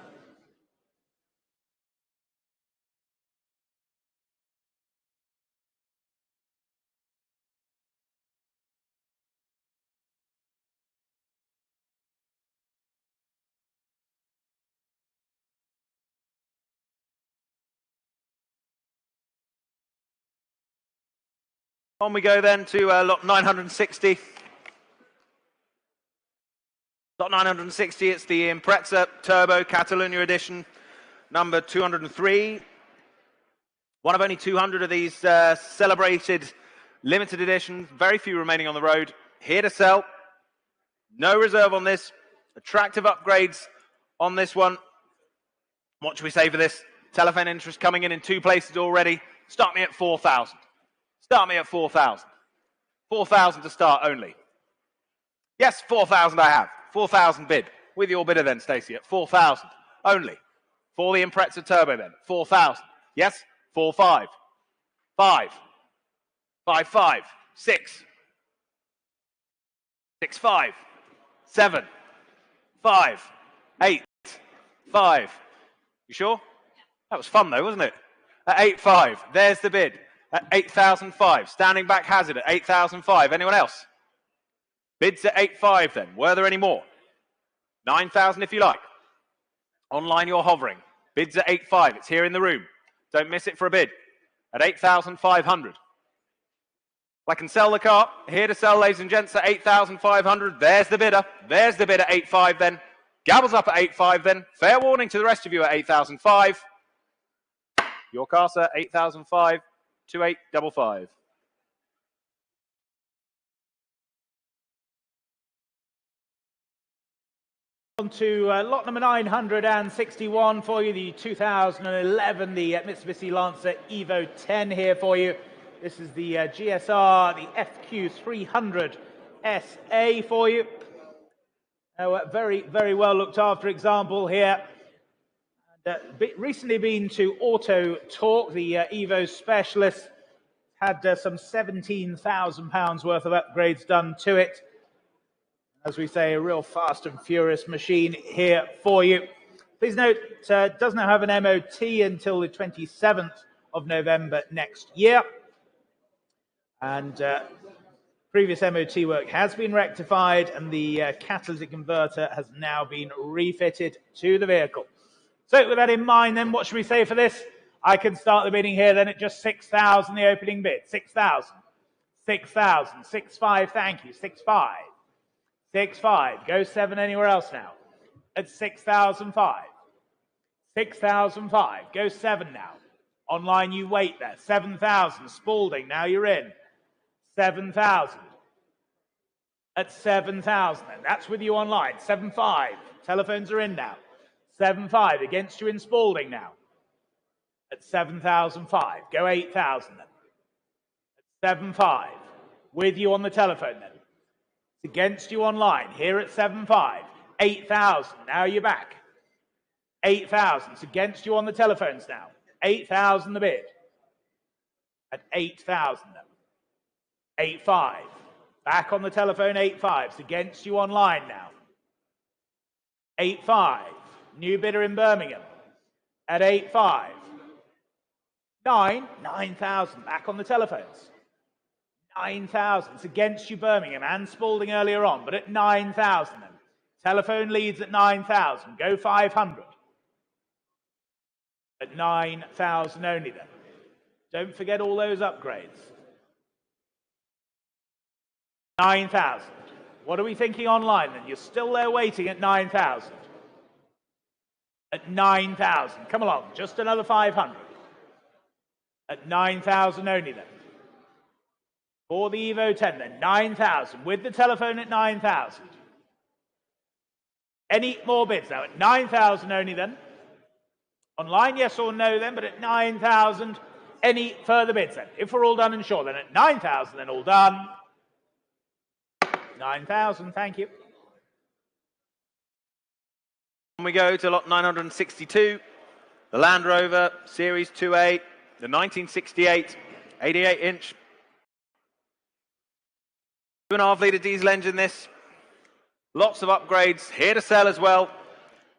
On we go then to lot 960. Lot 960, it's the Impreza Turbo Catalunya edition, number 203. One of only 200 of these celebrated limited editions, very few remaining on the road. Here to sell. No reserve on this. Attractive upgrades on this one. What should we say for this? Telephone interest coming in 2 places already. Start me at 4,000. Start me at 4,000. 4,000 to start only. Yes, 4,000 I have. 4,000 bid. With your bidder then, Stacey, at 4,000 only. For the Impreza Turbo then, 4,000. Yes, 4,500. 5. 5,500. 6. 6,500. 7. 5. 8. 5. You sure? That was fun though, wasn't it? At 8,500. There's the bid. At 8,005. Standing back hazard at 8,005. Anyone else? Bids at 8,500 then. Were there any more? 9,000 if you like. Online you're hovering. Bids at 8,500. It's here in the room. Don't miss it for a bid. At 8,500. I can sell the car. Here to sell, ladies and gents, at 8,500. There's the bidder. There's the bid at 8,500 then. Gabbles up at 8,500 then. Fair warning to the rest of you at 8,005. Your car, sir, 8,005. 2855. On to lot number 961 for you, the 2011, the Mitsubishi Lancer Evo 10 here for you. This is the GSR, the FQ300 SA for you. Very, very well looked after example here. Recently been to Auto Talk, the Evo specialist. Had some £17,000 worth of upgrades done to it. As we say, a real fast and furious machine here for you. Please note, it does not have an MOT until the 27th of November next year. And previous MOT work has been rectified and the catalytic converter has now been refitted to the vehicle. So with that in mind, then, what should we say for this? I can start the bidding here then at just 6,000, the opening bid. 6,000, 6,000, 6,500, thank you, 6,500, 6,500. Go 7 anywhere else now. At 6,500, 6,500. Go 7 now. Online, you wait there. 7,000. Spalding, now you're in. 7,000. At 7,000 then. That's with you online. 7,500. Telephones are in now. 7,500. Against you in Spalding now. At 7,500. Go 8,000 then. At 7,500. With you on the telephone then. It's against you online. Here at 7,500. 8,000. Now you're back. 8,000. It's against you on the telephones now. 8,000 the bid. At 8,000 then. 8,500. Back on the telephone, 8,500. It's against you online now. 8,500. New bidder in Birmingham. At 8,500. 9,000. Back on the telephones. 9,000. It's against you, Birmingham and Spalding earlier on, but at 9,000 then. Telephone leads at 9,000. Go 500. At 9,000 only then. Don't forget all those upgrades. 9,000. What are we thinking online then? You're still there waiting at 9,000. At 9,000. Come along, just another 500. At 9,000 only then. For the Evo 10 then, 9,000. With the telephone at 9,000. Any more bids now? At 9,000 only then. Online, yes or no then, but at 9,000. Any further bids then? If we're all done and sure, then at 9,000 then all done. 9,000, thank you. We go to lot 962, the Land Rover Series 2A, the 1968 88-inch 2.5 litre diesel engine this. Lots of upgrades, here to sell as well.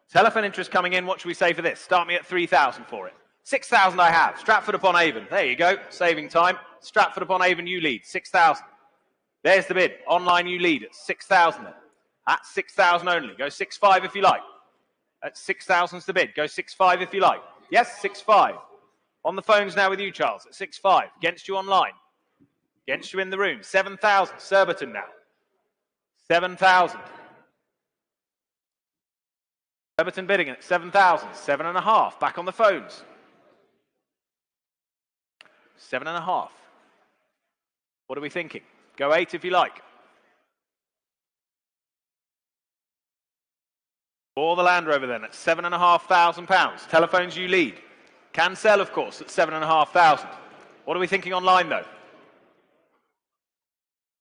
Telephone interest coming in, what should we say for this? Start me at 3,000 for it. 6,000 I have, Stratford upon Avon. There you go, saving time. Stratford upon Avon, you lead, 6,000. There's the bid. Online, you lead at 6,000. At 6,000 only. Go 6,500 if you like. At 6,000's the bid. Go 6,500 if you like. Yes, 6,500. On the phones now with you, Charles, at 6,500. Against you online. Against you in the room. 7,000. Surbiton now. 7,000. Surbiton bidding at 7,000. 7,500. Back on the phones. 7,500. What are we thinking? Go 8 if you like. For the Land Rover then at £7,500. Telephones you lead. Can sell, of course, at 7,500. What are we thinking online though?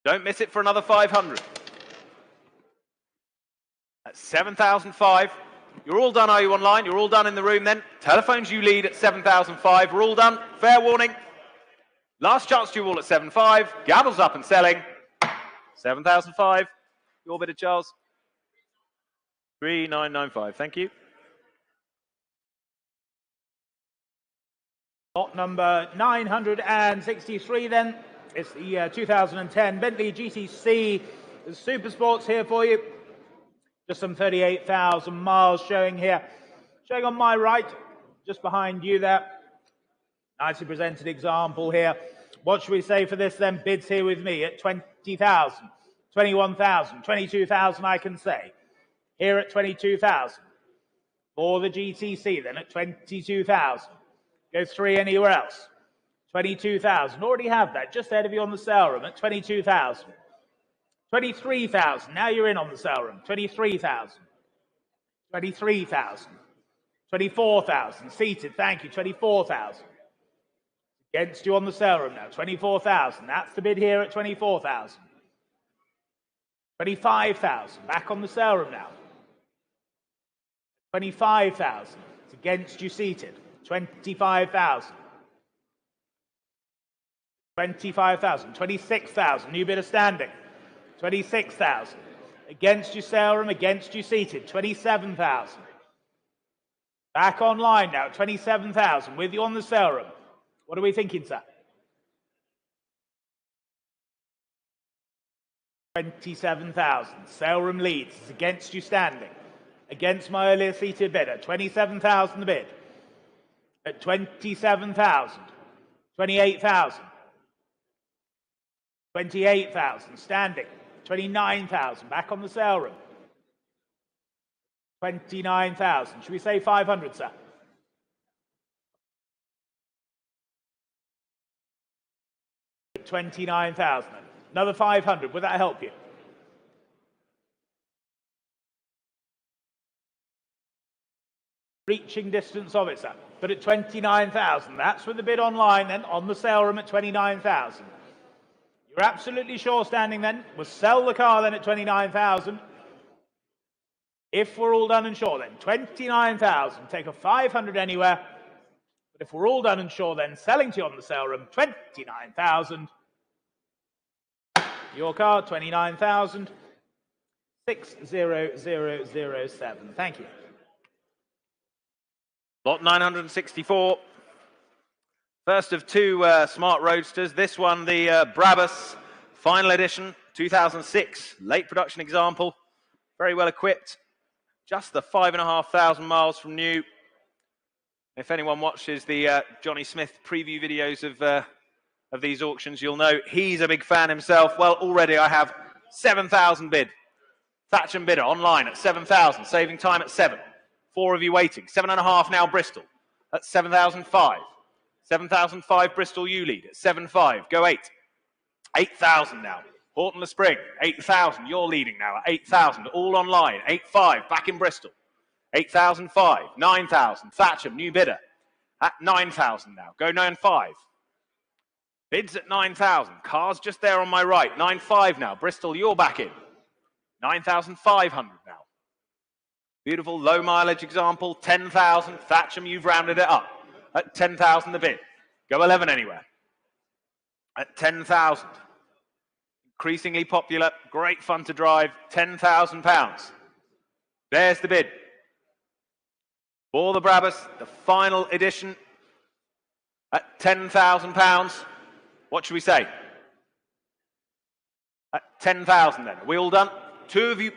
Don't miss it for another 500. At 7,500. You're all done, are you, online? You're all done in the room then. Telephones you lead at 7,500. We're all done. Fair warning. Last chance to you all at 7,500. Gavels up and selling. 7,500. Your bidder, Charles. 3,995. Thank you. Lot number 963 then. It's the 2010 Bentley GTC Super Sports here for you. Just some 38,000 miles showing here. Showing on my right, just behind you there. Nicely presented example here. What should we say for this then? Bids here with me at 20,000, 21,000, 22,000 I can say. Here at 22,000. For the GTC then at 22,000. Go 3 anywhere else. 22,000. Already have that. Just ahead of you on the sale room at 22,000. 23,000. Now you're in on the sale room. 23,000. 23,000. 24,000. Seated. Thank you. 24,000. Against you on the sale room now. 24,000. That's the bid here at 24,000. 25,000. Back on the sale room now. 25,000. It's against you seated. 25,000. 25,000. 26,000. New bidder standing. 26,000. Against you sale room, against you seated. 27,000. Back online now. 27,000. With you on the sale room. What are we thinking, sir? 27,000. Sale room leads. It's against you standing. against my earlier seated bid at 27,000 the bid. At 27,000. 28,000. 28,000 standing. 29,000 back on the sale room. 29,000. Should we say 500, sir? At 29,000. Another 500. Would that help you? Reaching distance of it, sir. But at 29,000. That's with the bid online then, on the sale room at 29,000. You're absolutely sure standing then? We'll sell the car then at 29,000. If we're all done and sure then, 29,000. Take a 500 anywhere. But if we're all done and sure then, selling to you on the sale room, 29,000. Your car, 29,000. 60007. Thank you. Lot 964. First of two smart roadsters. This one, the Brabus final edition, 2006, late production example. Very well equipped. Just the 5,500 miles from new. If anyone watches the Johnny Smith preview videos of these auctions, you'll know he's a big fan himself. Well, already I have 7,000 bid. Thatcham bidder online at 7,000, saving time at 7. 4 of you waiting. 7.5 now Bristol at 7,005. 7,005 Bristol you lead at 7.5. Go 8. 8,000 now. Horton Le Spring, 8,000. You're leading now at 8,000. All online. 8.5 back in Bristol. 8,005. 9,000. Thatcham, new bidder at 9,000 now. Go 9.5. Bids at 9,000. Cars just there on my right. 9.5 now. Bristol, you're back in. 9,500 now. Beautiful low mileage example. 10,000. Thatcham, you've rounded it up at 10,000 the bid. Go 11 anywhere. At 10,000. Increasingly popular. Great fun to drive. £10,000. There's the bid. For the Brabus, the final edition at £10,000. What should we say? At 10,000 then. Are we all done? 2 of you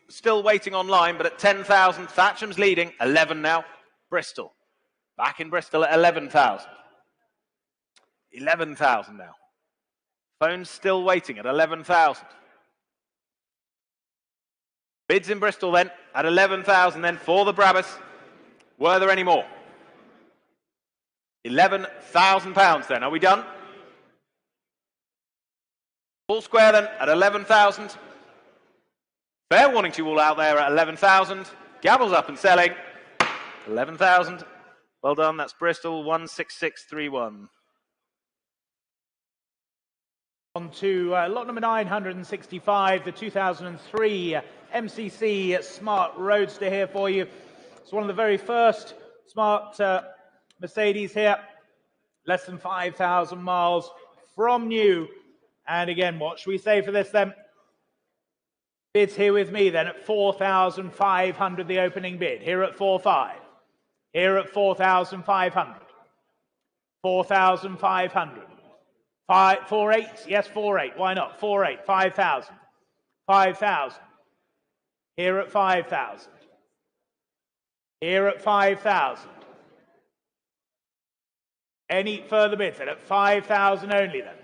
still waiting online, but at 10,000, Thatcham's leading. 11 now. Bristol. Back in Bristol at 11,000. 11,000 now. Phone's still waiting at 11,000. Bids in Bristol then at 11,000 then for the Brabus. Were there any more? £11,000 then. Are we done? All square then at 11,000. Fair warning to you all out there at 11,000. Gavels up and selling. 11,000. Well done. That's Bristol 16631. On to lot number 965, the 2003 MCC Smart Roadster here for you. It's one of the very first smart Mercedes here. Less than 5,000 miles from new. And again, what should we say for this then? Bids here with me then at 4,500, the opening bid. Here at 4.5. Here at 4,500. 4,500. 4.8? Yes, 4.8. Why not? 4.8. 5,000. 5,000. Here at 5,000. Here at 5,000. Any further bids then? At 5,000 only then.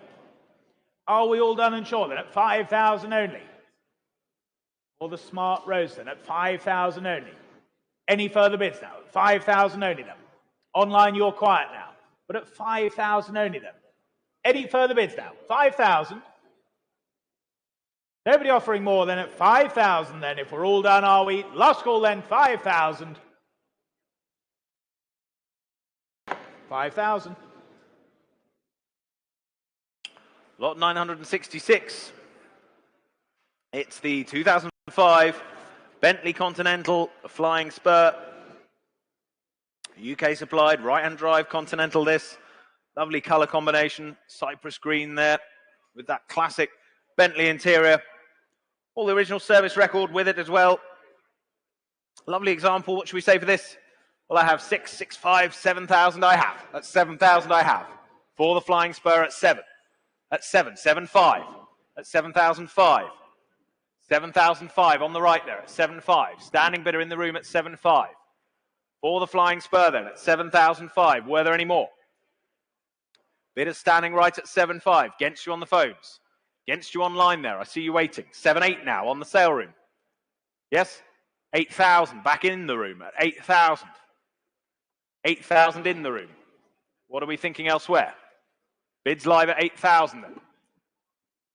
Are we all done and sure then? At 5,000 only. Or the Smart Rose then at 5,000 only. Any further bids now? 5,000 only then. Online, you're quiet now. But at 5,000 only then. Any further bids now? 5,000. Nobody offering more than at 5,000 then. If we're all done, are we? Last call then, 5,000. 5,000. Lot 966. It's the 2005 Bentley Continental Flying Spur. UK supplied, right-hand drive Continental this. Lovely colour combination, cypress green there with that classic Bentley interior. All the original service record with it as well. Lovely example. What should we say for this? Well, I have 6, 6, 5, 7,000 I have. That's 7,000 I have. For the Flying Spur at 7. At 7, 7, 5. At 7,005. 7,005 on the right there at 7.5. Standing bidder in the room at 7.5. For the flying spur then at 7,005. Were there any more? Bidders standing right at 7.5. Against you on the phones. Against you online there. I see you waiting. 7.8 now on the sale room. Yes? 8,000 back in the room at 8,000. 8,000 in the room. What are we thinking elsewhere? Bids live at 8,000 then.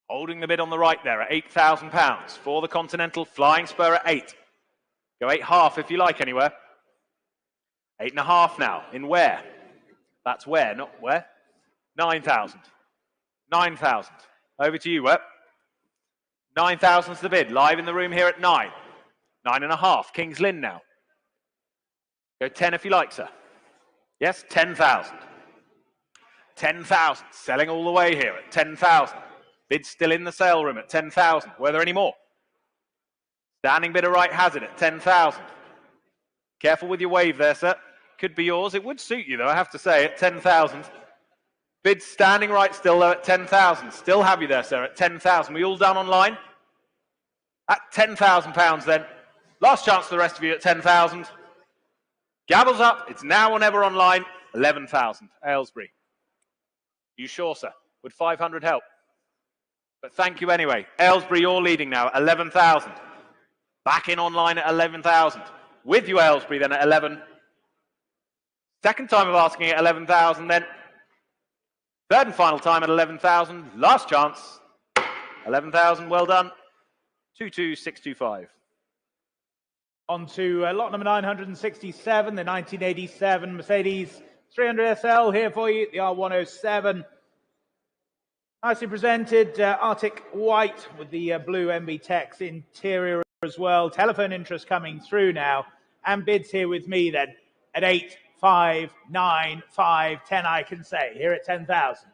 Holding the bid on the right there at £8,000. For the Continental flying spur at 8. Go 8.5 if you like anywhere. 8.5 now. In where? That's where, not where. 9,000. 9,000. Over to you, Web. 9,000's the bid. Live in the room here at 9. 9.5. King's Lynn now. Go 10 if you like, sir. Yes, 10,000. 10,000. Selling all the way here at 10,000. Bid still in the sale room at 10,000. Were there any more? Standing bidder right has it at 10,000. Careful with your wave there, sir. Could be yours. It would suit you, though, I have to say, at 10,000. Bid standing right still, though, at 10,000. Still have you there, sir, at 10,000. We all down online? At £10,000 then. Last chance for the rest of you at 10,000. Gavel's up. It's now or never online. 11,000. Aylesbury. You sure, sir? Would 500 help? But thank you anyway. Aylesbury, you're leading now at 11,000. Back in online at 11,000. With you, Aylesbury, then at 11. Second time of asking at 11,000 then. Third and final time at 11,000. Last chance. 11,000, well done. 22,625. On to lot number 967, the 1987 Mercedes 300 SL here for you, the R107. Nicely presented, Arctic white with the blue MB Tex interior as well. Telephone interest coming through now. And bids here with me then at 8, 5, 9, 5, 10 I can say. Here at 10,000.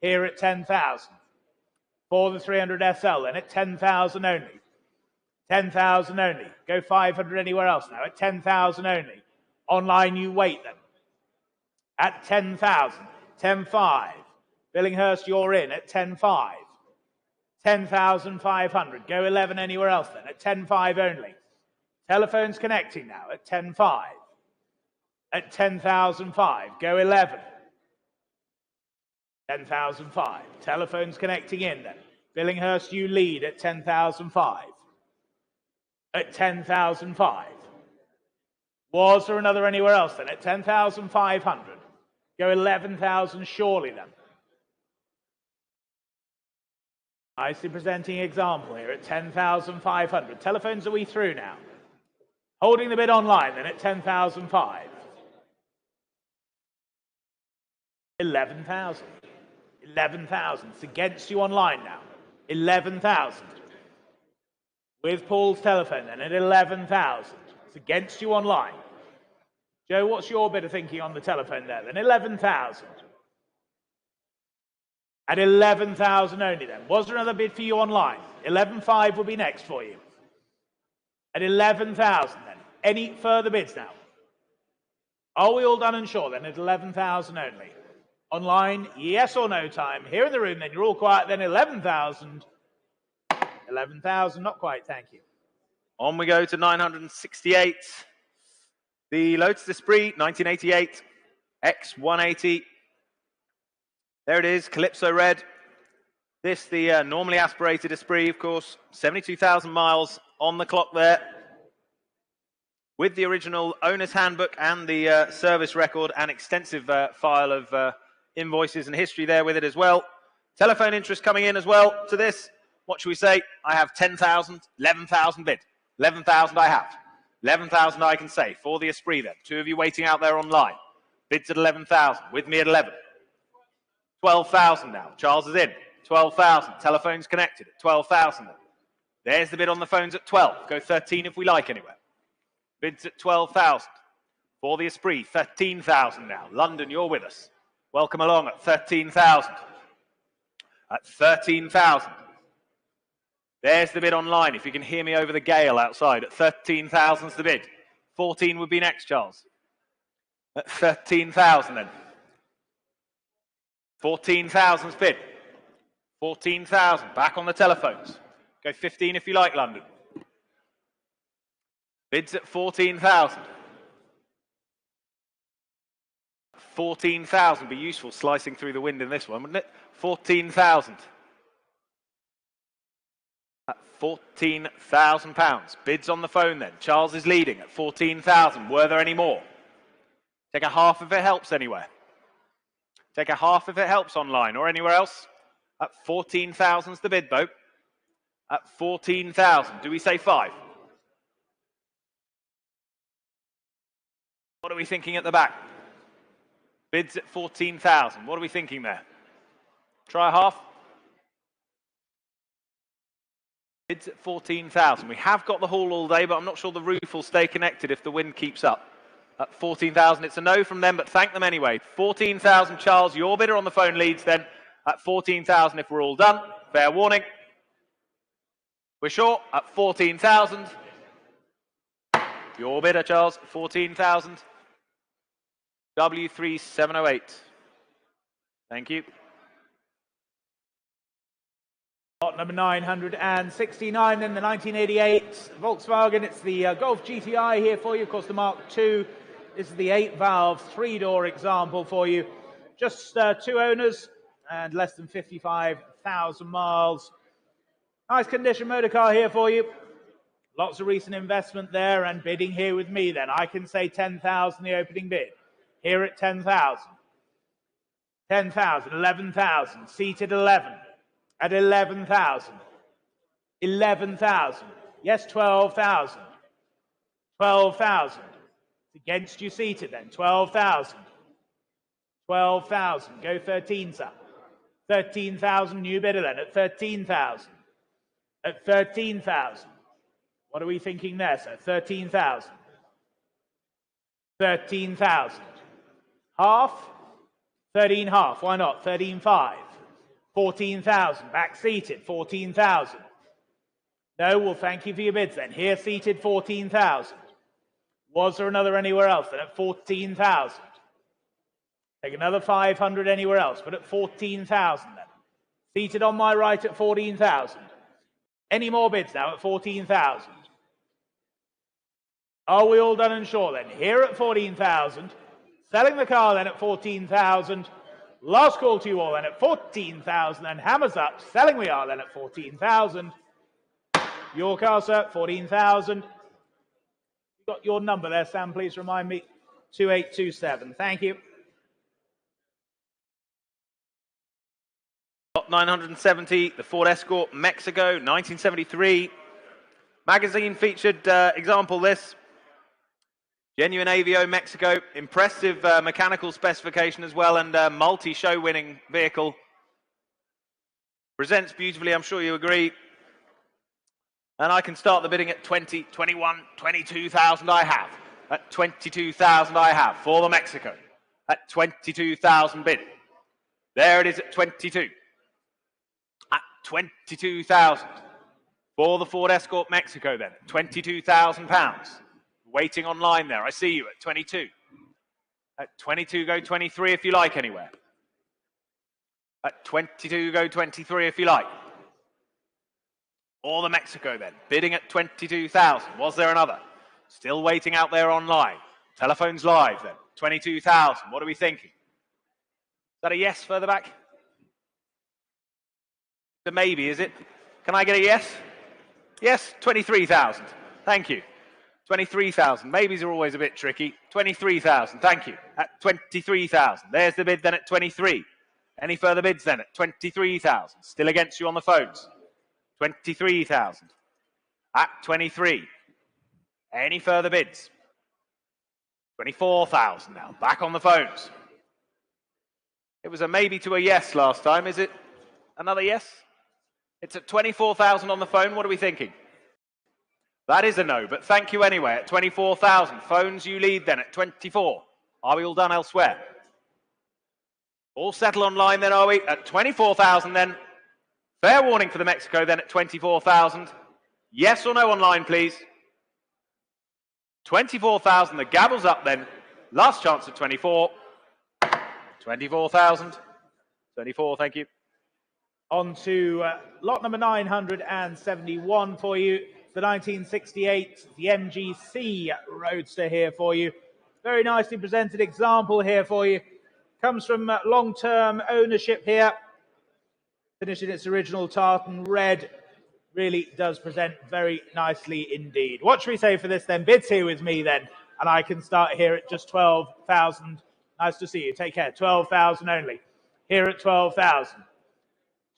Here at 10,000. For the 300 SL then at 10,000 only. 10,000 only. Go 500 anywhere else now at 10,000 only. Online you wait then. At 10,000. 10,5. Billinghurst you're in at 10,5. 10,500. Go 11 anywhere else then at 10,5 only. Telephones connecting now at 10,5. At 10,005. Go 11. 10,005. Telephones connecting in then. Billinghurst you lead at 10,005. At 10,005. Was there another anywhere else then? At 10,500. Go 11,000 surely then. Nicely presenting example here at 10,500. Telephones are we through now? Holding the bid online then at 10,005. 11,000. 11,000. It's against you online now. 11,000. With Paul's telephone then at 11,000. It's against you online. Joe, what's your bit of thinking on the telephone there then? 11,000. At 11,000 only then. Was there another bid for you online? 11,500 will be next for you. At 11,000 then. Any further bids now? Are we all done and sure then at 11,000 only? Online, yes or no time. Here in the room then, you're all quiet then. 11,000. 11,000, not quite, thank you. On we go to 968. The Lotus Esprit, 1988, X180. There it is, Calypso Red. This, the normally aspirated Esprit, of course. 72,000 miles on the clock there. With the original owner's handbook and the service record and extensive file of invoices and history there with it as well. Telephone interest coming in as well to this. What should we say? I have 10,000, 11,000 bid. 11,000 I have. 11,000 I can say for the Esprit then. Two of you waiting out there online. Bids at 11,000. With me at 11. 12,000 now. Charles is in. 12,000. Telephones connected at 12,000 then. There's the bid on the phones at 12. Go 13 if we like anywhere. Bids at 12,000. For the Esprit, 13,000 now. London, you're with us. Welcome along at 13,000. At 13,000. There's the bid online, if you can hear me over the gale outside. At 13,000's the bid. 14 would be next, Charles. At 13,000 then. 14,000's bid. 14,000. Back on the telephones. Go 15 if you like, London. Bids at 14,000. 14,000. Be useful slicing through the wind in this one, wouldn't it? 14,000. At £14,000. Bids on the phone then. Charles is leading at 14,000. Were there any more? Take a half if it helps anywhere. Take a half if it helps online or anywhere else. At 14,000 is the bid, though. At 14,000. Do we say 5? What are we thinking at the back? Bids at 14,000. What are we thinking there? Try a half. Bids at 14,000. We have got the hall all day, but I'm not sure the roof will stay connected if the wind keeps up. At 14,000, it's a no from them, but thank them anyway. 14,000, Charles, your bidder on the phone leads then. At 14,000 if we're all done. Fair warning. We're short at 14,000. Your bidder, Charles, 14,000. W3708. Thank you. Lot number 969, then the 1988 Volkswagen. It's the Golf GTI here for you. Of course, the Mark II. This is the 8-valve, 3-door example for you. Just 2 owners and less than 55,000 miles. Nice condition motor car here for you. Lots of recent investment there and bidding here with me then. I can say 10,000 the opening bid. Here at 10,000. 10,000, 11,000, seated 11. At 11,000. 11,000. Yes, 12,000. 12,000. It's against you seated then. 12,000. 12,000. Go 13, sir. 13,000, new bidder then at 13,000. At 13,000. What are we thinking there, sir? 13,000. 13,000. Half? 13 half. Why not? 13.5. 14,000. Back seated. 14,000. No, well, thank you for your bids then. Here seated 14,000. Was there another anywhere else then at 14,000? Take another 500 anywhere else, but at 14,000 then. Seated on my right at 14,000. Any more bids now at 14,000? Are we all done and sure then? Here at 14,000. Selling the car then at 14,000. Last call to you all then at 14,000. And hammers up. Selling we are then at 14,000. Your car, sir, 14,000. Got your number there, Sam, please remind me. 2827. Thank you. Lot 970, the Ford Escort, Mexico, 1973. Magazine featured example this. Genuine AVO Mexico, impressive mechanical specification as well, and multi-show winning vehicle. Presents beautifully, I'm sure you agree. And I can start the bidding at 20, 21, 22,000 I have. At 22,000 I have for the Mexico. At 22,000 bid. There it is at 22. At 22,000 for the Ford Escort Mexico then. £22,000. Waiting online there. I see you at 22. At 22, go 23 if you like anywhere. At 22, go 23 if you like. Or the Mexico then. Bidding at 22,000. Was there another? Still waiting out there online. Telephone's live then. 22,000. What are we thinking? Is that a yes further back? The maybe, is it? Can I get a yes? Yes, 23,000. Thank you. 23,000. Maybes are always a bit tricky. 23,000. Thank you. At 23,000. There's the bid then at 23. Any further bids then at 23,000? Still against you on the phones. 23,000. At 23. Any further bids? 24,000 now. Back on the phones. It was a maybe to a yes last time. Is it another yes? It's at 24,000 on the phone. What are we thinking? That is a no, but thank you anyway at 24,000. Phones you lead then at 24. Are we all done elsewhere? All settle online then, are we? At 24,000 then. Fair warning for the Mexico then at 24,000. Yes or no online, please? 24,000. The gavel's up then. Last chance at 24. 24,000. 24, thank you. On to lot number 971 for you. The 1968, the MGC Roadster here for you. Very nicely presented example here for you. Comes from long-term ownership here. Finished in its original tartan red. Really does present very nicely indeed. What should we say for this then? Bids here with me then. And I can start here at just 12,000. Nice to see you. Take care. 12,000 only. Here at 12,000.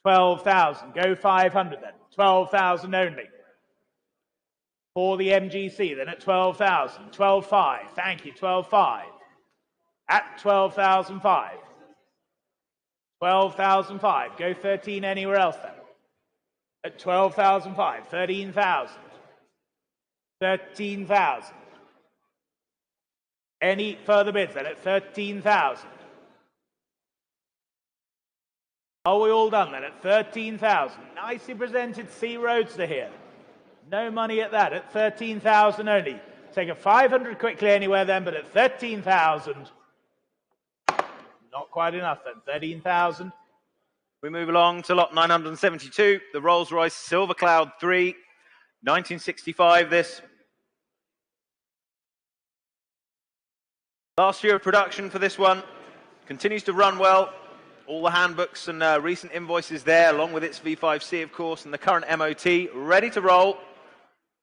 12,000. Go 500 then. 12,000 only. For the MGC then at 12,000. 12,500. Thank you. 12,500. At 12,500. 12,500. Go 13 anywhere else then. At 12,500. 13,000. 13,000. Any further bids then at 13,000? Are we all done then at 13,000? Nicely presented C Roadster here. No money at that, at 13,000 only. Take a 500 quickly anywhere then, but at 13,000, not quite enough then. 13,000. We move along to lot 972, the Rolls-Royce Silver Cloud 3, 1965 this. Last year of production for this one. Continues to run well. All the handbooks and recent invoices there, along with its V5C, of course, and the current MOT, ready to roll.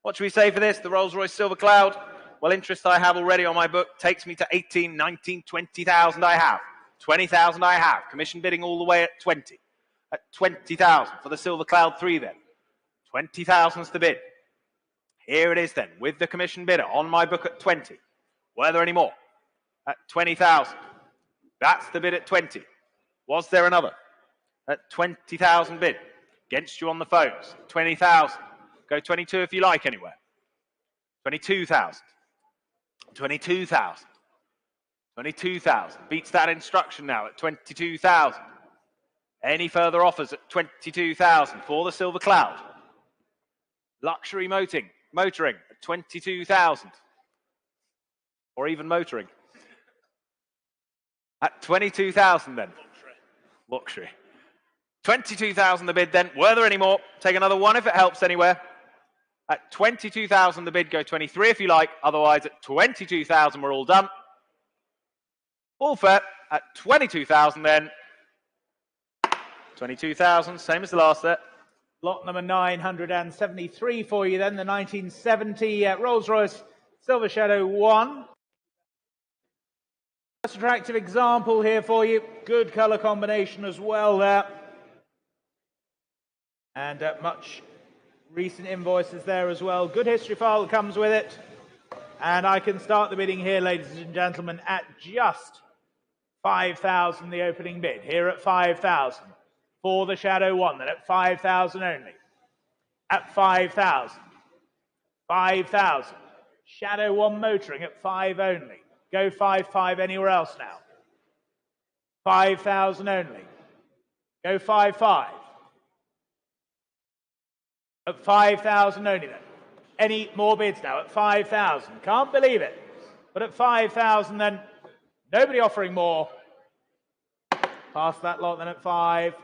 What should we say for this, the Rolls-Royce Silver Cloud? Well, interest I have already on my book takes me to 18, 19, 20,000 I have. 20,000 I have. Commission bidding all the way at 20. At 20,000 for the Silver Cloud 3 then. 20,000's the bid. Here it is then, with the commission bidder on my book at 20. Were there any more? At 20,000. That's the bid at 20. Was there another? At 20,000 bid. Against you on the phones. 20,000. Go 22 if you like anywhere. 22,000. 22,000. 22,000. Beats that instruction now at 22,000. Any further offers at 22,000 for the Silver Cloud? Luxury motoring at 22,000. Or even motoring. At 22,000 then. Luxury. 22,000 the bid then. Were there any more? Take another one if it helps anywhere. At 22,000 the bid. Go 23 if you like. Otherwise at 22,000 we're all done. All fair. At 22,000 then. 22,000, same as the last set. Lot number 973 for you then. The 1970 Rolls-Royce Silver Shadow 1. That's an attractive example here for you. Good colour combination as well there. And much recent invoices there as well. Good history file that comes with it. And I can start the bidding here, ladies and gentlemen, at just 5,000, the opening bid. Here at 5,000. For the Shadow 1, then at 5,000 only. At 5,000. 5,000. Shadow 1 motoring at 5 only. Go 5,500 anywhere else now. 5,000 only. Go 5,500. At 5,000 only then. Any more bids now at 5,000? Can't believe it. But at 5,000 then, nobody offering more. Past that lot then at 5.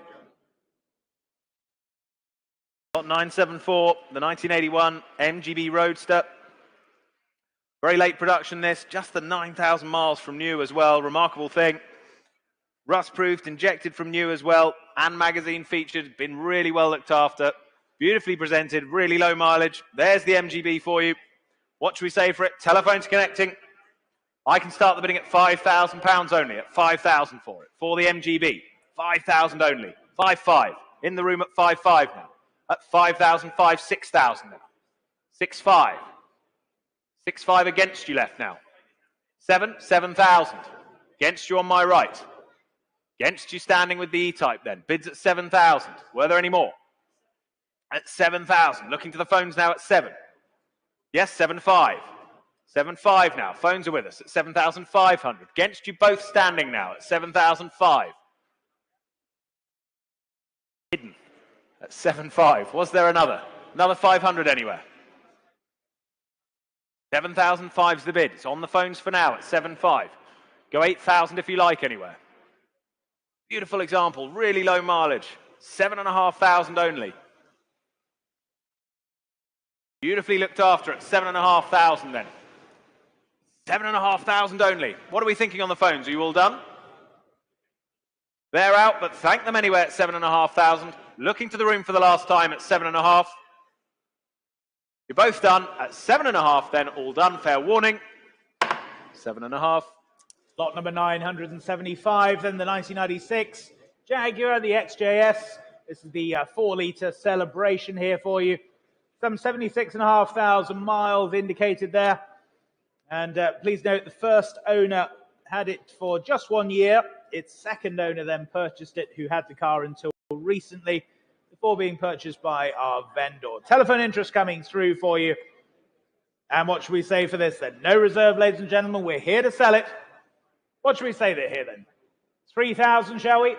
Lot 974, the 1981 MGB Roadster. Very late production this, just the 9,000 miles from new as well, remarkable thing. Rust-proofed, injected from new as well, and magazine featured, been really well looked after. Beautifully presented, really low mileage. There's the MGB for you. What should we say for it? Telephones connecting. I can start the bidding at £5,000 only, at 5,000 for it. For the MGB, 5,000 only. 5,500. In the room at 5,500 now. At 5,500, 6,000 now. 6,500. 6,500 against you left now. 7,000. Against you on my right. Against you standing with the E-Type then. Bids at 7,000. Were there any more? At 7,000. Looking to the phones now at 7. Yes, 7,500. 7,500 now. Phones are with us at 7,500. Against you both standing now at 7,500. Hidden at 7,500. Was there another? Another 500 anywhere? 7,500 is the bid. It's on the phones for now at 7,500. Go 8,000 if you like anywhere. Beautiful example. Really low mileage. 7,500 only. Beautifully looked after at 7,500 then. 7,500 only. What are we thinking on the phones? Are you all done? They're out, but thank them anyway at 7,500. Looking to the room for the last time at 7,500. You're both done at 7,500 then, all done. Fair warning. 7,500. Lot number 975, then the 1996 Jaguar, the XJS. This is the 4-litre celebration here for you. Some 76,500 miles indicated there. And please note the first owner had it for just 1 year. Its second owner then purchased it, who had the car until recently, before being purchased by our vendor. Telephone interest coming through for you. And what should we say for this then? No reserve, ladies and gentlemen. We're here to sell it. What should we say there here then? 3,000, shall we?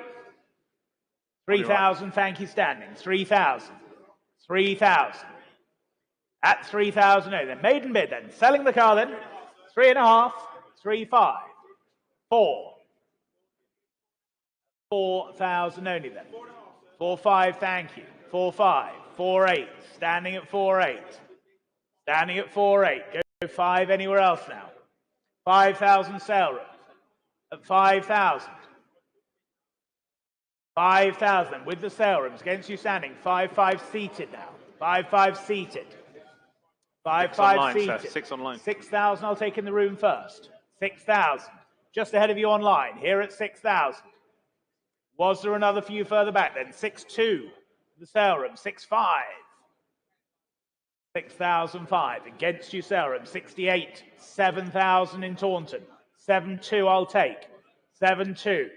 3,000, thank you, standing. 3,000. 3,000. At 3,000, no, then. Maiden bid then. Selling the car then. 3,500, 3,500, 4,000. 4,000 only then. 4,500, thank you. 4,500, 4,800. Standing at 4,800. Standing at 4,800. Go 5 anywhere else now. 5,000 sale room. At 5,000. 5,000 with the sale rooms against you standing. 5,500 seated now. 5,500 seated. 5,500 seated. 6 online. 6,000 I'll take in the room first. 6,000. Just ahead of you online. Here at 6,000. Was there another few further back then? 6,200. The sale room. 6,500. 6,005 against you sale room. 68. 7,000 in Taunton. 7,200 I'll take. 7,200.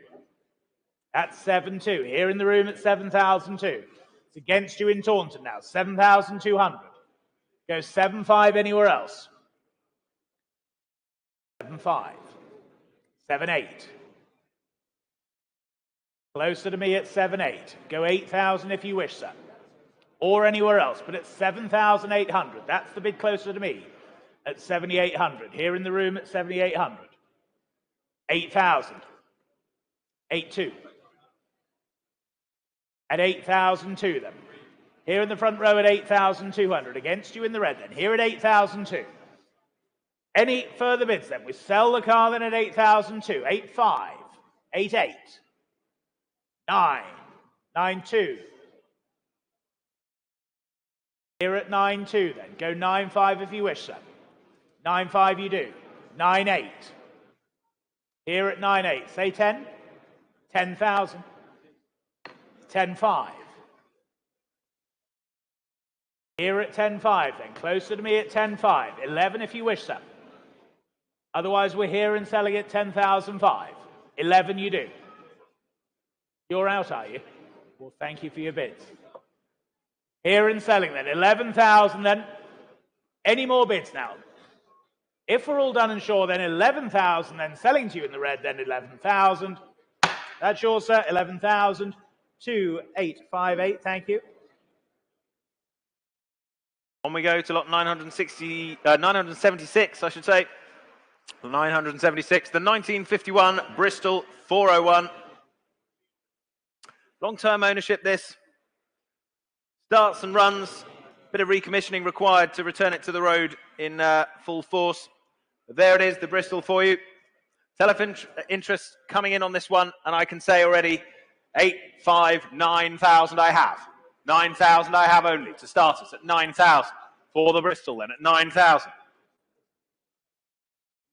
At 7,200. Here in the room at 7,002. It's against you in Taunton now. 7,200. Go 7,500 anywhere else. 7,500. 7,800. Closer to me at 7,800. Go 8,000 if you wish, sir. Or anywhere else, but at 7,800. That's the bid closer to me. At 7,800. Here in the room at 7,800. 8,000. 8,200. At 8,002 then. Here in the front row at 8,200. Against you in the red then. Here at 8,002. Any further bids then? We sell the car then at 8,002. 8,500. 8,800. 9,000. 9,200. Here at 9,200 then. Go 9,500 if you wish, sir. 9,500 you do. 9,800. Here at 9,800. Say 10. 10,000. 10,500. Here at 10,500 then. Closer to me at 10,500. 11 if you wish, sir. Otherwise, we're here and selling at 10,005. 11 you do. You're out, are you? Well, thank you for your bids. Here and selling then. 11,000 then. Any more bids now? If we're all done and sure, then 11,000 then. Selling to you in the red, then 11,000. That's yours, sir. 11,000. 2,858. Thank you. On we go to lot 976, I should say. 976, the 1951 Bristol 401. Long-term ownership this. Starts and runs. Bit of recommissioning required to return it to the road in full force. But there it is, the Bristol for you. Telephone interest coming in on this one, and I can say already 8,500, 9,000 I have. 9,000 I have only to start us at 9,000 for the Bristol then at 9,000.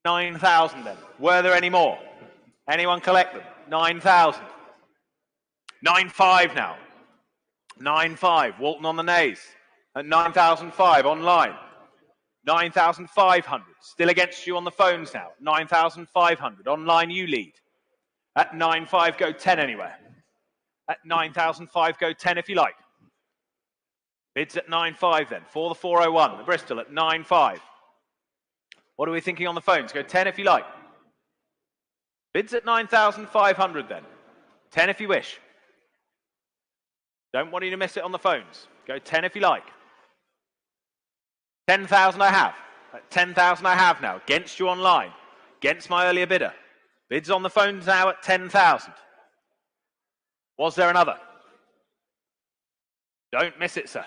9,000 then. Were there any more? Anyone collect them? 9,000. 9,500 now. 9,500. Walton on the nays at 9,005 online. 9,500. Still against you on the phones now. 9,500. Online you lead. At 9,500 go 10 anywhere. At 9,005 go 10 if you like. Bids at 9,500 then. For the 401. The Bristol at 9,500. What are we thinking on the phones? Go 10 if you like. Bids at 9,500 then. 10 if you wish. Don't want you to miss it on the phones. Go 10 if you like. 10,000 I have. At 10,000 I have now. Against you online. Against my earlier bidder. Bids on the phones now at 10,000. Was there another? Don't miss it, sir.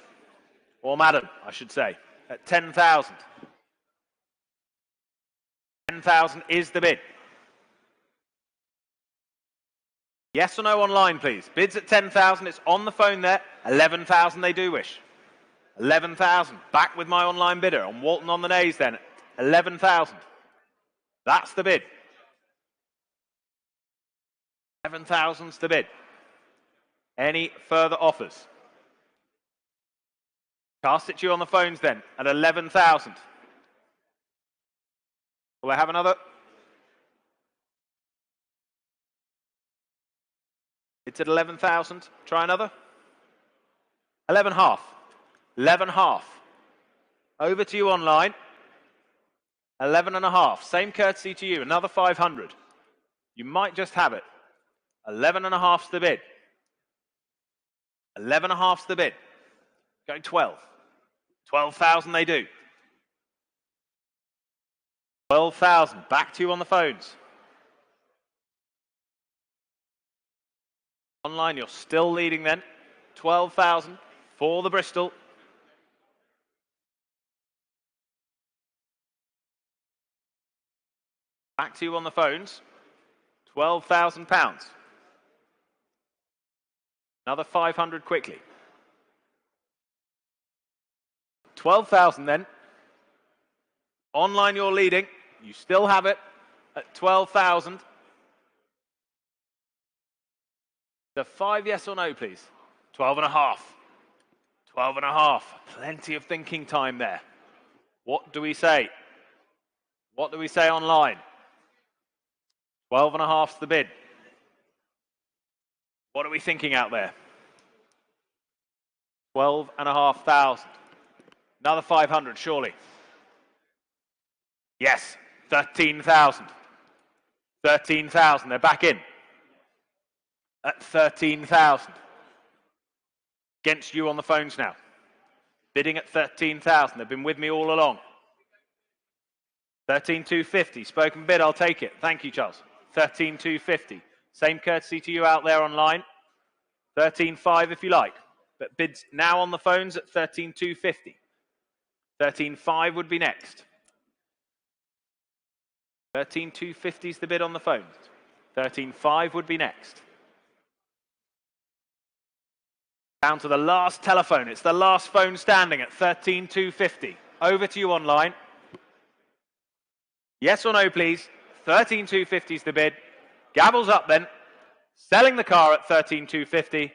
Or madam, I should say. At 10,000. 10,000 is the bid. Yes or no online, please. Bids at 10,000. It's on the phone there. 11,000 they do wish. 11,000. Back with my online bidder. On Walton on the nays then. 11,000. That's the bid. 11,000's the bid. Any further offers? Cast it to you on the phones then at 11,000. Will I have another? It's at 11,000. Try another. 11.5. 11.5. Over to you online. 11.5. Same courtesy to you. Another 500. You might just have it. 11.5's the bid. 11.5's the bid. Going 12. 12,000 they do. 12,000. Back to you on the phones. Online, you're still leading then. 12,000 for the Bristol. Back to you on the phones. £12,000. Another 500 quickly. 12,000 then. Online, you're leading. You still have it at 12,000. The 5 yes or no, please. 12.5. 12.5. Plenty of thinking time there. What do we say? What do we say online? 12.5's the bid. What are we thinking out there? 12,500. Another 500, surely. Yes, 13,000. 13,000, they're back in. At 13,000. Against you on the phones now. Bidding at 13,000. They've been with me all along. 13,250. Spoken bid, I'll take it. Thank you, Charles. 13,250. Same courtesy to you out there online. 13,500 if you like. But bids now on the phones at 13,250. 13,500 would be next. 13,250 is the bid on the phones. 13,500 would be next. Down to the last telephone. It's the last phone standing at 13,250. Over to you online. Yes or no, please. 13,250 is the bid. Gavel's up then. Selling the car at 13,250.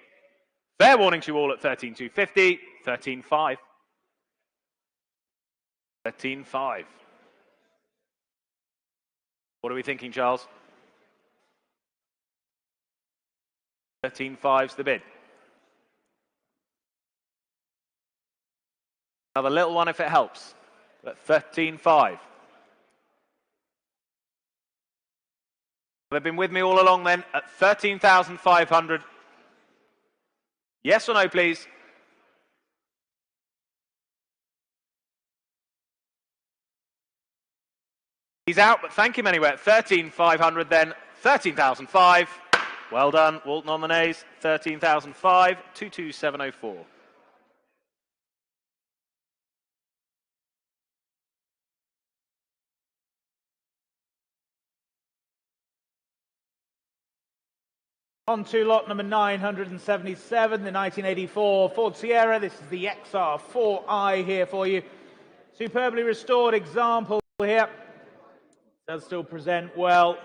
Fair warning to you all at 13,250. 13,500. 13,500. What are we thinking, Charles? 13,500's the bid. Another little one if it helps. At 13,500. They've been with me all along then at 13,500. Yes or no, please? He's out, but thank him anyway. At 13,500 then. 13,500. Well done. Walton on the nays. 13,500. 22704. On to lot number 977, the 1984 Ford Sierra. This is the XR4i here for you. Superbly restored example here. Does still present well.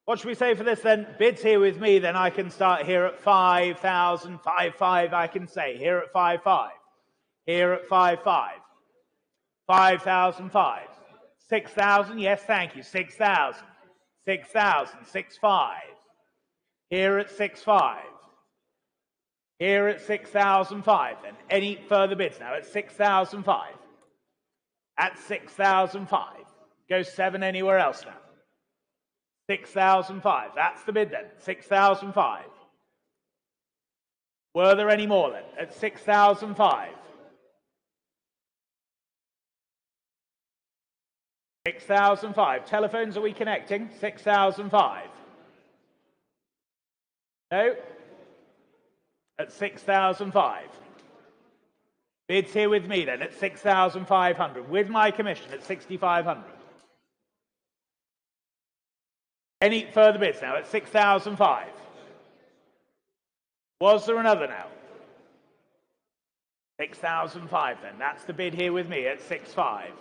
What should we say for this then? Bids here with me, then I can start here at 5,000, 5,500 I can say. Here at 5,500. Here at 5,500. 5,005. 6,000, yes, thank you. 6,000. 6,000, 6,500. Here at 6,500. Here at 6,005 then. Any further bids now at 6,005. At 6,005. Go 7 anywhere else now. 6,005. That's the bid then. 6,005. Were there any more then? At 6,005. 6,005. Telephones, are we connecting? 6,005. No? At 6,005. Bids here with me then at 6,500, with my commission at 6,500. Any further bids now at 6,005? Was there another now? 6,005 then. That's the bid here with me at 6,500.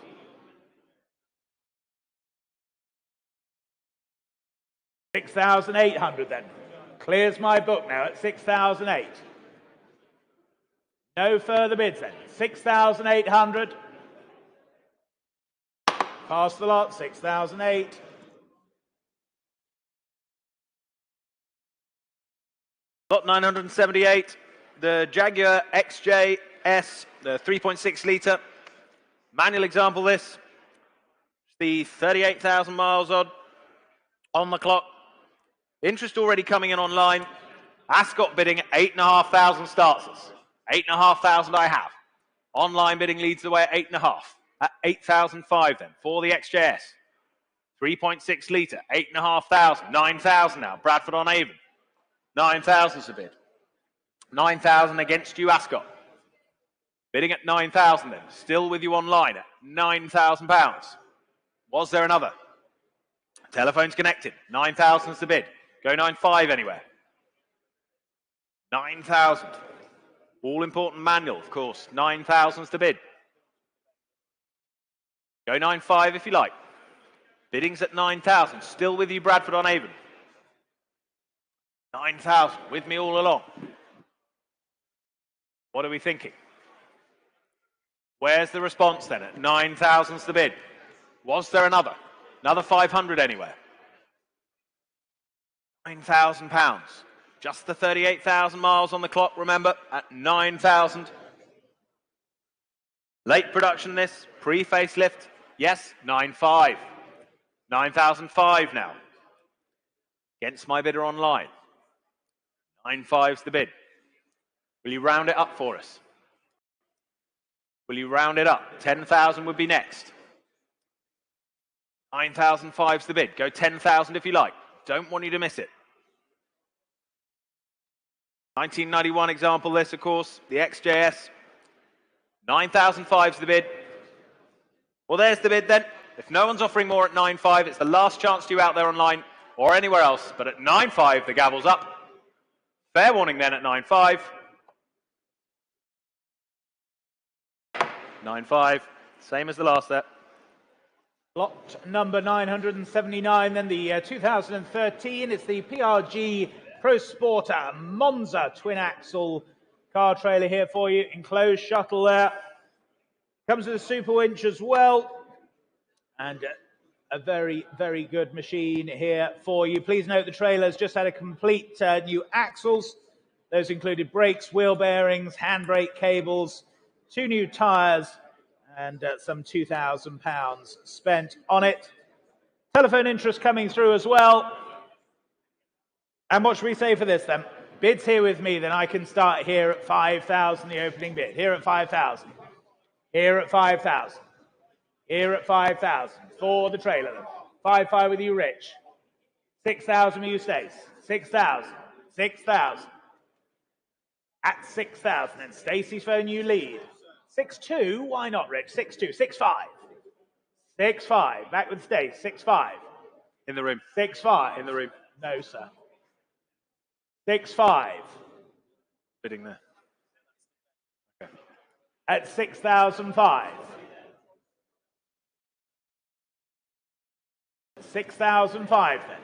6,800 then. Clears my book now at 6,008. No further bids then. 6,800. Pass the lot, 6,008. Lot 978, the Jaguar XJS, the 3.6 litre. Manual example this. The 38,000 miles on the clock. Interest already coming in online. Ascot bidding at 8,500 starters. 8,500 I have. Online bidding leads the way at 8,500. At 8,005 then for the XJS. 3.6 litre, 8,500. 9,000 now. Bradford on Avon. 9,000's a bid. 9,000 against you, Ascot. Bidding at 9,000 then. Still with you online at £9,000. Was there another? Telephone's connected. 9,000's the bid. Go 9,500 anywhere. 9,000. All important manual, of course. 9,000's the bid. Go 9,500 if you like. Bidding's at 9,000. Still with you, Bradford on Avon. 9,000. With me all along. What are we thinking? Where's the response then? At 9,000's the bid. Was there another? Another 500 anywhere? £9,000. Just the 38,000 miles on the clock, remember, at 9,000. Late production this, pre-facelift, yes, 9,500. 9,005 now. Against my bidder online. 9,500's the bid. Will you round it up for us? Will you round it up? 10,000 would be next. 9,005's the bid. Go 10,000 if you like. Don't want you to miss it. 1991 example this, of course, the XJS. 9,005's the bid. Well, there's the bid then. If no one's offering more at 9,500, it's the last chance to you out there online or anywhere else. But at 9,500, the gavel's up. Fair warning then at 9,500. 9,500, same as the last set. Lot number 979, then the 2013. It's the PRG Pro Sporter Monza twin axle car trailer here for you. Enclosed shuttle there. Comes with a super winch as well. And a very, very good machine here for you. Please note the trailer's just had a complete new axles. Those included brakes, wheel bearings, handbrake cables, 2 new tyres, and some £2,000 spent on it. Telephone interest coming through as well. And what should we say for this then? Bids here with me, then I can start here at 5,000, the opening bid. Here at 5,000. Here at 5,000. Here at 5,000 for the trailer then. 5,500 with you, Rich. 6,000 with you, Stace. 6,000. 6,000. At 6,000. And Stacey's phone, you lead. 6,200, why not, Rich? 6,200, 6,500. 6,500, back with Stace, 6,500. In the room. 6,500. In the room. No, sir. 6,500. Bidding there. Okay. At 6,005. 6,005 then.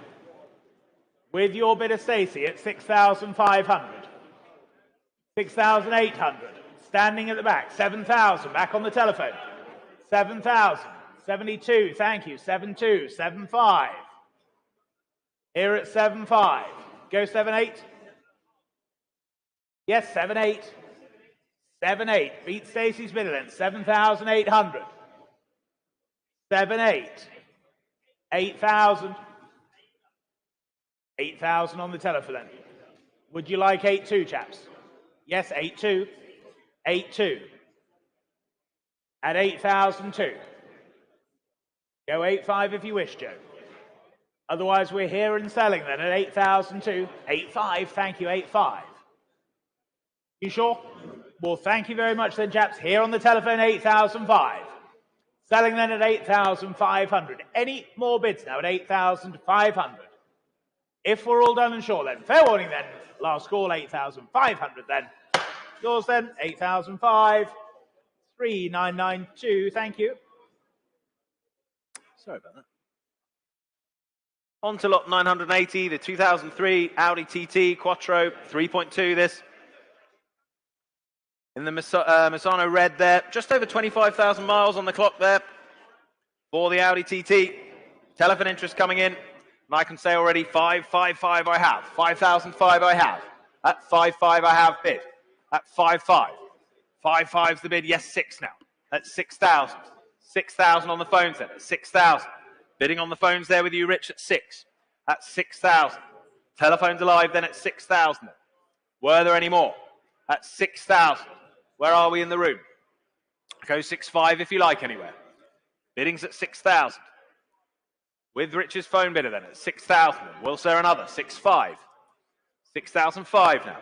With your bidder, Stacey, at 6,500. 6,800. Standing at the back, 7,000, back on the telephone. 7,000, 72, thank you, 7,200, 7,500. Here at 7,500. Go 7,800. Yes, 7,800. 7,800. Beat Stacey's bidder then, 7,800. 7,800. 8,000. 8,000 on the telephone. Would you like 8,200, chaps? Yes, 8,200. 8,200. At 8,002. Go 8,500 if you wish, Joe. Otherwise, we're here and selling then at 8,002. 8,500, thank you, 8,500. You sure? Well, thank you very much then, chaps. Here on the telephone, 8,005. Selling then at 8,500. Any more bids now at 8,500? If we're all done and sure then, fair warning then, last call, 8,500 then. Yours then, 8,005, 3,992, thank you. Sorry about that. On to lot 980, the 2003 Audi TT Quattro 3.2 this. In the Misano red there, just over 25,000 miles on the clock there for the Audi TT. Telephone interest coming in, and I can say already 555 I have, 5,005 I have. At 55 I have bid. At 55. 55's the bid, yes, 6 now. That's 6,000. 6,000 on the phones then, at 6,000. Bidding on the phones there with you, Rich, at 6. At 6,000. Telephones alive then at 6,000. Were there any more? At 6,000. Where are we in the room? Go 6.5 if you like anywhere. Bidding's at 6,000. With Rich's phone bidder then at 6,000. Will there another? 6.5. 6,005 now.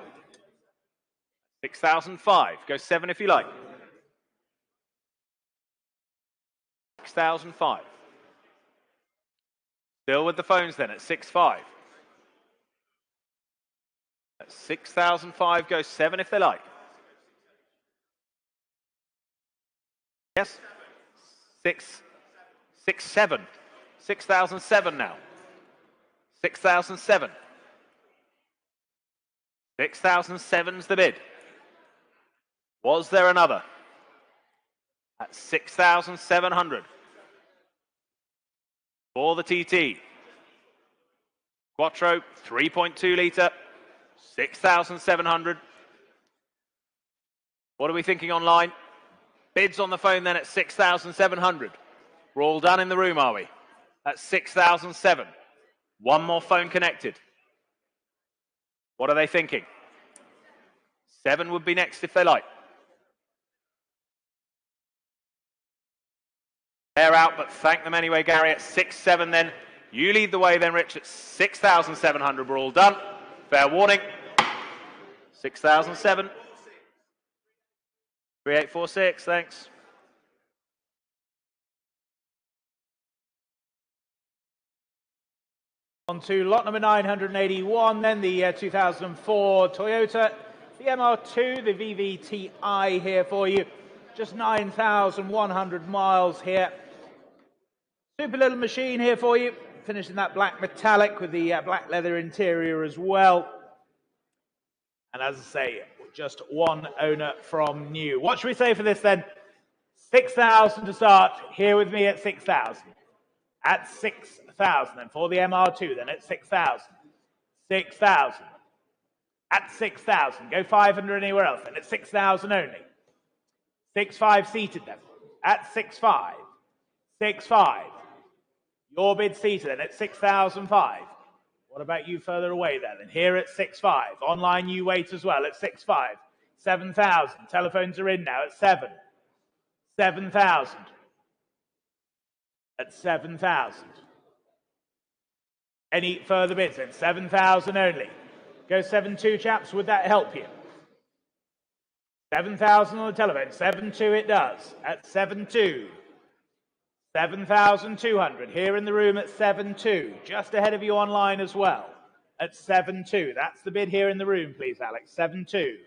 6,005. Go 7 if you like. 6,005. Still with the phones then at 6.5. At 6,005. Go 7 if they like. Yes? 6,7. 6,007 now. 6,007. 6,007's the bid. Was there another? At 6,700. For the TT. Quattro, 3.2 litre, 6,700. What are we thinking online? Bids on the phone then at 6,700. We're all done in the room, are we? At 6,007. One more phone connected. What are they thinking? 7 would be next if they like. They're out, but thank them anyway, Gary, at 6.7 then. You lead the way then, Rich, at 6,700. We're all done. Fair warning. 6,007. 3846, thanks. On to lot number 981, then the 2004 Toyota, the MR2, the VVTi here for you. Just 9,100 miles here. Super little machine here for you. Finished in that black metallic with the black leather interior as well. And as I say, just one owner from new. What should we say for this then? 6,000 to start. Here with me at 6,000. At 6,000. And for the MR2 then at 6,000. 6,000. At 6,000. Go 500 anywhere else then at 6,000 only. 6.5 seated then. At 6.5. 6.5. Your bid seated then at 6,005. What about you further away there then? Here at 6.5. Online you wait as well at 6.5. 7,000. Telephones are in now at 7. 7,000. At 7,000. Any further bids then? 7,000 only. Go 7.2 chaps, would that help you? 7,000 on the telephone. 7.2 it does. At 7.2. 7,200 here in the room at 7.2, just ahead of you online as well at 7.2. That's the bid here in the room, please, Alex. 7.2.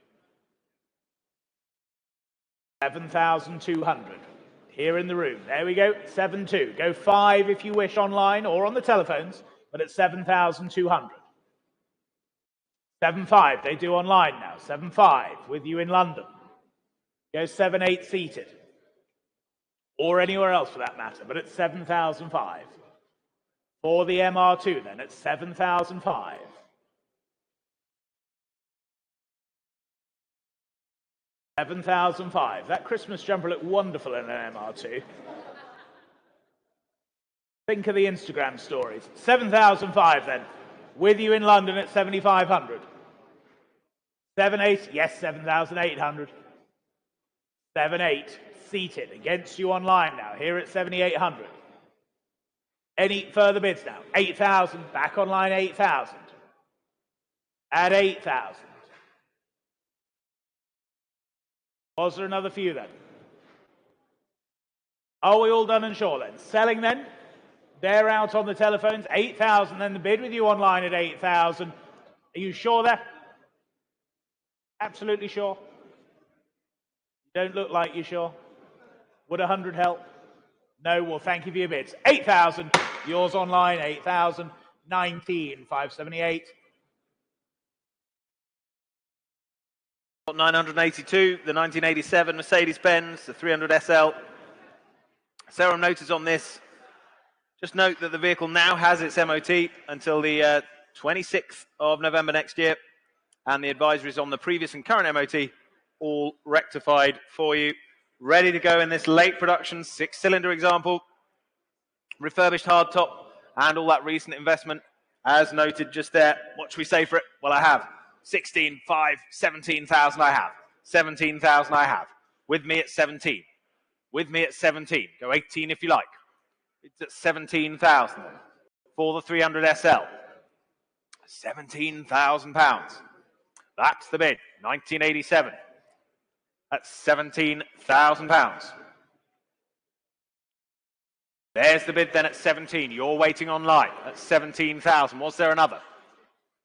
7,200 here in the room. There we go. 7.2. Go 5 if you wish online or on the telephones, but at 7,200. 7.5 they do online now. 7.5 with you in London. Go 7.8 seated. Or anywhere else for that matter, but at 7,005. For the MR2 then at 7,005. 7,005. That Christmas jumper looked wonderful in an MR2. Think of the Instagram stories. 7,005 then. With you in London at 7,500. 7.8, yes, 7,800. 7.8. Seated against you online now, here at 7,800. Any further bids now? 8,000, back online 8,000. At 8,000. Was there another few then? Are we all done and sure then? Selling then? They're out on the telephones. 8,000 then the bid with you online at 8,000. Are you sure there? Absolutely sure? You don't look like you're sure. Would 100 help? No, well, thank you for your bids. 8,000. Yours online, 8,000. 19,578. 982, the 1987 Mercedes-Benz, the 300 SL. Several notices on this. Just note that the vehicle now has its MOT until the 26th of November next year, and the advisories on the previous and current MOT all rectified for you. Ready to go in this late production 6-cylinder example. Refurbished hardtop and all that recent investment as noted just there. What should we say for it? Well, I have 16, 5, 17,000 I have. 17,000 I have. With me at 17. With me at 17. Go 18 if you like. It's at 17,000 for the 300 SL. £17,000. That's the bid. 1987. That's £17,000. There's the bid then at 17. You're waiting online at 17,000. Was there another?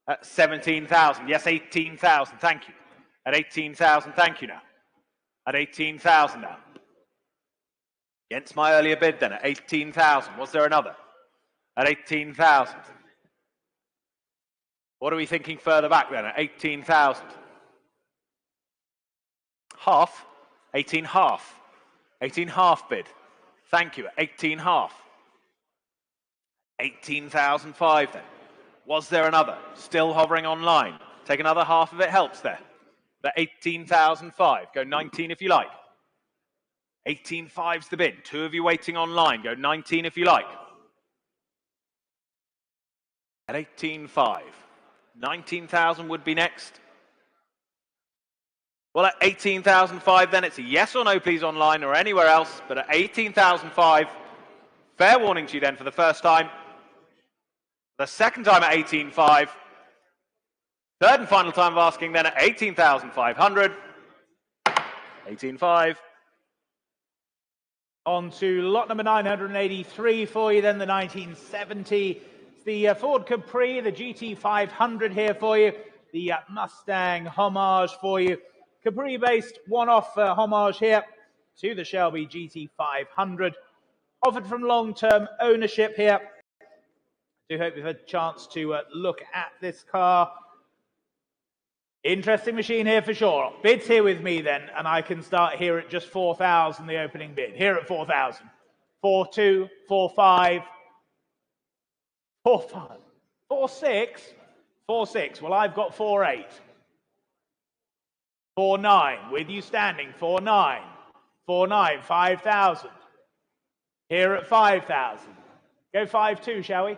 At 17,000. Yes, 18,000. Thank you. At 18,000. Thank you now. At 18,000 now. Against my earlier bid then at 18,000. Was there another? At 18,000. What are we thinking further back then at 18,000? Half? 18 half. 18 half bid. Thank you. At 18 half. 18,005 then. Was there another? Still hovering online. Take another half of it helps there. But 18,005. Go 19 if you like. 18.5's the bid. Two of you waiting online. Go 19 if you like. At 18.5. 19,000 would be next. Well, at 18,005 then it's a yes or no please online or anywhere else. But at 18,005, fair warning to you then for the first time. The second time at 18.5. Third and final time of asking then at 18,500. 18.5. On to lot number 983 for you then, the 1970. It's the Ford Capri, the GT500 here for you. The Mustang homage for you. Capri-based one-off homage here to the Shelby GT500. Offered from long-term ownership here. I do hope you've had a chance to look at this car. Interesting machine here for sure. Bids here with me then, and I can start here at just 4,000, the opening bid. Here at 4,000. 4.2, 4.5, 4.5, 4.6, 4.6. Well, I've got 4.8. 4.9, with you standing, 4.9. 4.9, 5,000. Here at 5,000. Go 5.2, shall we?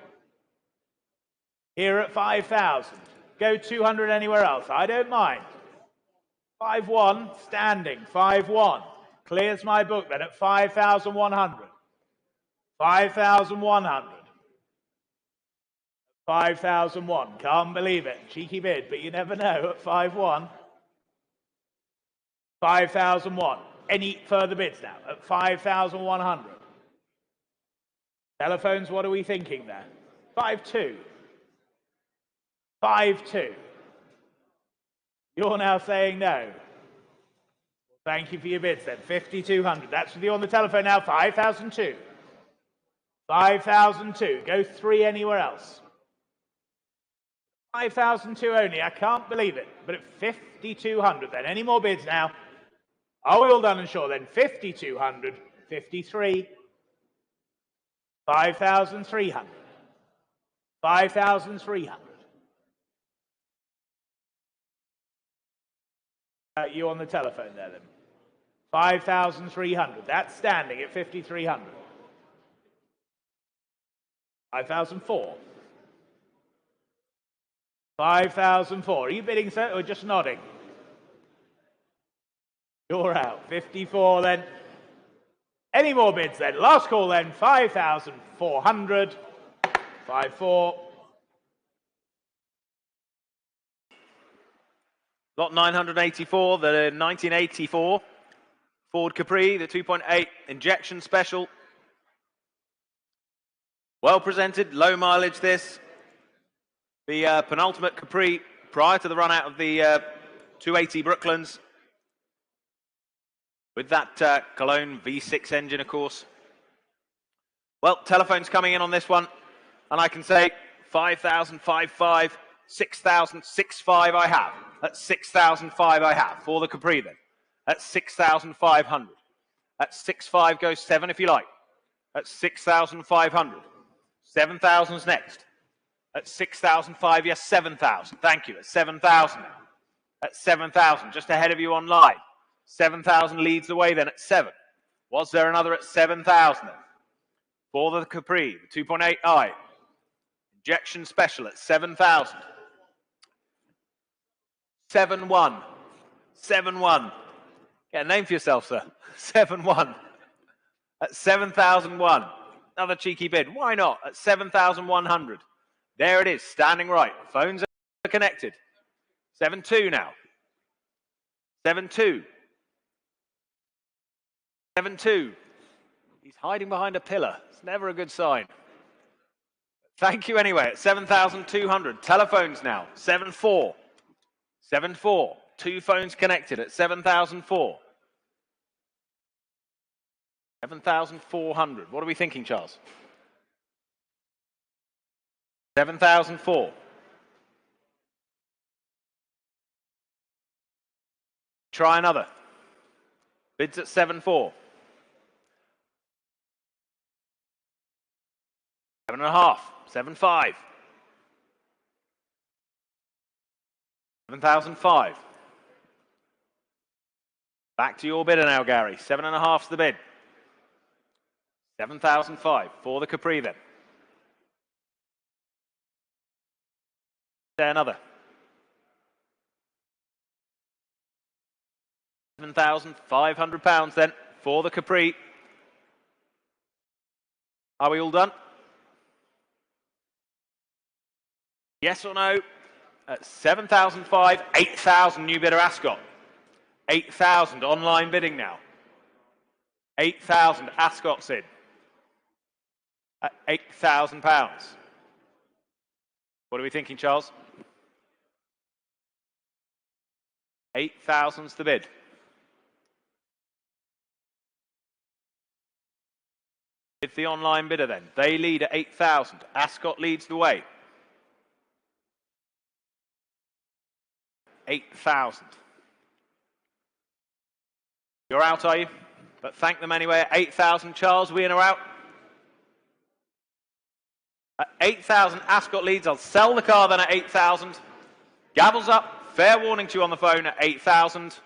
Here at 5,000. Go 200 anywhere else. I don't mind. 5.1, standing. 5.1. Clears my book then at 5,100. 5,100. 5,001. Can't believe it. Cheeky bid, but you never know at 5.1. 5,001. Any further bids now at 5,100. Telephones, what are we thinking there? 5.2. 5.2. You're now saying no. Thank you for your bids then. 5,200. That's with you on the telephone now. 5,002. 5,002. Go 3 anywhere else. 5,002 only. I can't believe it. But at 5,200 then. Any more bids now? Are we all done and sure then? 5,200. 53. 5,300. 5,300. You on the telephone there then. 5,300. That's standing at 5,300. 5,004. 5,004. Are you bidding, sir, or just nodding? You're out. 54 then. Any more bids then? Last call then. 5,400. 5.4. Lot 984, the 1984 Ford Capri, the 2.8 injection special. Well presented, low mileage this. The penultimate Capri prior to the run out of the 280 Brooklands. With that Cologne V6 engine, of course. Well, telephone's coming in on this one. And I can say 5,000, 5,500, 6,000, 6,500 I have. That's 6,500 I have for the Capri then. That's 6,500. That's 6,500 goes 7 if you like. That's 6,500. 7,000's next. That's 6,500, yes, 7,000. Thank you. That's 7,000 now. That's 7,000, just ahead of you online. 7,000 leads the way then at 7. Was there another at 7,000 then? For the Capri, the 2.8i. Injection special at 7,000. 7-1. 7-1. Get a name for yourself, sir. 7-1. At 7,001. Another cheeky bid. Why not? At 7,100. There it is, standing right. Phones are connected. 7-2 now. 7-2. 7-2. He's hiding behind a pillar. It's never a good sign. Thank you anyway. At 7,200. Telephones now. 7-4. 7-4. 2 phones connected at 7,004. 7,400. What are we thinking, Charles? 7,004. Try another. Bids at 7.4. 7.5. 7.5. 7,005. Back to your bidder now, Gary. 7.5's the bid. 7,005 for the Capri then. Say another. 7,500 pounds then for the Capri. Are we all done? Yes or no? At 7,005, 8,000 new bidder Ascot. 8,000 online bidding now. 8,000 Ascot's in. At 8,000 pounds. What are we thinking, Charles? 8,000's the bid. It's the online bidder then. They lead at 8,000. Ascot leads the way. 8,000. You're out, are you? But thank them anyway at 8,000. Charles, we in or out? At 8,000, Ascot leads. I'll sell the car then at 8,000. Gavels up. Fair warning to you on the phone at 8,000.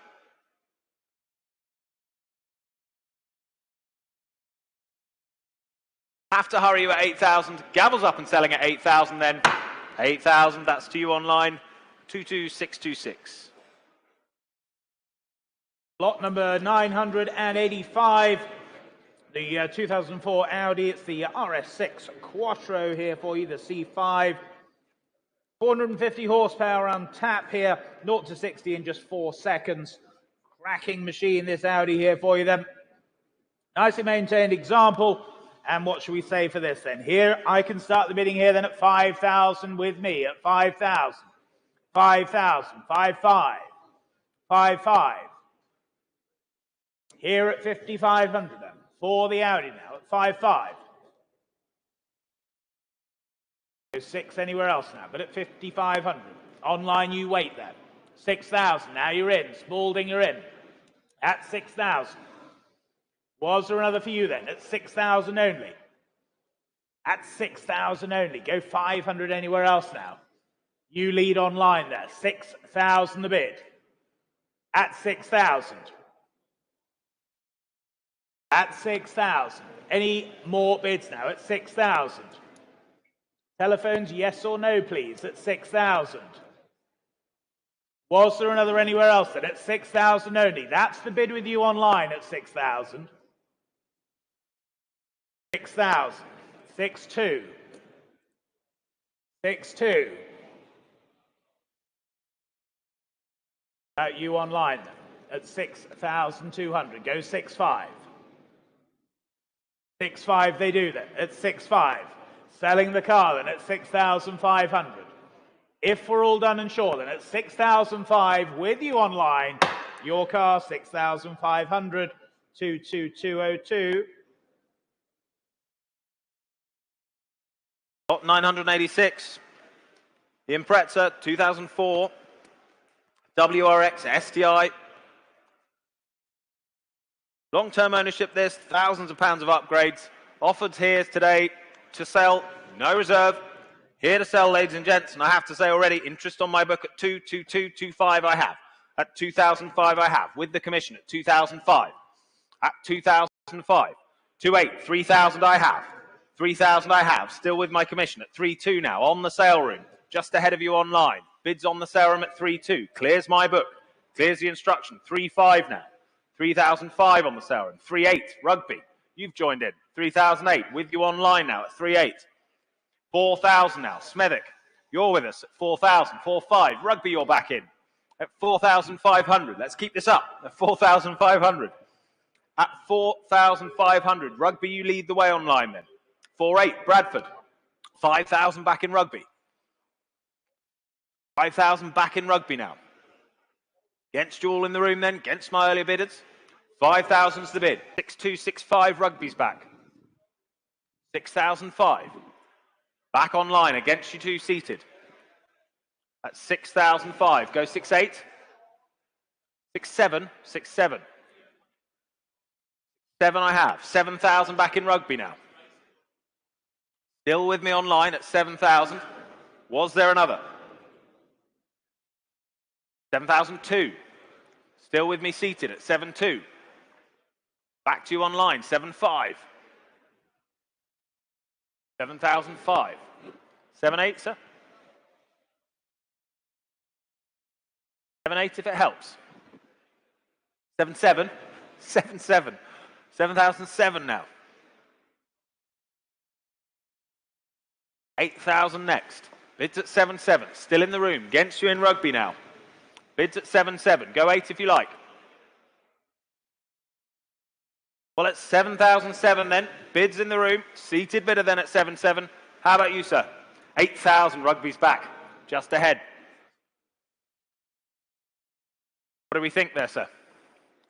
Have to hurry you at 8,000. Gavels up and selling at 8,000 then. 8,000, that's to you online. 22626. Lot number 985, the 2004 Audi. It's the RS6 Quattro here for you, the C5. 450 horsepower on tap here, 0 to 60 in just 4 seconds. Cracking machine, this Audi here for you then. Nicely maintained example. And what should we say for this then? Here, I can start the bidding here then at 5,000 with me, at 5,000. 5,000, 5,500, 5,500. Here at 5,500 then, for the Audi now at 5,500. 6 anywhere else now, but at 5,500. Online you wait then. 6,000, now you're in. Spalding, you're in. At 6,000. Was there another for you then? At 6,000 only. At 6,000 only. Go 500 anywhere else now. You lead online there. 6,000 the bid. At 6,000. At 6,000. Any more bids now at 6,000? Telephones, yes or no, please, at 6,000. Was there another anywhere else then? At 6,000 only. That's the bid with you online at 6,000. 6,000. 6,2. 6,2. You online then. at 6,200. Go 6.5. 6.5 they do then at 6.5. Selling the car then at 6,500. If we're all done and sure then at 6,005 with you online, your car 6,500, 22202. Lot 986. The Impreza 2004 WRX STI. Long-term ownership this, thousands of pounds of upgrades. Offered here today to sell, no reserve. Here to sell, ladies and gents, and I have to say already, interest on my book at 22225 I have. At 2005 I have, with the commission at 2005. At 2005. 28, 3000 I have. 3,000 I have, still with my commission at 3.2 now, on the sale room, just ahead of you online. Bids on the sale room at 3.2, clears my book, clears the instruction, 3.5 now. 3,005 on the sale room, 3.8, rugby, you've joined in, 3,008, with you online now at 3.8. 4,000 now, Smethwick, you're with us at 4,000, 4.5, rugby you're back in at 4,500, let's keep this up at 4,500. At 4,500, rugby you lead the way online then. 4.8, Bradford. 5,000 back in rugby. 5,000 back in rugby now. Against you all in the room then, against my earlier bidders. 5,000's the bid. 6,265, rugby's back. 6,005. Back online, against you two seated. At 6,005, go 6.8. 6.7, 6.7. 7 I have. 7,000 back in rugby now. Still with me online at 7,000. Was there another? 7,002. Still with me seated at 7.2. Back to you online, 7.5. 7,005. 7.8, sir? 7.8 if it helps. 7.7. 7.7. 7,007 now. 8,000 next. Bids at 7.7. Still in the room. Against you in rugby now. Bids at 7.7. Go 8 if you like. Well, it's 7,007 then. Bids in the room. Seated bidder then at 7.7. How about you, sir? 8,000. Rugby's back. Just ahead. What do we think there, sir?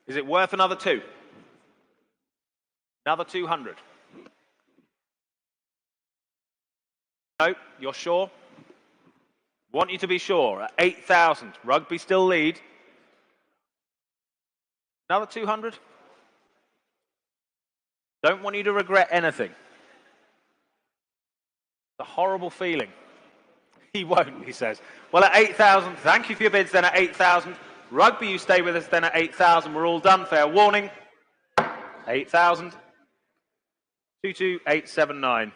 Is it worth another 2? Another 200. No, you're sure? Want you to be sure. At 8,000, rugby still lead. Another 200. Don't want you to regret anything. It's a horrible feeling. He won't, he says. Well, at 8,000, thank you for your bids then at 8,000. Rugby, you stay with us then at 8,000. We're all done. Fair warning. 8,000. 22879.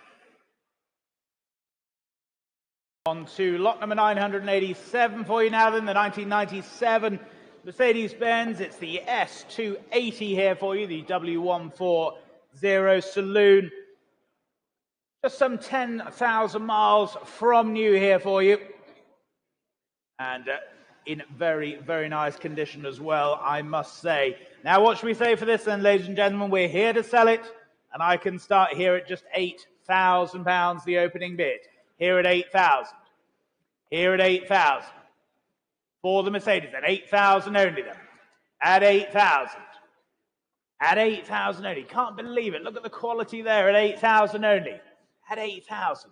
On to lot number 987 for you now then, the 1997 Mercedes-Benz. It's the S280 here for you, the W140 Saloon. Just some 10,000 miles from new here for you. And in very, very nice condition as well, I must say. Now, what should we say for this then, ladies and gentlemen? We're here to sell it, and I can start here at just £8,000, the opening bid. Here at 8,000. Here at 8,000. For the Mercedes, at 8,000 only then. At 8,000. At 8,000 only. Can't believe it. Look at the quality there at 8,000 only. At 8,000.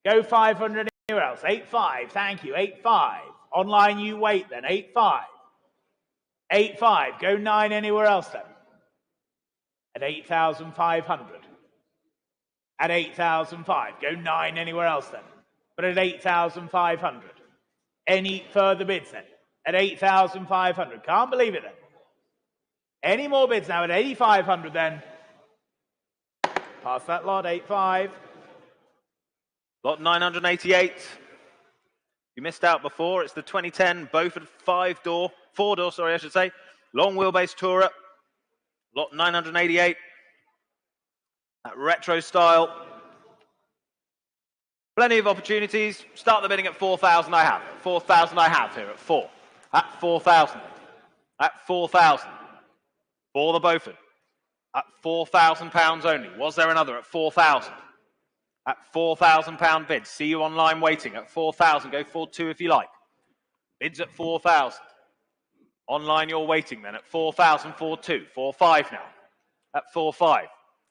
Go 500 anywhere else. 8.5. Thank you. 8.5. Online you wait then. 8.5. 8.5. Go 9 anywhere else then. At 8,500. At 8,005. Go 9 anywhere else then. But at 8,500. Any further bids then? At 8,500. Can't believe it then. Any more bids now at 8,500 then? Pass that lot, 8.5. Lot 988. You missed out before. It's the 2010 Beaufort four-door, sorry, I should say. Long wheelbase Tourer. Lot 988. That retro style. Plenty of opportunities. Start the bidding at 4,000 I have. 4,000 I have here at 4. At 4,000. at 4,000. For the Beaufort at £4,000 only. Was there another at 4,000? At £4,000 bids. See you online waiting at 4,000. Go forward 2 if you like. Bids at 4,000. Online you're waiting then at 4,000, 4,2, 4,5 now. At 4,5.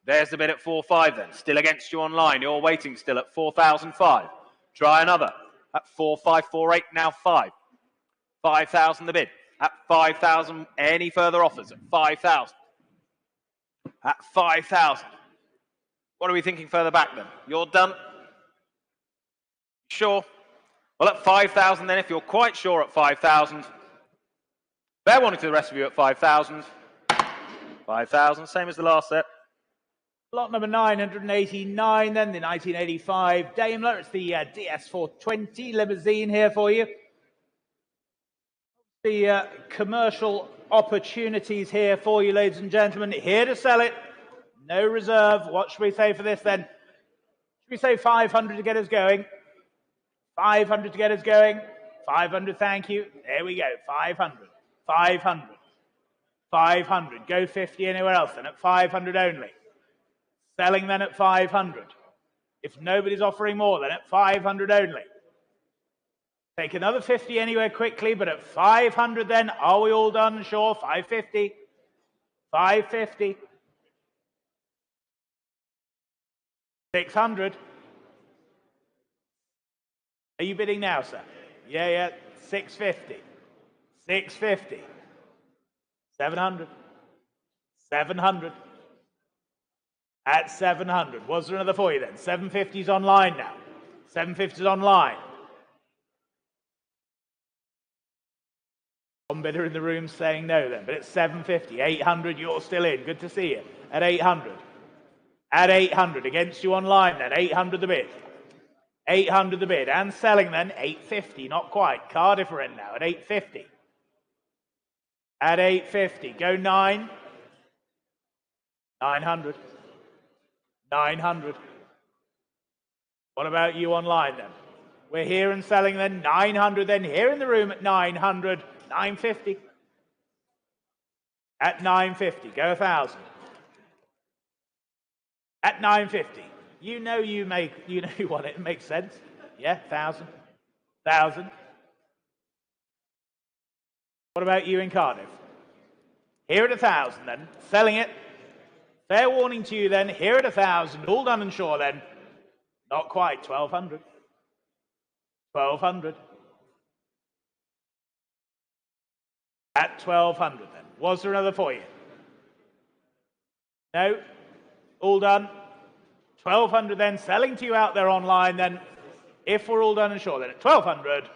There's the bid at 4,5 then. Still against you online. You're waiting still at 4,005. Try another. At 4,5, 4,8, now 5. 5,000 the bid. At 5,000, any further offers? At 5,000. At 5,000. What are we thinking further back then? You're done? Sure? Well, at 5,000 then, if you're quite sure at 5,000, fair warning to the rest of you at 5,000. 5,000, same as the last set. Lot number 989 then, the 1985 Daimler. It's the DS420 limousine here for you. The commercial opportunities here for you, ladies and gentlemen. Here to sell it. No reserve. What should we say for this then? Should we say 500 to get us going? 500 to get us going. 500, thank you. There we go. 500. 500. 500. Go 50 anywhere else then at 500 only. Selling then at 500. If nobody's offering more, then at 500 only. Take another 50 anywhere quickly, but at 500 then, are we all done? Sure, 550. 550. 600. Are you bidding now, sir? Yeah. 650. 650. 700. 700. At 700. Was there another for you then? 750's online now. 750's online. One bidder in the room saying no then, but it's 750. 800, you're still in. Good to see you. At 800. At 800. Against you online then. 800 the bid. 800 the bid. And selling then 850. Not quite. Cardiff are in now at 850. At 850. Go 9. 900. 900. What about you online then? We're here and selling then 900 then. Here in the room at 900. 950. At 950. Go 1,000. At 950. You know you want it. It makes sense. Yeah, 1,000. 1,000. What about you in Cardiff? Here at 1,000 then. Selling it. Fair warning to you then. Here at 1,000. All done and sure then. Not quite. 1,200. 1,200. At 1,200 then. Was there another for you? No? All done? 1,200 then. Selling to you out there online then. If we're all done and sure then at 1,200.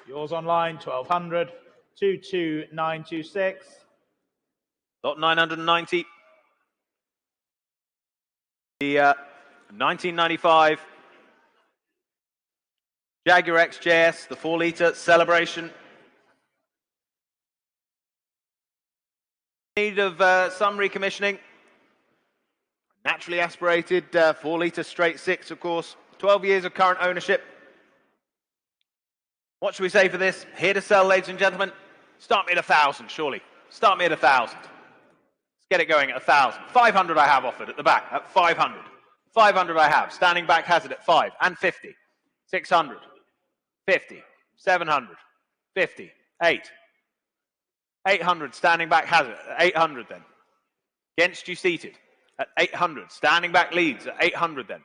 Yours online, 1,200. 22926. Lot 990. The 1995 Jaguar XJS, the 4-litre Celebration. Need of some recommissioning. Naturally aspirated 4-litre straight 6, of course. 12 years of current ownership. What should we say for this? Here to sell, ladies and gentlemen. Start me at 1,000, surely. Start me at 1,000. Let's get it going at 1,000. 500 I have offered at the back at 500. 500 I have. Standing back has it at 5 and 50. 600. 50. 700. 50. 8. 800, standing back has it at 800 then. Against you seated at 800. Standing back leads at 800 then.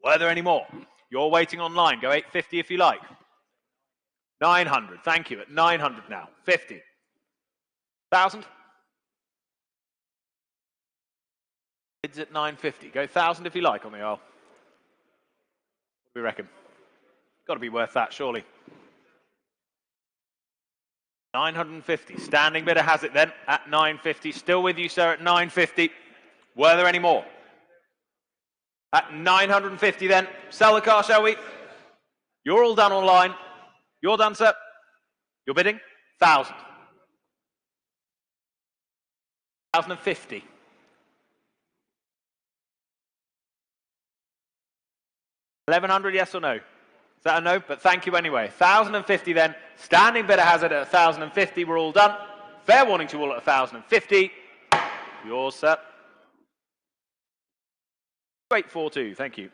Were there any more? You're waiting online. Go 850 if you like. 900, thank you. At 900 now. 50. 1,000. Bids at 950. Go 1,000 if you like on the aisle. What do we reckon? Got to be worth that, surely. 950. Standing bidder has it then at 950. Still with you, sir, at 950. Were there any more? At 950 then. Sell the car, shall we? You're all done online. You're done, sir. You're bidding? 1,000. 1,050. 1,100, yes or no? Is that a no? But thank you anyway. 1,050 then. Standing bidder has it at 1,050. We're all done. Fair warning to all at 1,050. Yours, sir. 842, thank you.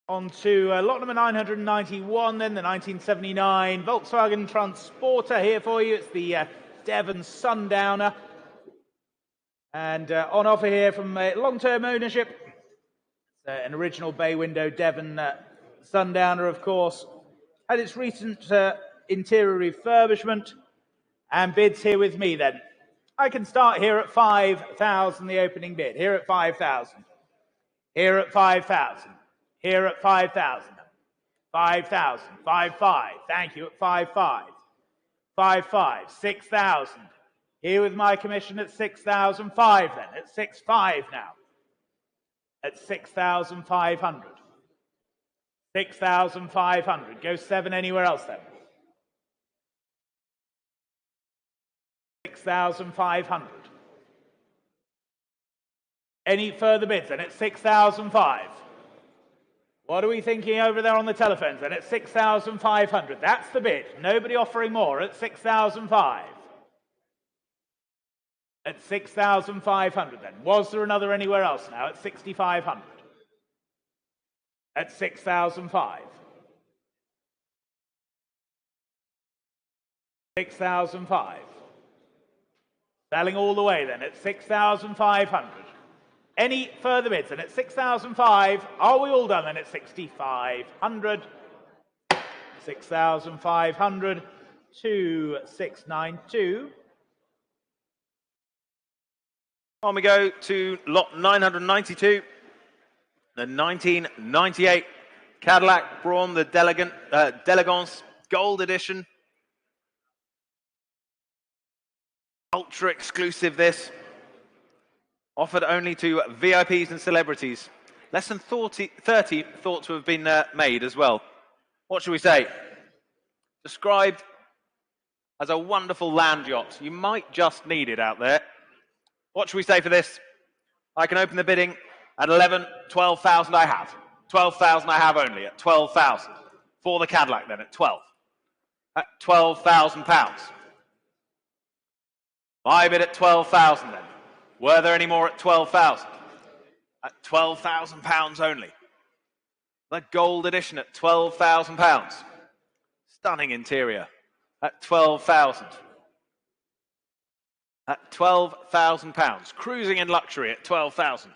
On to lot number 991, then the 1979 Volkswagen Transporter here for you. It's the Devon Sundowner. And on offer here from long-term ownership. It's an original bay window Devon Sundowner, of course. Had its recent interior refurbishment. And bids here with me then. I can start here at 5,000, the opening bid. Here at 5,000. Here at 5,000. Here at 5,000. 5,000. 5,500. Thank you at 5,500. 5,500. 6,000. Here with my commission at 6,500 then. At 6,500 now. At 6,500. 6,500. Go 7 anywhere else then. 6,500. Any further bids then at 6,500? What are we thinking over there on the telephones then at 6,500? That's the bid. Nobody offering more at 6,500. At 6,500 then. Was there another anywhere else now at 6,500? At 6,500. 6,500. Selling all the way then at 6,500. Any further bids? And at 6,500, are we all done then at 6,500? 6,500 to 692. On we go to lot 992, the 1998 Cadillac Braun, the D'Elegance Gold Edition. Ultra exclusive this. Offered only to VIPs and celebrities. Less than 30 thought to have been made as well. What should we say? Described as a wonderful land yacht. You might just need it out there. What should we say for this? I can open the bidding at 11, 12,000 I have. 12,000 I have only at 12,000. For the Cadillac then at 12. At £12,000. My bid at 12,000 then. Were there any more at 12,000? At £12,000 only. The gold edition at £12,000. Stunning interior at 12,000. At £12,000. Cruising in luxury at 12,000.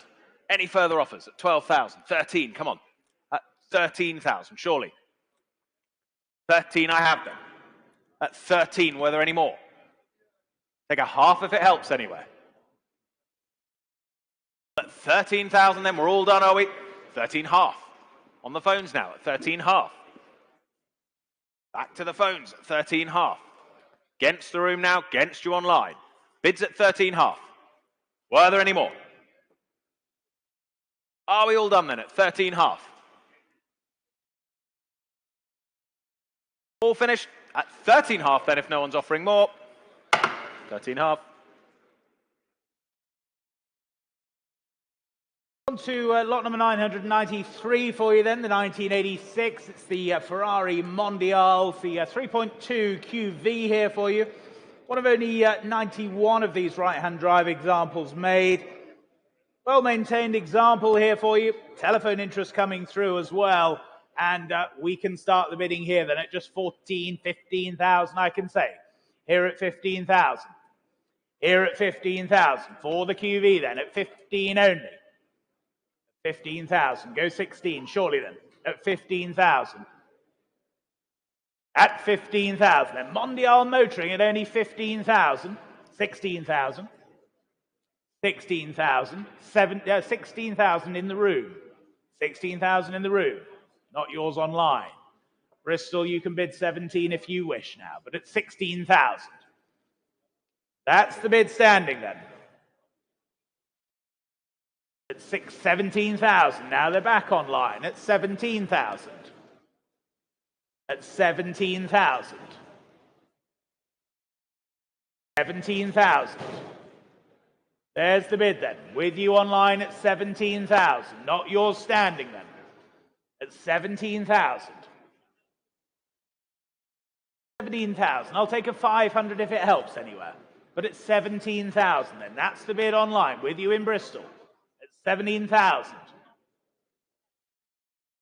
Any further offers at 12,000? 13, come on. At 13,000, surely. 13 I have them. At 13, were there any more? Take a half if it helps anywhere. At 13,000 then, we're all done, are we? 13 half. On the phones now at 13 half. Back to the phones at 13 half. Against the room now, against you online. Bids at 13 half. Were there any more? Are we all done then at 13 half? All finished at 13 half then if no one's offering more. 13 half. On to lot number 993 for you then, the 1986. It's the Ferrari Mondial, the 3.2 QV here for you. One of only 91 of these right-hand drive examples made. Well-maintained example here for you. Telephone interest coming through as well. And we can start the bidding here then at just 14, 15,000, I can say. Here at 15,000. Here at 15,000. For the QV then at 15 only. 15,000. Go 16, surely then. At 15,000. At 15,000. And Mondial Motoring at only 15,000. 16,000. 16,000. 16,000 in the room. 16,000 in the room. Not yours online. Bristol, you can bid 17 if you wish now, but at 16,000. That's the bid standing then. At 17,000. Now they're back online at 17,000. At 17,000. 17,000. There's the bid then. With you online at 17,000. Not yours standing then. At 17,000. 17,000. I'll take a 500 if it helps anywhere. But it's 17,000 then. That's the bid online with you in Bristol. It's 17,000.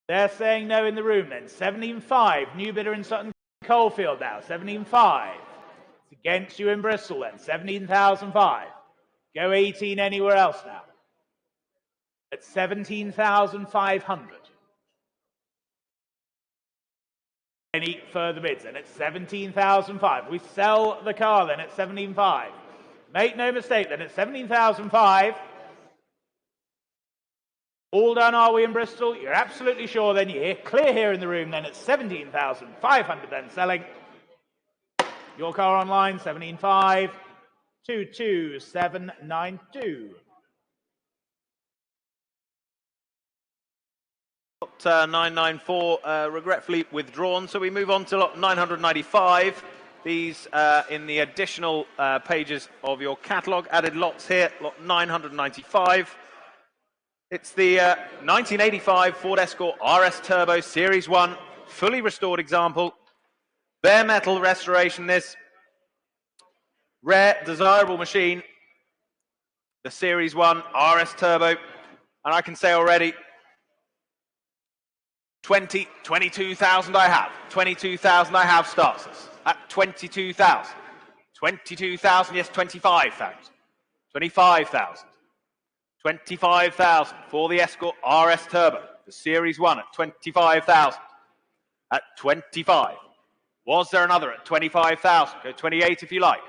They're saying no in the room then. 17,500. New bidder in Sutton Coldfield now. 17,500. It's against you in Bristol then. 17,500. Go 18 anywhere else now. At 17,500. Any further bids then at 17,500. We sell the car then at 17,500. Make no mistake then at 17,500. All done are we in Bristol? You're absolutely sure then you're clear here in the room then at 17,500 then selling. Your car online 17,500. 22792. 994 regretfully withdrawn, so we move on to lot 995. These in the additional pages of your catalogue. Added lots here, lot 995. It's the 1985 Ford Escort RS Turbo Series 1, fully restored example. Bare metal restoration, this rare, desirable machine, the Series 1 RS Turbo. And I can say already, 22,000 I have. 22,000 I have starts us at 22,000. 22,000, yes, 25,000. 25,000. 25,000 for the Escort RS Turbo, the Series 1 at 25,000. At 25. Was there another at 25,000? Go 28 if you like.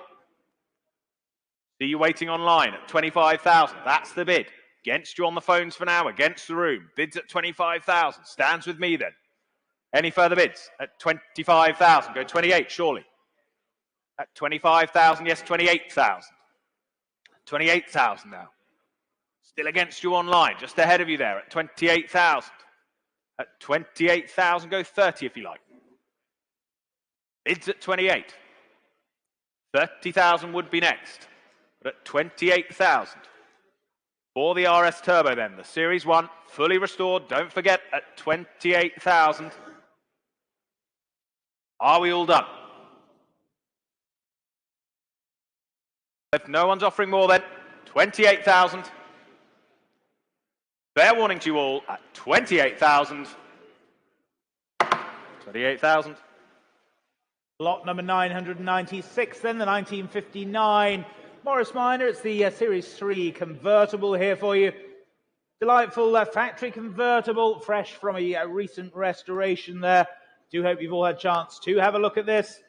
See you waiting online at 25,000. That's the bid. Against you on the phones for now, against the room. Bids at 25,000. Stands with me then. Any further bids? At 25,000. Go 28, surely. At 25,000, yes, 28,000. 28,000 now. Still against you online, just ahead of you there at 28,000. At 28,000, go 30 if you like. Bids at 28. 30,000 would be next. But at 28,000. For the RS Turbo then, the Series 1, fully restored, don't forget, at 28,000. Are we all done? If no one's offering more then, 28,000. Fair warning to you all at 28,000. 28,000. Lot number 996 then, the 1959 Morris Minor. It's the Series 3 convertible here for you. Delightful factory convertible, fresh from a recent restoration there. Do hope you've all had a chance to have a look at this.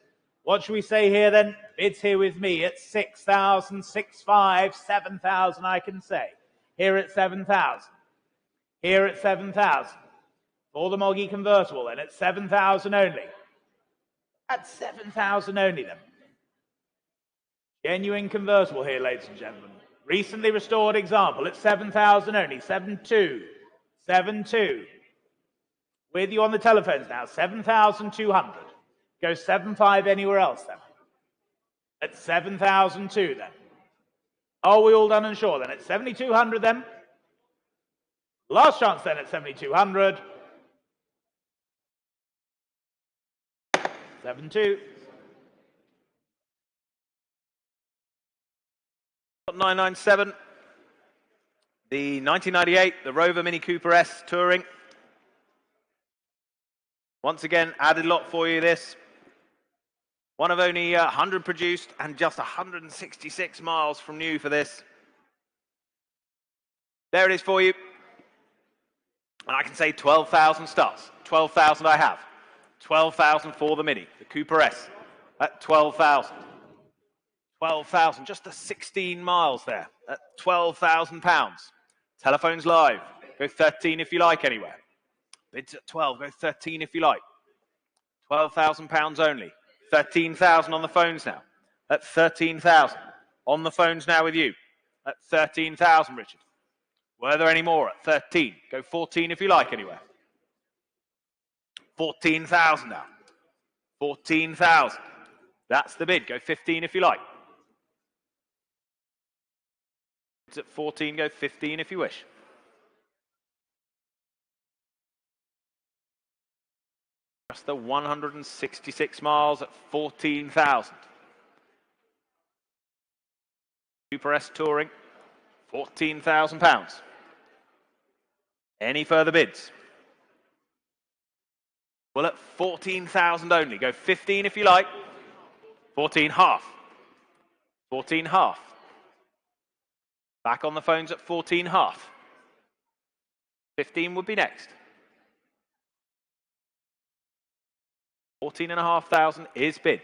What should we say here then? Bids here with me at 6,000, 6,500, 7,000 I can say. Here at 7,000. Here at 7,000. For the Moggy convertible then at 7,000 only. At 7,000 only then. Genuine convertible here, ladies and gentlemen. Recently restored example at 7,000 only. 7,200. 7,200. With you on the telephones now. 7,200. Go 7,500 anywhere else then. At 7,002 then. Are we all done and sure then? At 7,200 then. Last chance then at 7,200. 7,200. 997. The 1998, the Rover Mini Cooper S Touring. Once again, added lot for you this. One of only 100 produced and just 166 miles from new for this. There it is for you. And I can say 12,000 starts. 12,000 I have. 12,000 for the Mini, the Cooper S at 12,000. 12,000, just the 16 miles there at £12,000. Telephones live. Go 13 if you like anywhere. Bids at 12, go 13 if you like. £12,000 only. 13,000 on the phones now. At 13,000. On the phones now with you. At 13,000, Richard. Were there any more at 13? Go 14 if you like anywhere. 14,000 now. 14,000. That's the bid. Go 15 if you like. It's at 14, go 15 if you wish. just the 166 miles at 14,000. Super S Touring, £14,000. Any further bids? Well, at 14,000 only. Go 15 if you like. 14 half. 14 half. Back on the phones at 14 half. 15 would be next. 14,500 is bid.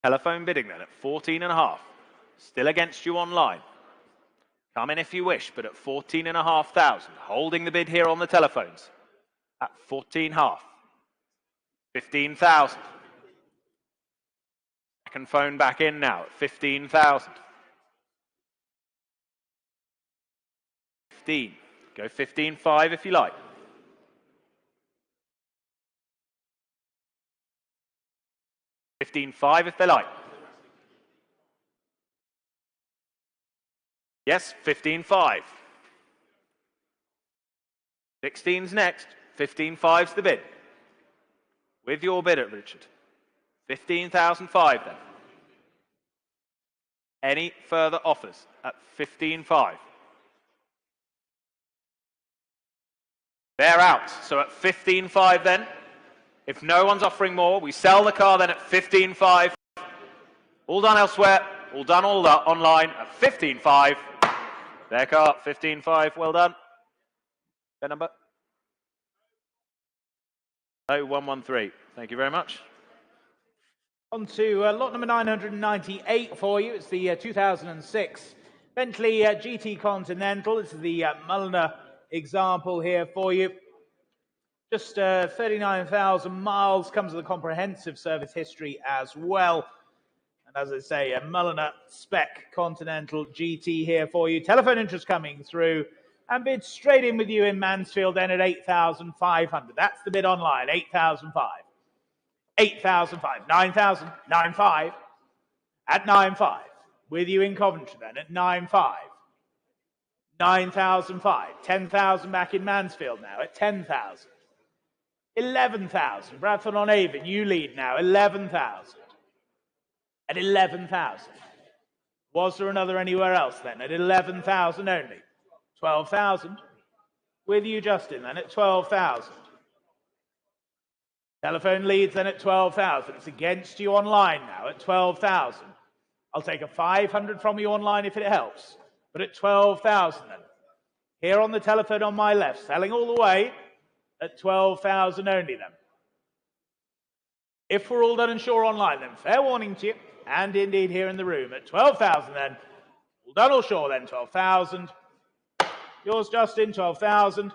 Telephone bidding then at 14,500. Still against you online. Come in if you wish, but at 14,500. Holding the bid here on the telephones at 14,500. 15,000. Second phone back in now at 15,000. 15. Go 15,500 if you like. 15,500 if they like. Yes, 15,500. 16's next. 15,500's the bid. With your bid at Richard. 15,500 then. Any further offers at 15,500? They're out. So at 15,500 then. If no one's offering more, we sell the car then at 15,500. All done elsewhere. All done online at 15,500. Their car, 15,500. Well done. Their number? 0113. Thank you very much. On to lot number 998 for you. It's the 2006 Bentley GT Continental. This is the Mulliner example here for you. Just 39,000 miles, comes with a comprehensive service history as well. And as I say, a Mulliner spec Continental GT here for you. Telephone interest coming through and bid straight in with you in Mansfield then at 8,500. That's the bid online, 8,500. 8,500, 9,000, 9,500 at 9,500. With you in Coventry then at 9,500. 9,500. 10,000 back in Mansfield now at 10,000. 11,000. Bradford-on-Avon, you lead now, 11,000. At 11,000. Was there another anywhere else then? At 11,000 only. 12,000. With you, Justin, then at 12,000. Telephone leads then at 12,000. It's against you online now at 12,000. I'll take a 500 from you online if it helps. But at 12,000 then. Here on the telephone on my left, selling all the way at 12,000 only then. If we're all done and sure online then, fair warning to you, and indeed here in the room at 12,000 then. All done or sure then, 12,000. Yours, Justin, 12,000.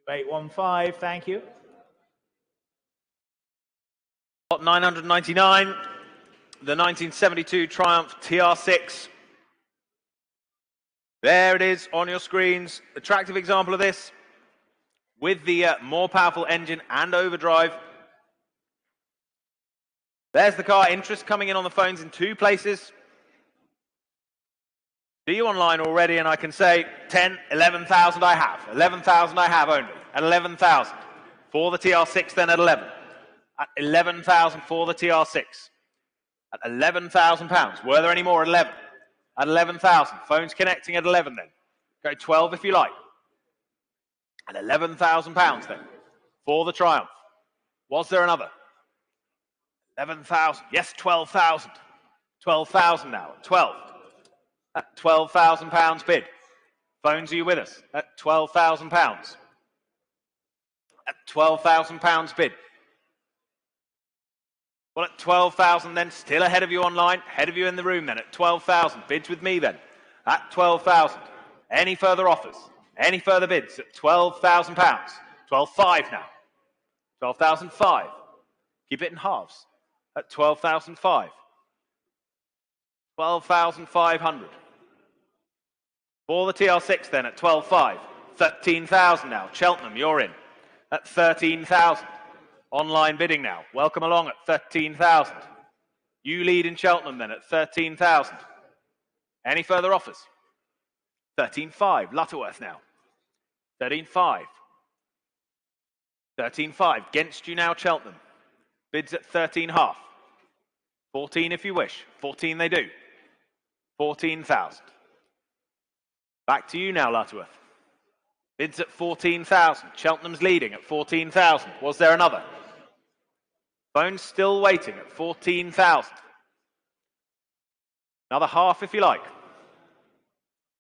2815, thank you. 999, the 1972 Triumph TR6. There it is on your screens. Attractive example of this with the more powerful engine and overdrive. There's the car. Interest coming in on the phones in two places. See you online already, and I can say 10, 11,000 I have. 11,000 I have only. At 11,000. For the TR6 then at 11. At 11,000 for the TR6. At £11,000. Were there any more at 11? At 11,000. Phones connecting at 11 then. Go 12 if you like. At £11,000 then. For the Triumph. Was there another? 11,000. Yes, 12,000. 12,000 now. 12. At £12,000 bid. Phones, are you with us? At £12,000. At £12,000 bid. Well, at 12,000 then, still ahead of you online, ahead of you in the room then, at 12,000. Bids with me then, at 12,000. Any further offers? Any further bids at £12,000? 12,500 now. 12,500. Keep it in halves at 12,500. 12,500. For the TR6 then at 12,500. 13,000 now. Cheltenham, you're in at 13,000. Online bidding now. Welcome along at 13,000. You lead in Cheltenham then at 13,000. Any further offers? 13,500. Lutterworth now. 13,500. 13.5. Against you now, Cheltenham. Bids at 13.5. 14 if you wish. 14 they do. 14,000. Back to you now, Lutterworth. Bids at 14,000. Cheltenham's leading at 14,000. Was there another? Phone's still waiting at 14,000. Another half if you like.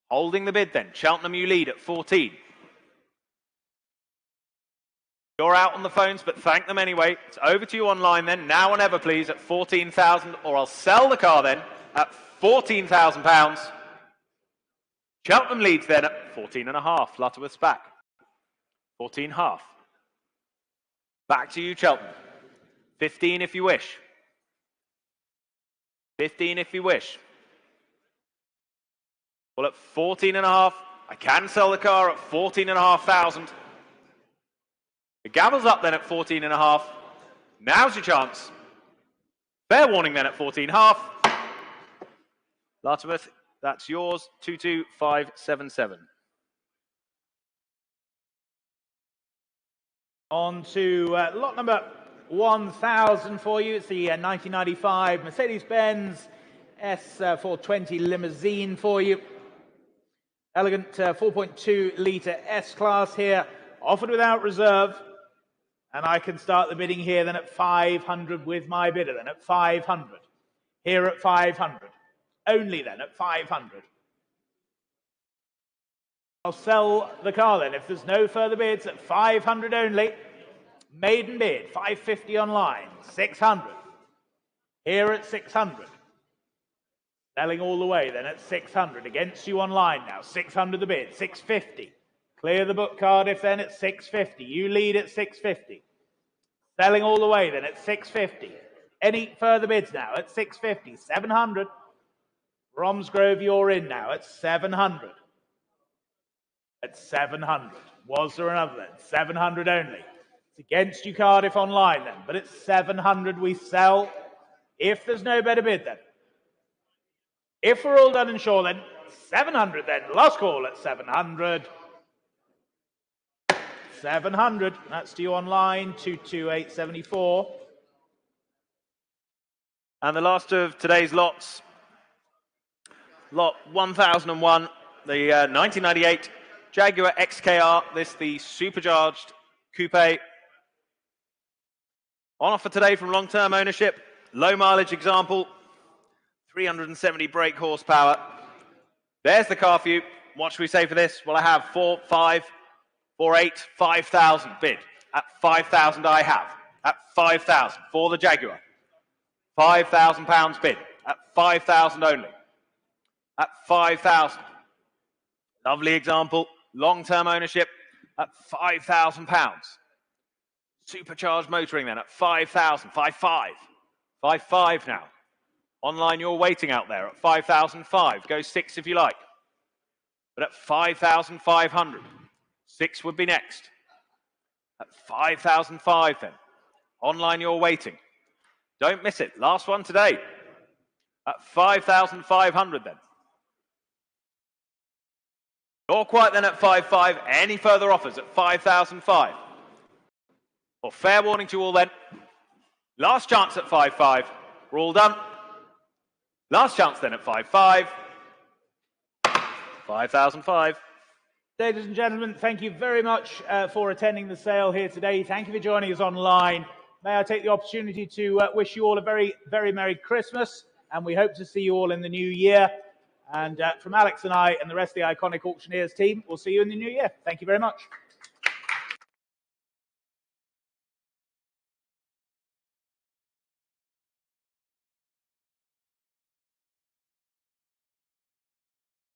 Holding the bid then. Cheltenham you lead at 14. You're out on the phones, but thank them anyway. It's over to you online then. Now or never, please, at 14,000, or I'll sell the car then at £14,000. Cheltenham leads then at 14.5. Lutterworth's back. 14.5. Back to you, Cheltenham. 15 if you wish. 15 if you wish. Well, at 14.5, I can sell the car at 14,500. The gavel's up then at 14.5. Now's your chance. Fair warning then at 14.5. Lutterworth, that's yours, 22577. On to lot number 1,000 for you. It's the 1995 Mercedes-Benz S420 limousine for you. Elegant 4.2 litre S-Class here, offered without reserve. And I can start the bidding here then at 500 with my bidder then at 500. Here at 500. Only then at 500. I'll sell the car then if there's no further bids at 500 only. Maiden bid, 550 online, 600. Here at 600. Selling all the way then at 600. Against you online now, 600 the bid, 650. Clear the book Cardiff then at 650. You lead at 650. Selling all the way then at 650. Any further bids now at 650. 700. Bromsgrove, you're in now at 700. At 700. Was there another then? 700 only. It's against you, Cardiff online then. But at 700 we sell. If there's no better bid then. If we're all done and sure then, 700 then. Last call at 700. 700. That's to you online, 22874. And the last of today's lots, lot 1001, the 1998 Jaguar XKR. This the supercharged coupe. On offer today from long-term ownership. Low mileage example. 370 brake horsepower. There's the car for you. What should we say for this? Well, I have 4, 5, 4, 8, 5,000 bid. At 5,000 I have. At 5,000 for the Jaguar. £5,000 bid. At 5,000 only. At 5,000. Lovely example. Long-term ownership at £5,000. Supercharged motoring then at 5,000. 5,500. 5,500 now. Online, you're waiting out there at 5,500. Go 6 if you like. But at 5,500. 6 would be next. At 5,500 then. Online, you're waiting. Don't miss it. Last one today. At 5,500 then. You're quiet then at 5,500. Any further offers at 5,500? Well, fair warning to you all then. Last chance at 5,500. We're all done. Last chance then at 5,500. 5,500. Ladies and gentlemen, thank you very much for attending the sale here today. Thank you for joining us online. May I take the opportunity to wish you all a very, very Merry Christmas, and we hope to see you all in the new year. And from Alex and I and the rest of the Iconic Auctioneers team, we'll see you in the new year. Thank you very much.